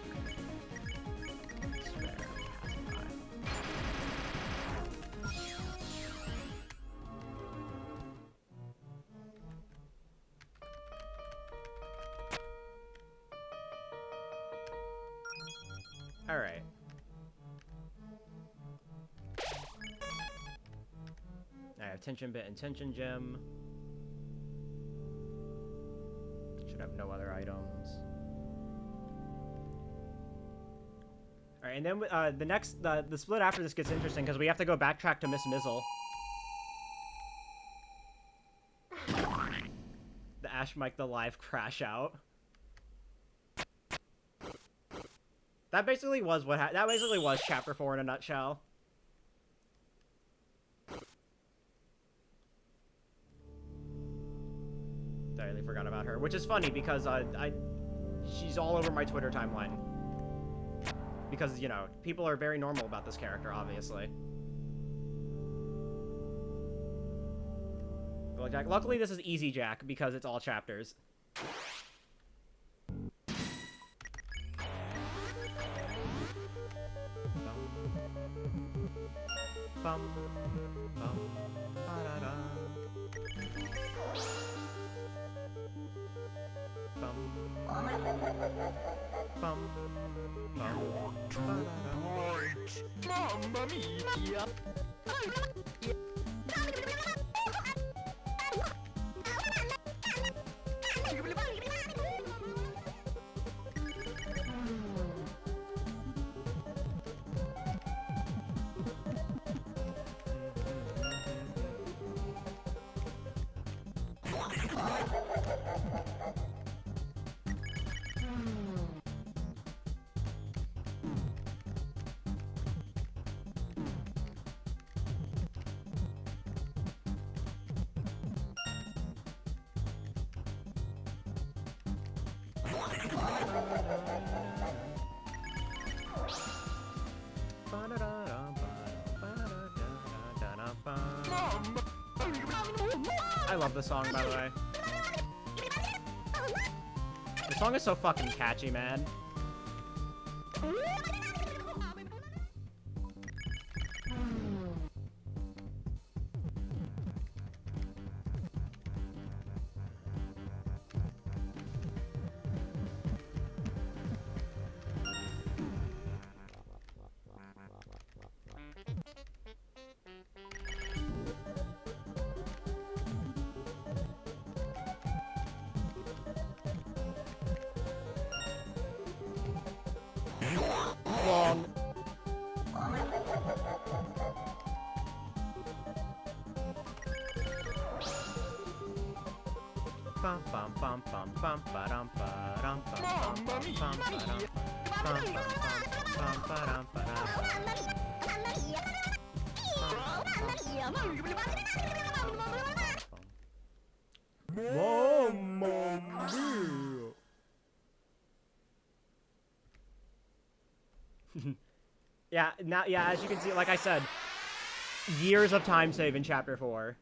Spare. Pacify. Alright. I have Tension Bit and Tension Gem. Should have no other items. Alright, and then the split after this gets interesting because we have to go backtrack to Miss Mizzle. The Ash Mike the live crash out. That basically was that basically was chapter 4 in a nutshell. Totally forgot about her, which is funny because she's all over my Twitter timeline. Because, you know, people are very normal about this character, obviously. Jack. Luckily, this is easy Jack because it's all chapters. Bum, bum, ba-da-da. Bum, bum, bum, ba-da-da. Mamma mia! I love the song, by the way. The song is so fucking catchy, man. Long. Bum bum bum bum bum ba-dum ba-dum bum bum bum bum ba-dum bum bum bum ba-dum ba-dum. Mamma mia. Yeah, as you can see, like I said, years of time save in chapter 4.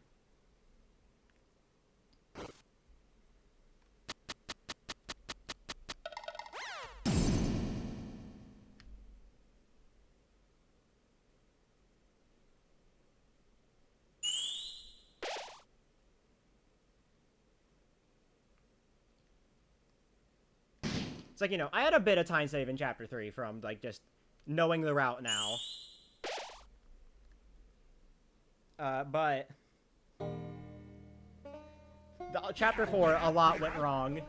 It's like, you know, I had a bit of time save in chapter 3 from, like, just knowing the route now. But chapter 4, a lot went wrong.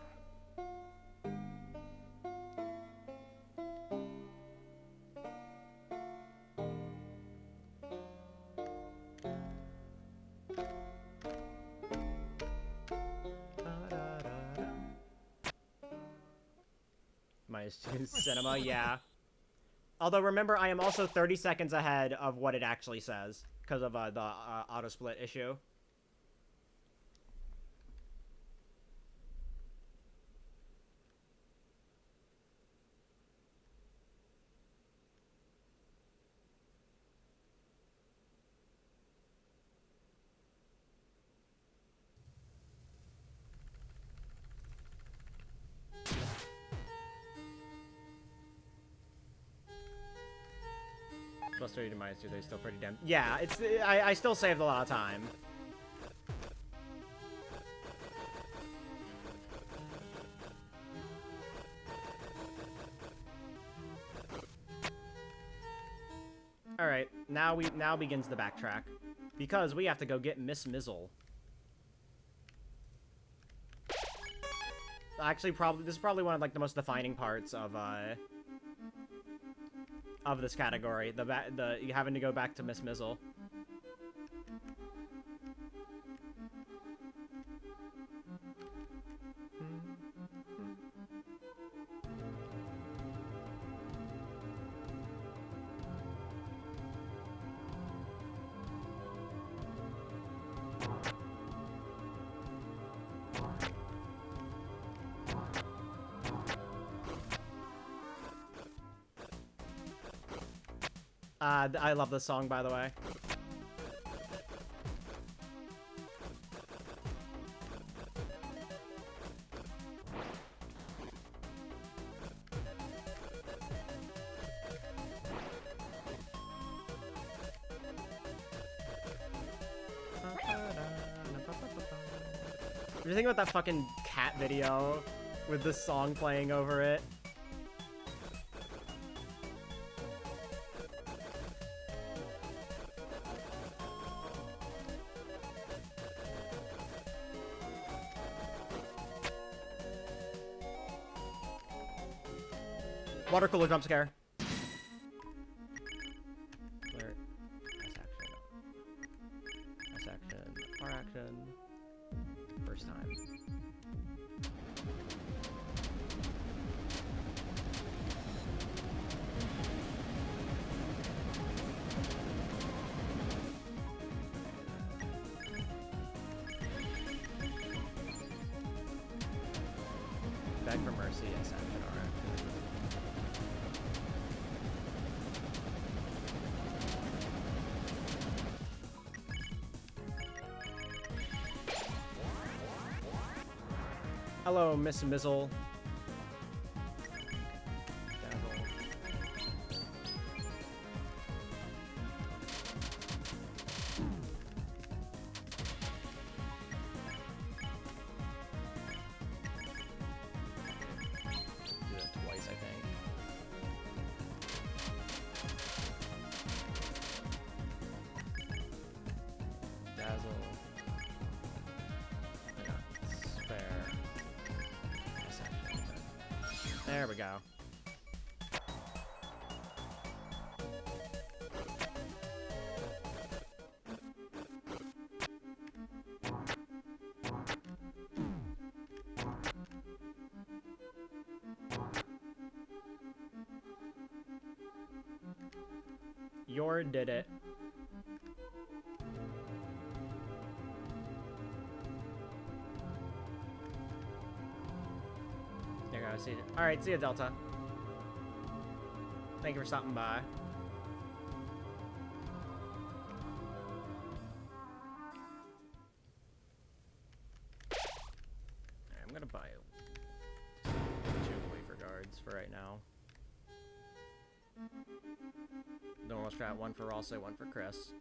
-2 cinema, yeah. Although remember, I am also 30 seconds ahead of what it actually says because of the auto split issue. Plus 30 to -2, they're still pretty damn... Yeah, it's... I still saved a lot of time. Alright, now begins the backtrack. Because we have to go get Miss Mizzle. Actually, this is probably one of, like, the most defining parts of this category, you having to go back to Miss Mizzle. I love this song, by the way. What do you think about that fucking cat video with this song playing over it? Water cooler jump scare. Clear. S action. R action. First time. Beg for mercy. S action. R action. Hello, Miss Mizzle. Dazzle. Do that twice, I think. Dazzle. I got spare. Yes, actually, okay. There we go. Yor did it. There you go, see you. Alright, see ya, Delta. Thank you for stopping by. Alright, I'm gonna buy 2 wafer guards for right now. Normal strat, 1 for Ralsei, 1 for Chris.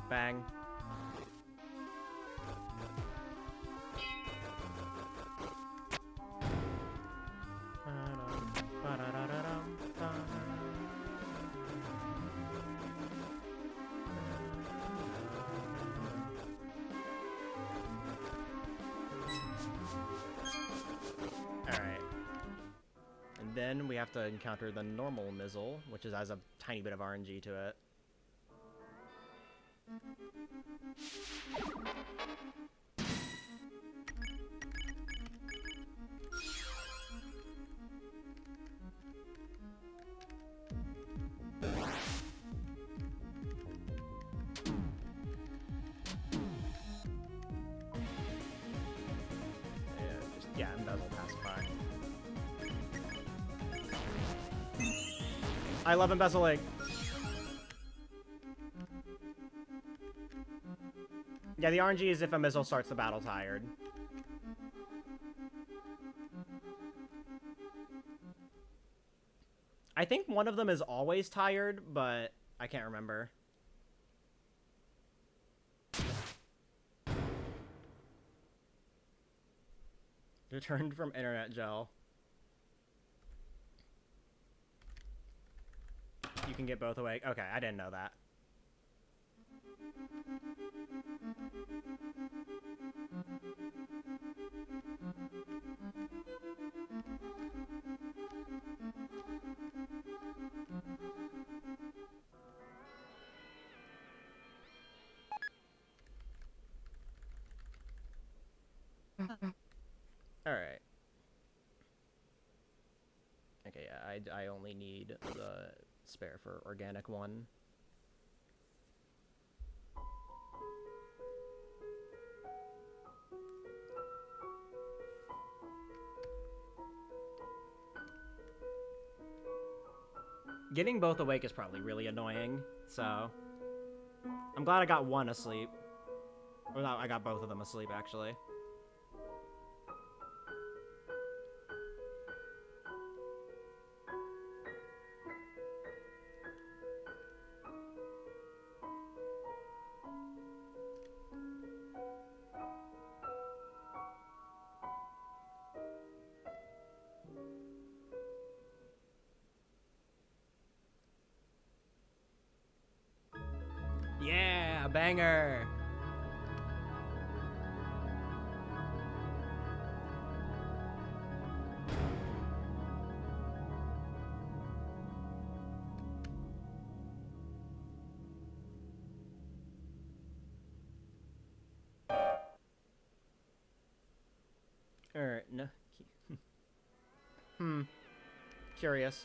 Bang. Alright. And then we have to encounter the normal Mizzle, which has a tiny bit of RNG to it. Yeah, Embezzle pacify. I love embezzling. Yeah, the RNG is if a Mizzle starts the battle tired. I think one of them is always tired, but I can't remember. Returned from internet gel. You can get both awake. Okay, I didn't know that. Alright. Okay, yeah, I only need the spare for organic one. Getting both awake is probably really annoying, so... I'm glad I got one asleep. Or no, I got both of them asleep, actually. Yeah, banger! No. Hmm. Curious.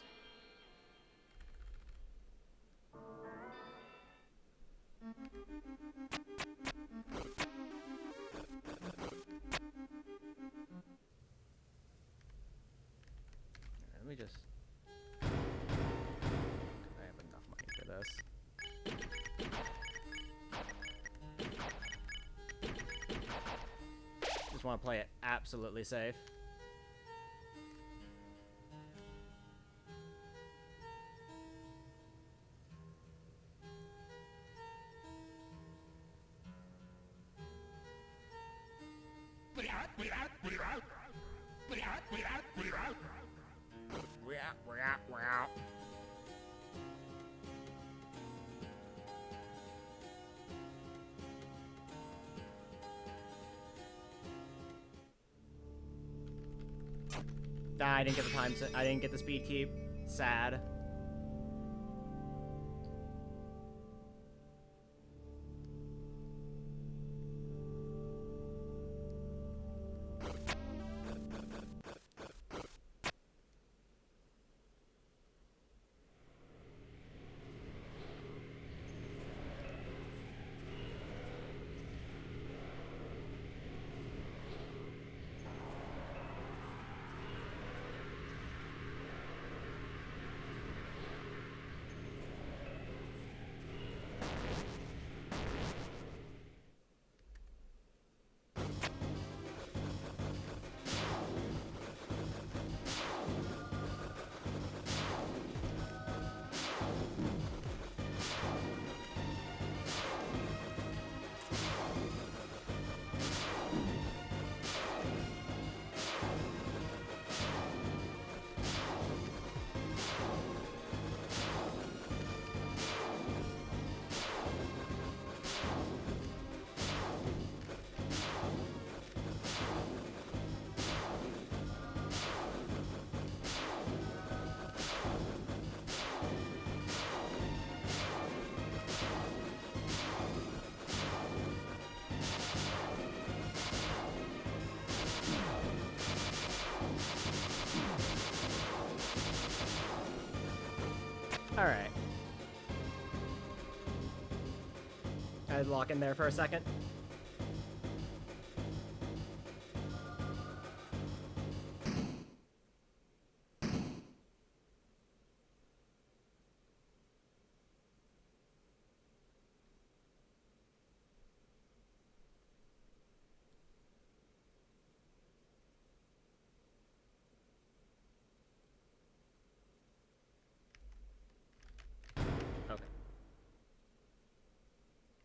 Let me just... I have enough money for this. Just want to play it absolutely safe. Nah, I didn't get the time. I didn't get the speed keep. Sad. Alright. I'd lock in there for a second. Okay.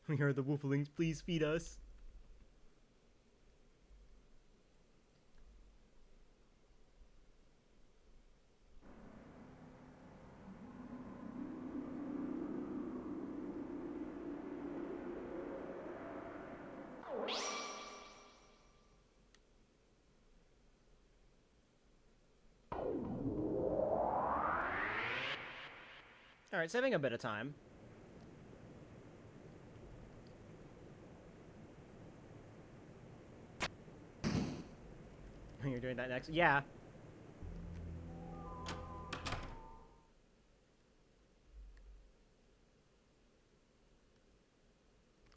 We heard the Wolflings, please feed us. Alright, saving a bit of time. You're doing that next? Yeah.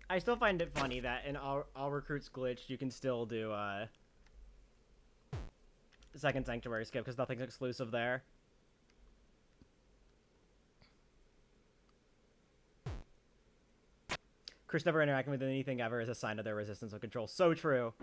I still find it funny that in all recruits glitched, you can still do second sanctuary skip because nothing's exclusive there. Chris never interacting with anything ever is a sign of their resistance of control. So true.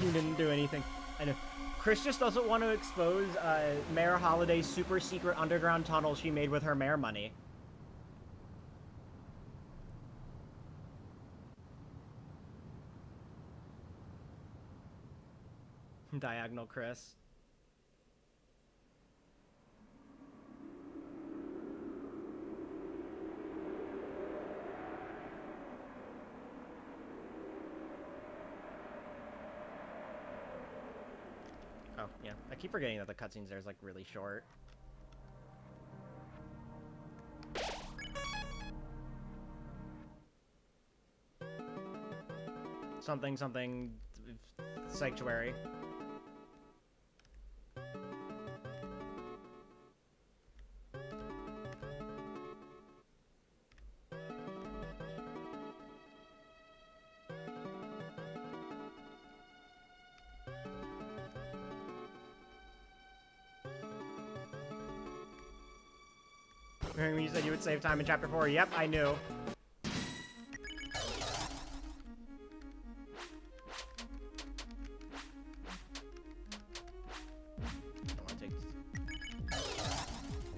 You didn't do anything. I know. Chris just doesn't want to expose Mayor Holiday's super secret underground tunnel she made with her mayor money. Diagonal Chris. Oh, yeah. I keep forgetting that the cutscenes there is, like, really short. Something, something... Sanctuary. When you said you would save time in Chapter 4, yep, I knew. Don't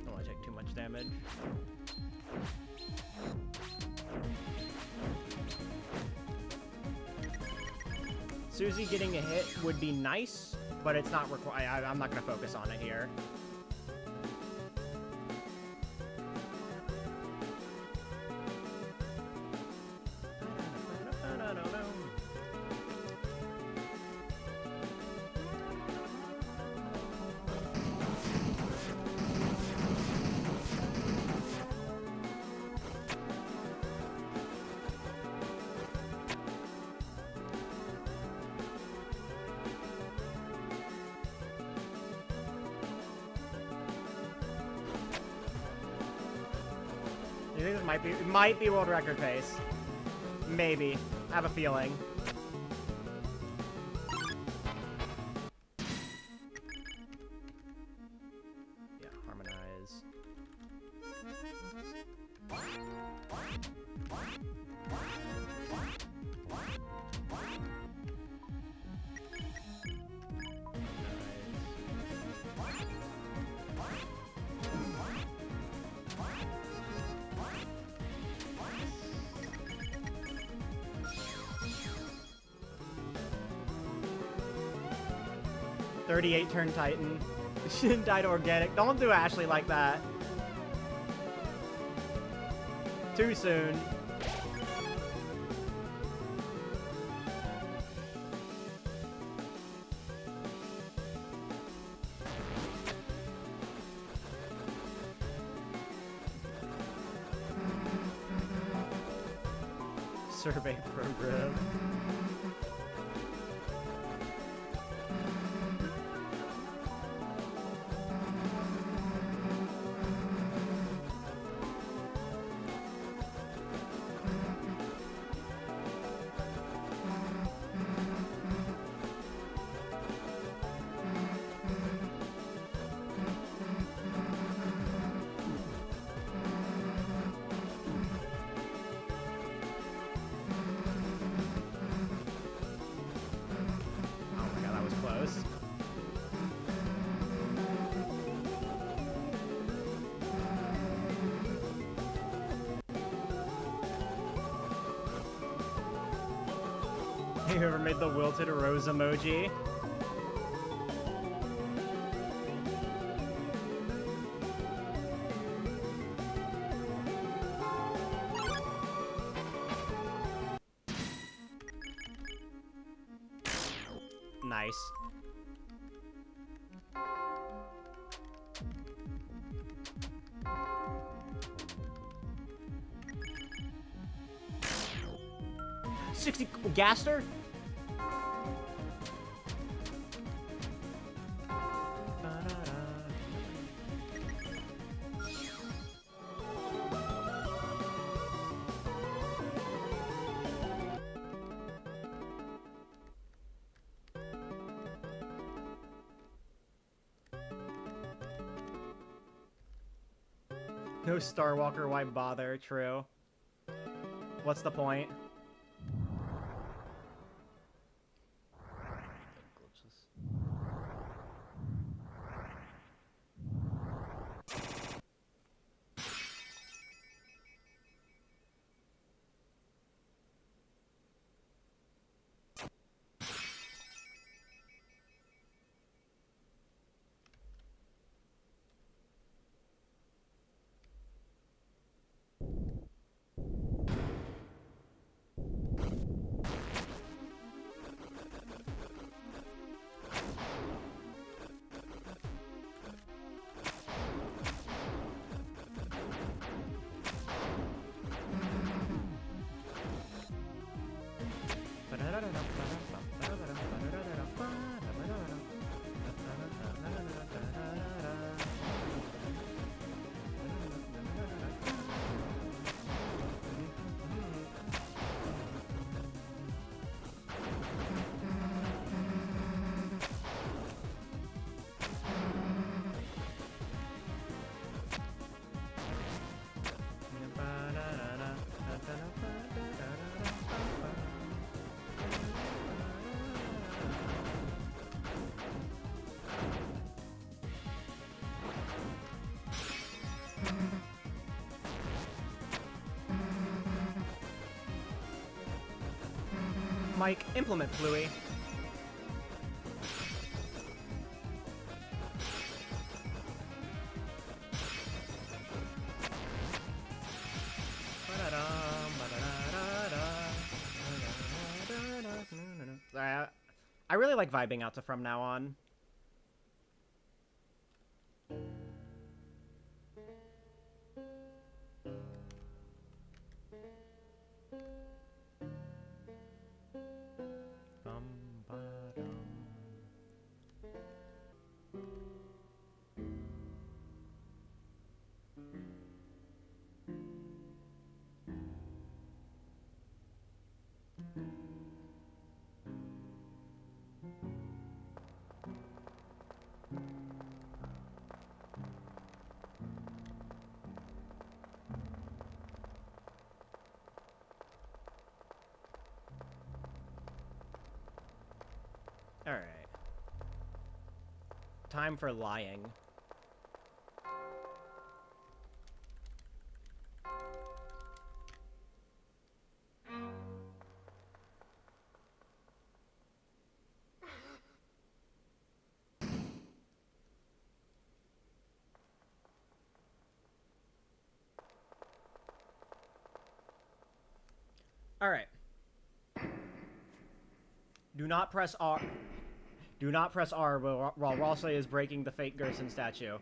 want to take too much damage. Susie getting a hit would be nice, but it's not required. I'm not going to focus on it here. You think this might be world record pace? Maybe. I have a feeling. Yeah, harmonize. Nice. 38 turn Titan. She died organic. Don't do Ashley like that. Too soon. Survey program. Whoever made the wilted rose emoji. Nice. Gaster? No Starwalker, why bother? True. What's the point? Glitches. Mike, implement Bluey. I really like vibing out to From Now On. Alright. Time for lying. Alright. Do not press R. Do not press R while Ralsei is breaking the fake Gerson statue.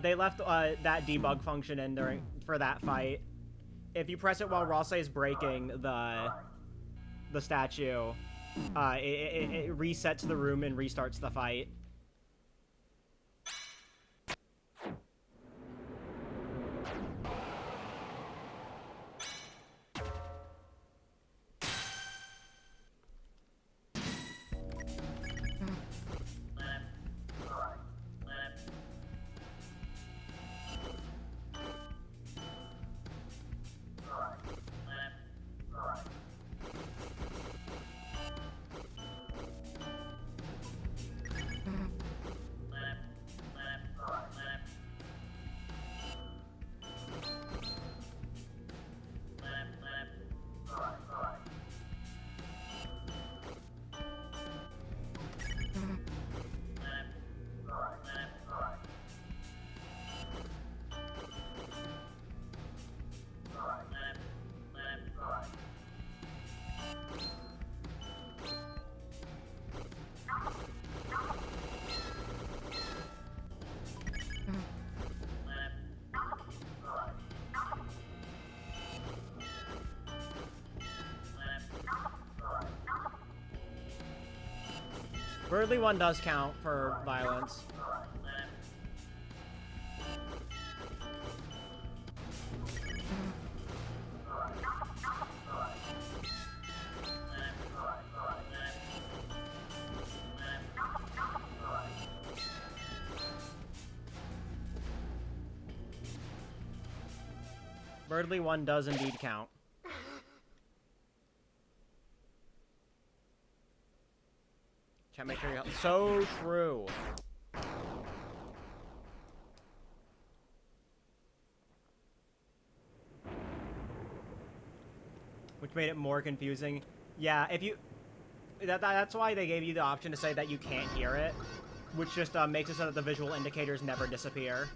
They left that debug function in during for that fight. If you press it while Ralsei is breaking the statue, it resets the room and restarts the fight. Birdly 1 does count for violence. Birdly 1 does indeed count. Can't make sure you help. So true. Which made it more confusing. Yeah, if you... That's why they gave you the option to say that you can't hear it. Which just makes it so that the visual indicators never disappear.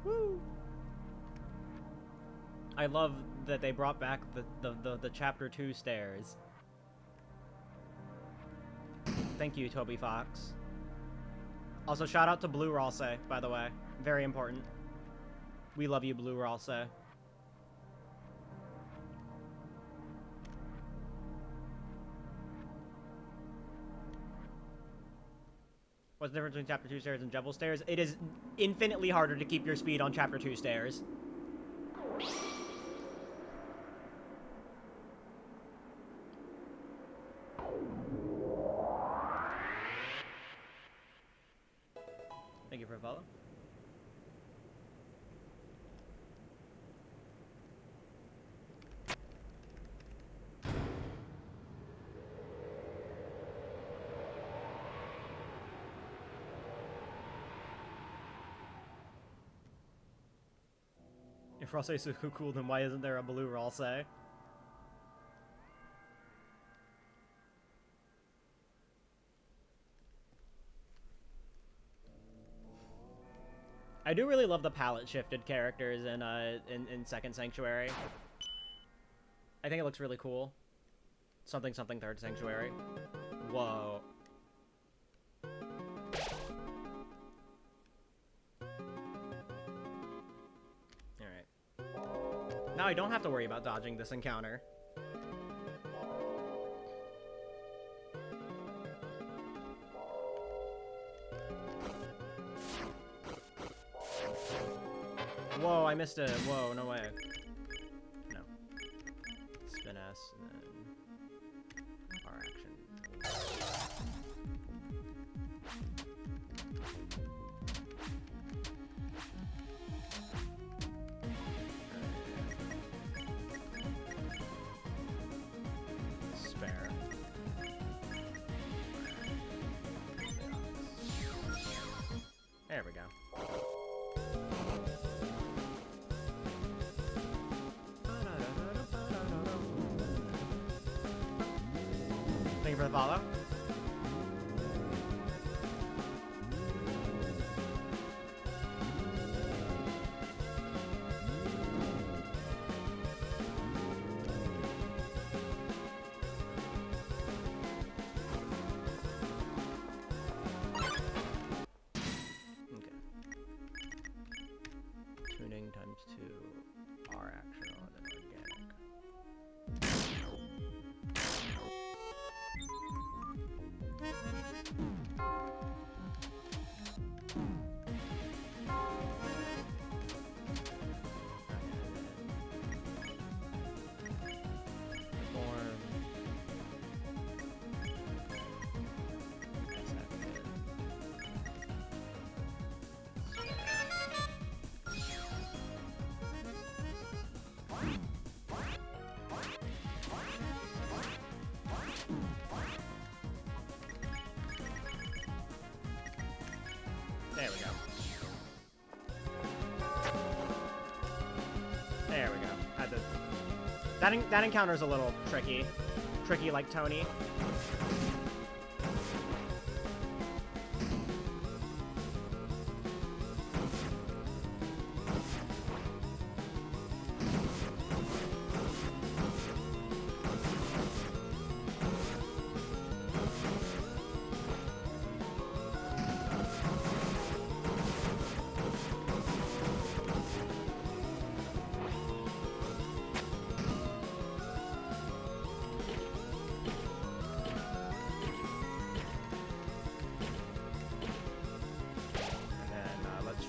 Woo! I love that they brought back the chapter 2 stairs. Thank you, Toby Fox. Also, shout out to Blue Ralsei, by the way. Very important. We love you, Blue Ralsei. What's the difference between Chapter 2 stairs and Jevil stairs? It is infinitely harder to keep your speed on Chapter 2 stairs. Thank you for a follow. If Ralsei is so cool, then why isn't there a blue Ralsei? I do really love the palette shifted characters in Second Sanctuary. I think it looks really cool. Something something Third Sanctuary. Whoa. Alright. Now I don't have to worry about dodging this encounter. Whoa, I missed it. Whoa, no way. No. Spin S and then R action. Spare. There we go. Thank you for the follow. Okay. Tuning times 2. R action on an organic. There we go. There we go. Had to... That encounter's a little tricky. Tricky like Tony.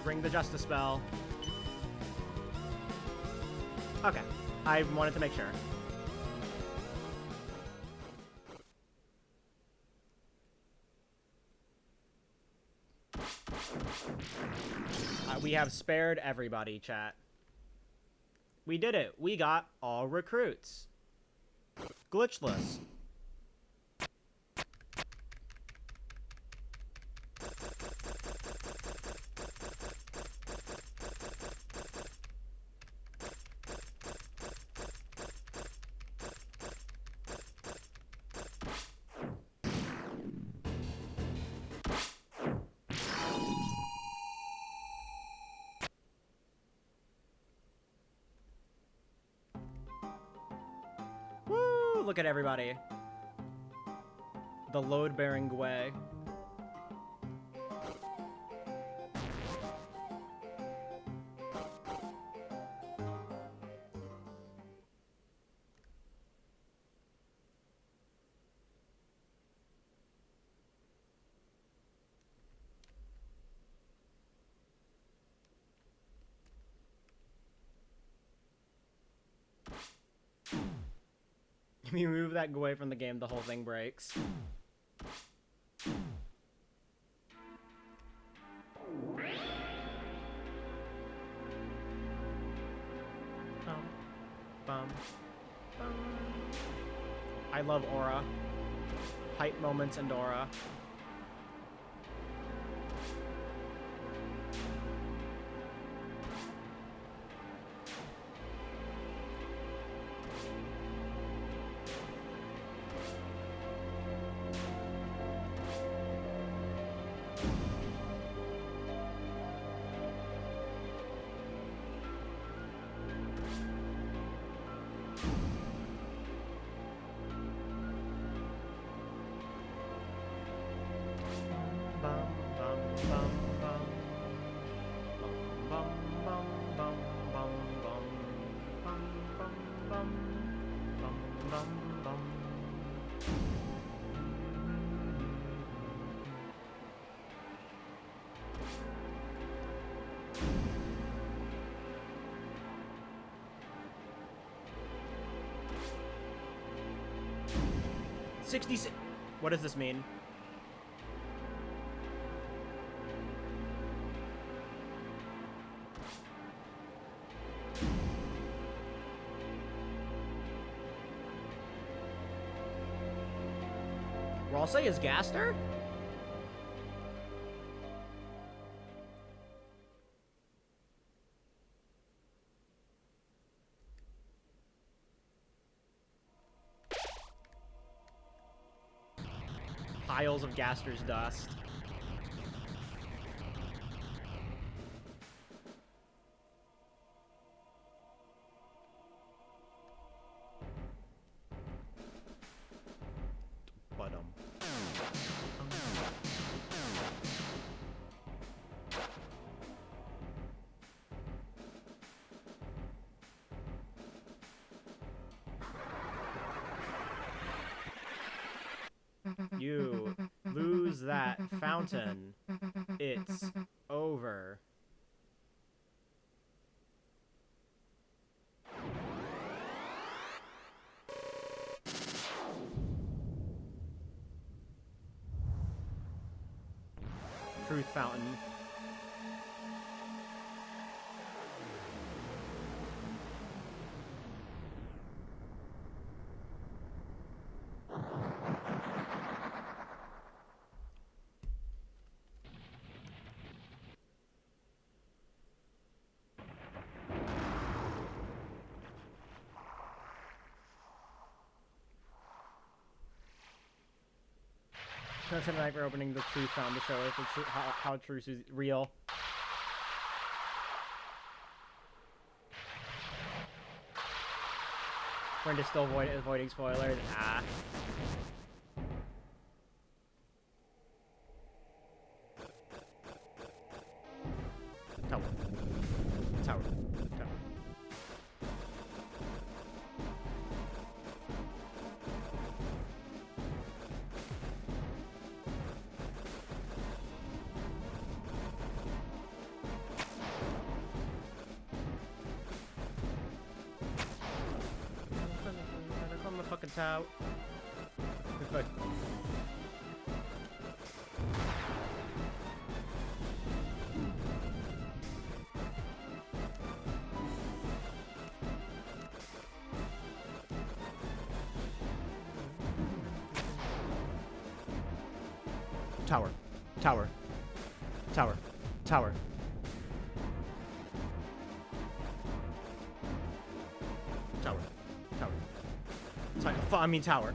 Bring the Justice Spell. Okay. I wanted to make sure. We have spared everybody, chat. We did it. We got all recruits. Glitchless. look at everybody. The load-bearing Gwei. If you remove that Gwei from the game, the whole thing breaks. Bum, bum. I love Aura. Hype moments and Aura. What does this mean? Ralsei is Gaster? Piles of Gaster's dust. You lose that fountain. It's over. Truth fountain. Tonight we're opening the Truth Fountain to show us how truth is real. Friend is still avoiding spoilers. Ah. Tower. Tower. Tower. Fucking tower. Tower. Tower. Tower. Tower. Tower. Tower. I mean tower.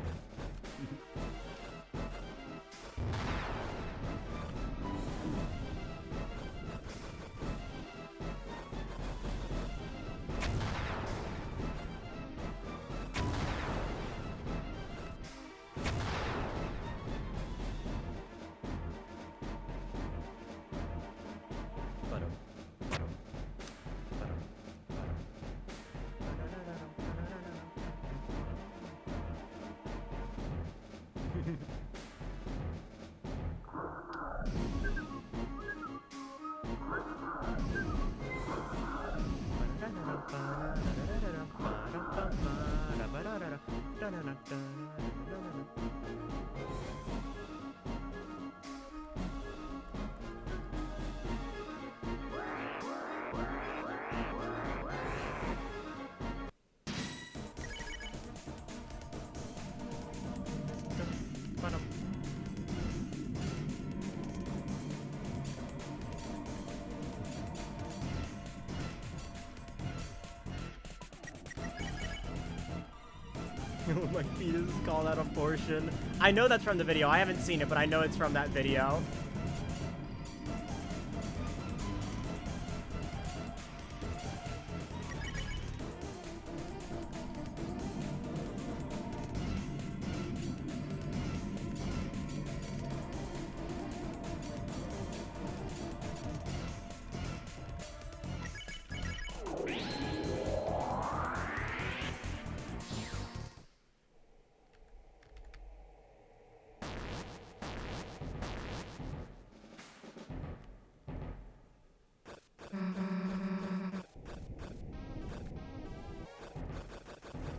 My fetus is called out abortion. I know that's from the video. I haven't seen it, but I know it's from that video.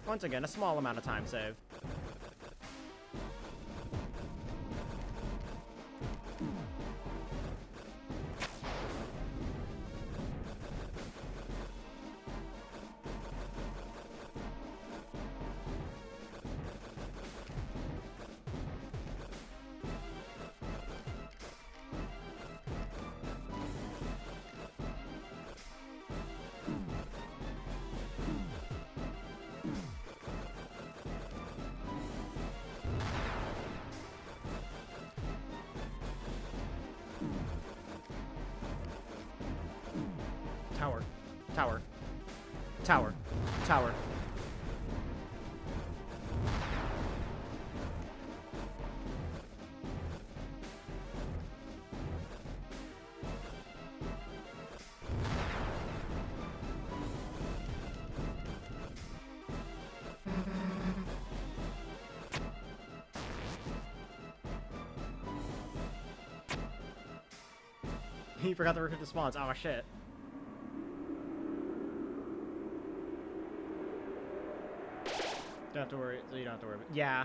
Once again, a small amount of time save. Tower. Tower. Tower. Tower. He forgot to recruit the spawns. Oh shit. Don't have to worry. So you don't have to worry. Yeah,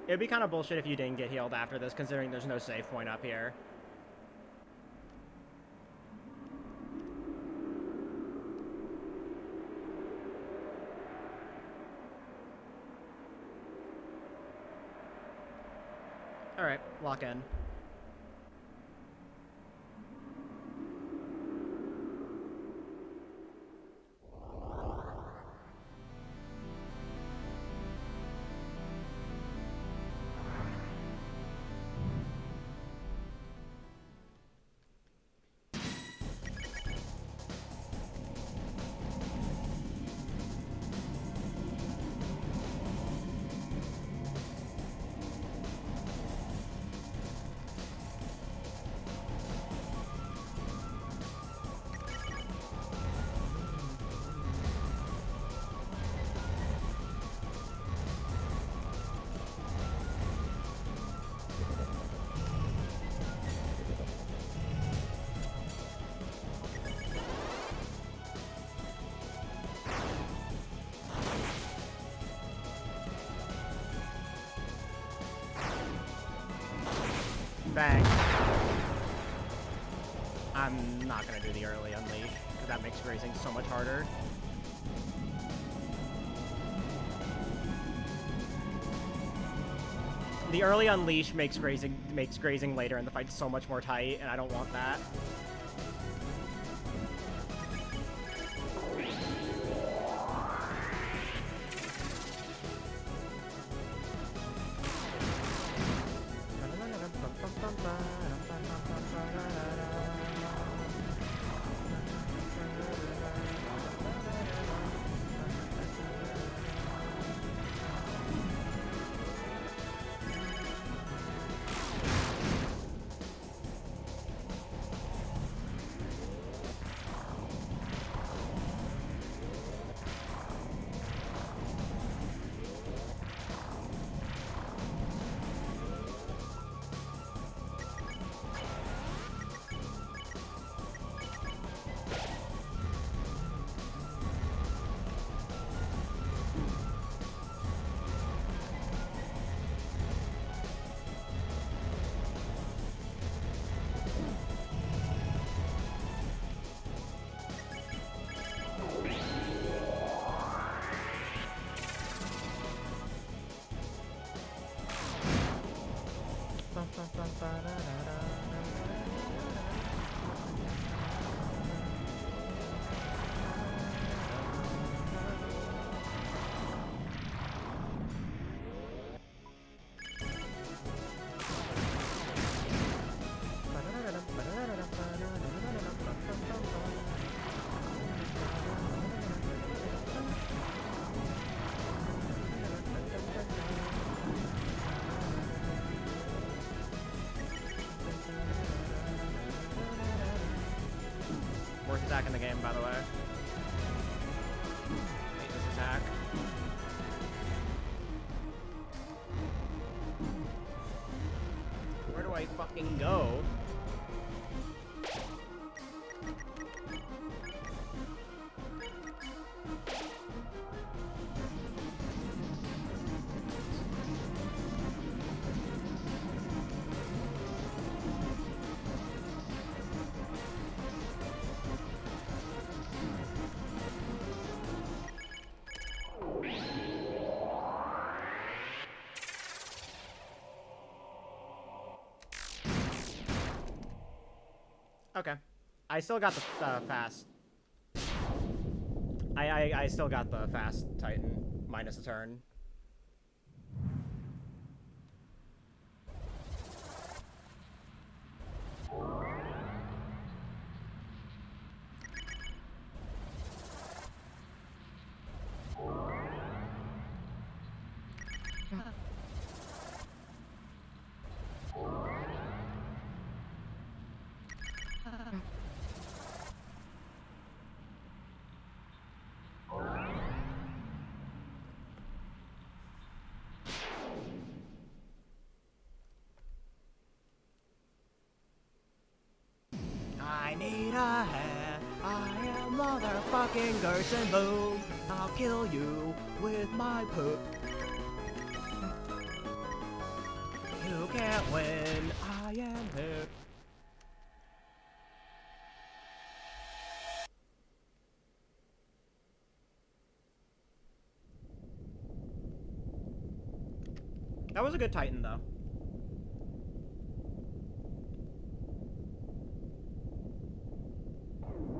it'd be kind of bullshit if you didn't get healed after this, considering there's no save point up here. All right, lock in. Bang. I'm not gonna do the early unleash, because that makes grazing so much harder. The early unleash makes grazing later in the fight so much more tight, and I don't want that. Worst attack in the game, by the way. Hate this attack. Where do I fucking go? Okay. I still got the fast. I still got the fast Titan minus a turn. I need a hat. I am motherfucking Gerson Boom. I'll kill you with my poop. You can't win. I am hip. That was a good Titan, though.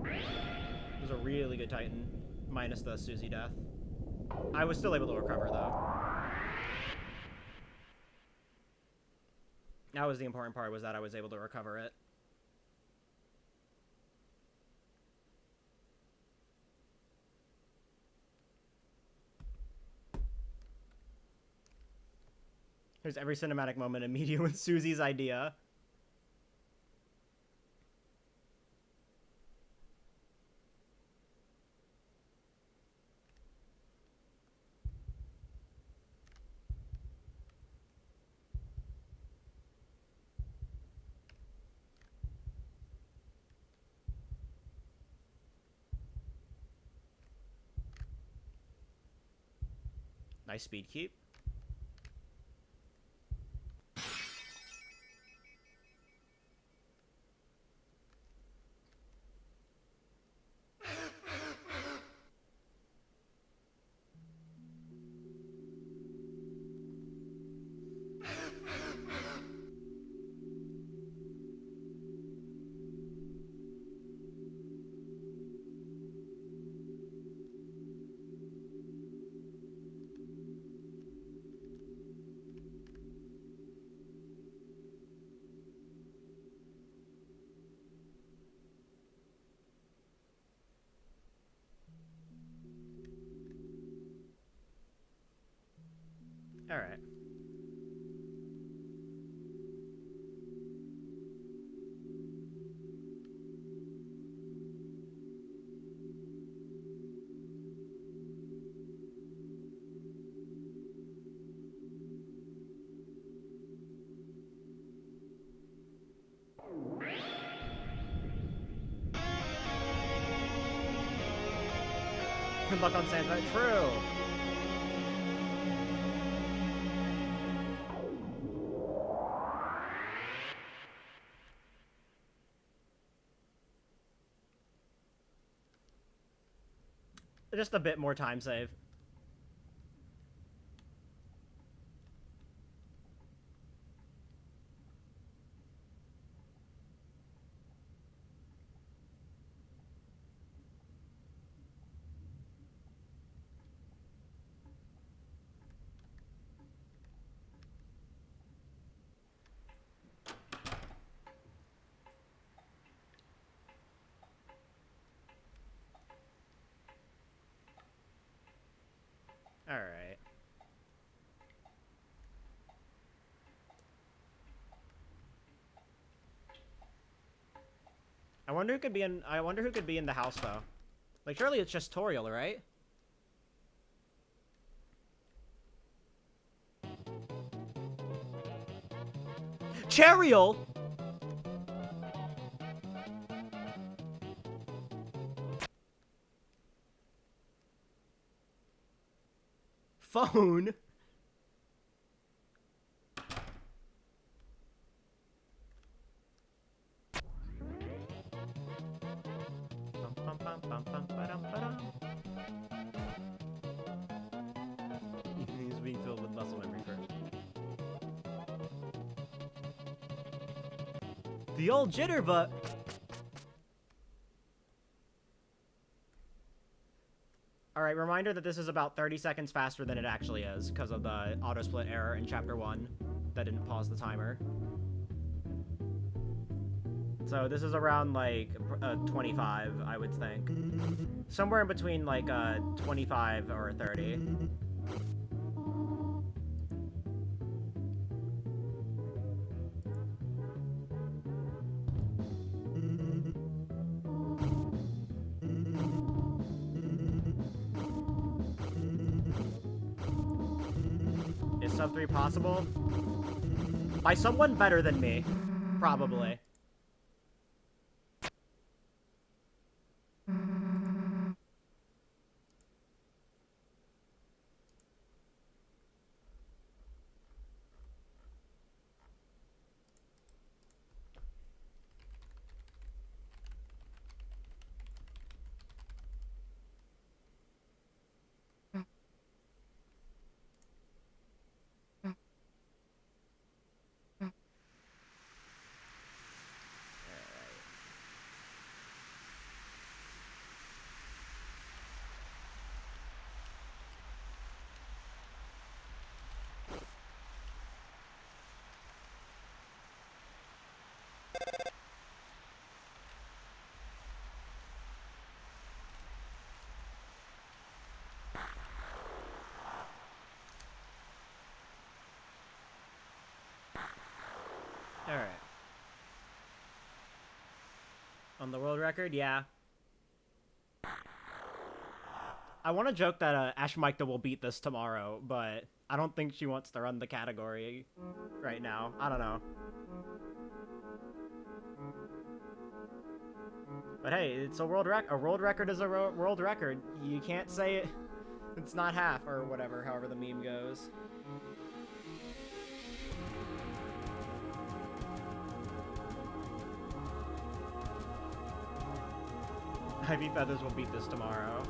It was a really good Titan, minus the Susie death. I was still able to recover, though. That was the important part, was that I was able to recover it. There's every cinematic moment immediate with Susie's idea. Nice speed keep. All right. Good luck on Santa. True. Just a bit more time save. I wonder who could be in. I wonder who could be in the house though. Like, surely it's just Toriel, right? Chariel! Phone? He's being filled with muscle memory first. The old jitterbug. Alright, reminder that this is about 30 seconds faster than it actually is because of the auto split error in chapter 1 that didn't pause the timer. So this is around like 25, I would think. Somewhere in between like 25 or 30. Is sub 3 possible? By someone better than me, probably. Alright. On the world record, yeah. I want to joke that Ashmikta will beat this tomorrow, but I don't think she wants to run the category right now. I don't know. But hey, it's a world record. A world record is a world record. You can't say it. It's not half or whatever, however the meme goes. Ivy Feathers will beat this tomorrow.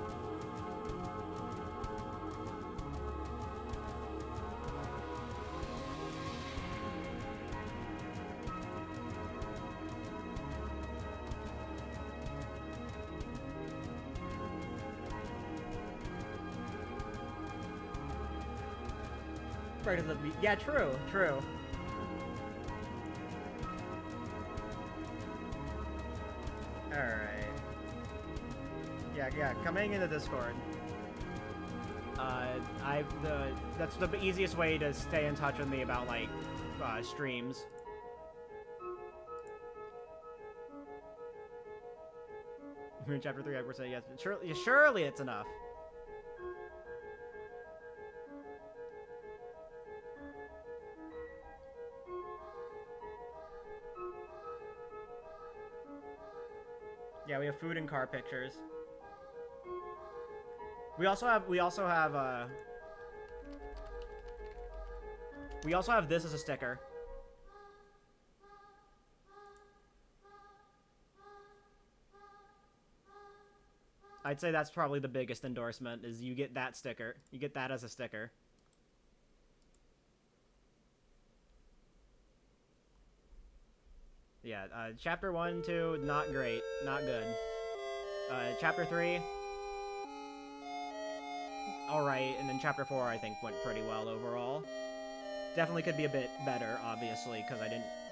Right in the beat. Yeah, true, true. Alright. Yeah, coming into Discord. That's the easiest way to stay in touch with me about, like, streams. In chapter 3, I would say yes. Surely it's enough. Yeah, we have food and car pictures. We also have this as a sticker. I'd say that's probably the biggest endorsement, is you get that sticker. You get that as a sticker. Yeah, chapter 1, 2, not great. Not good. Chapter 3, alright, and then chapter 4 I think went pretty well overall. Definitely could be a bit better, obviously, because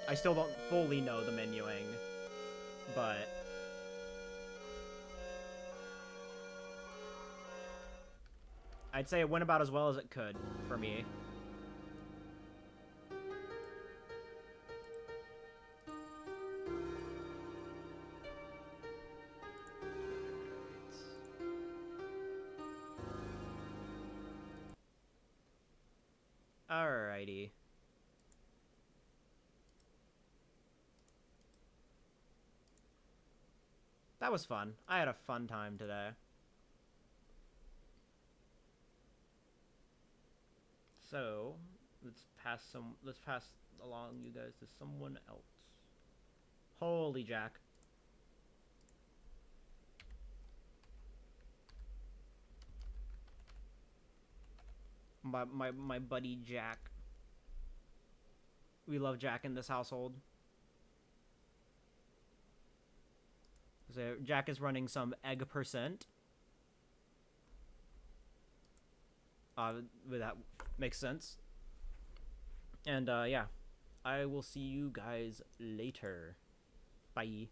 I still don't fully know the menuing, but I'd say it went about as well as it could for me. Alrighty. That was fun. I had a fun time today. So, let's pass along you guys to someone else. Holy Jack. My buddy Jack. We love Jack in this household. So Jack is running some egg percent. That makes sense. And yeah, I will see you guys later. Bye.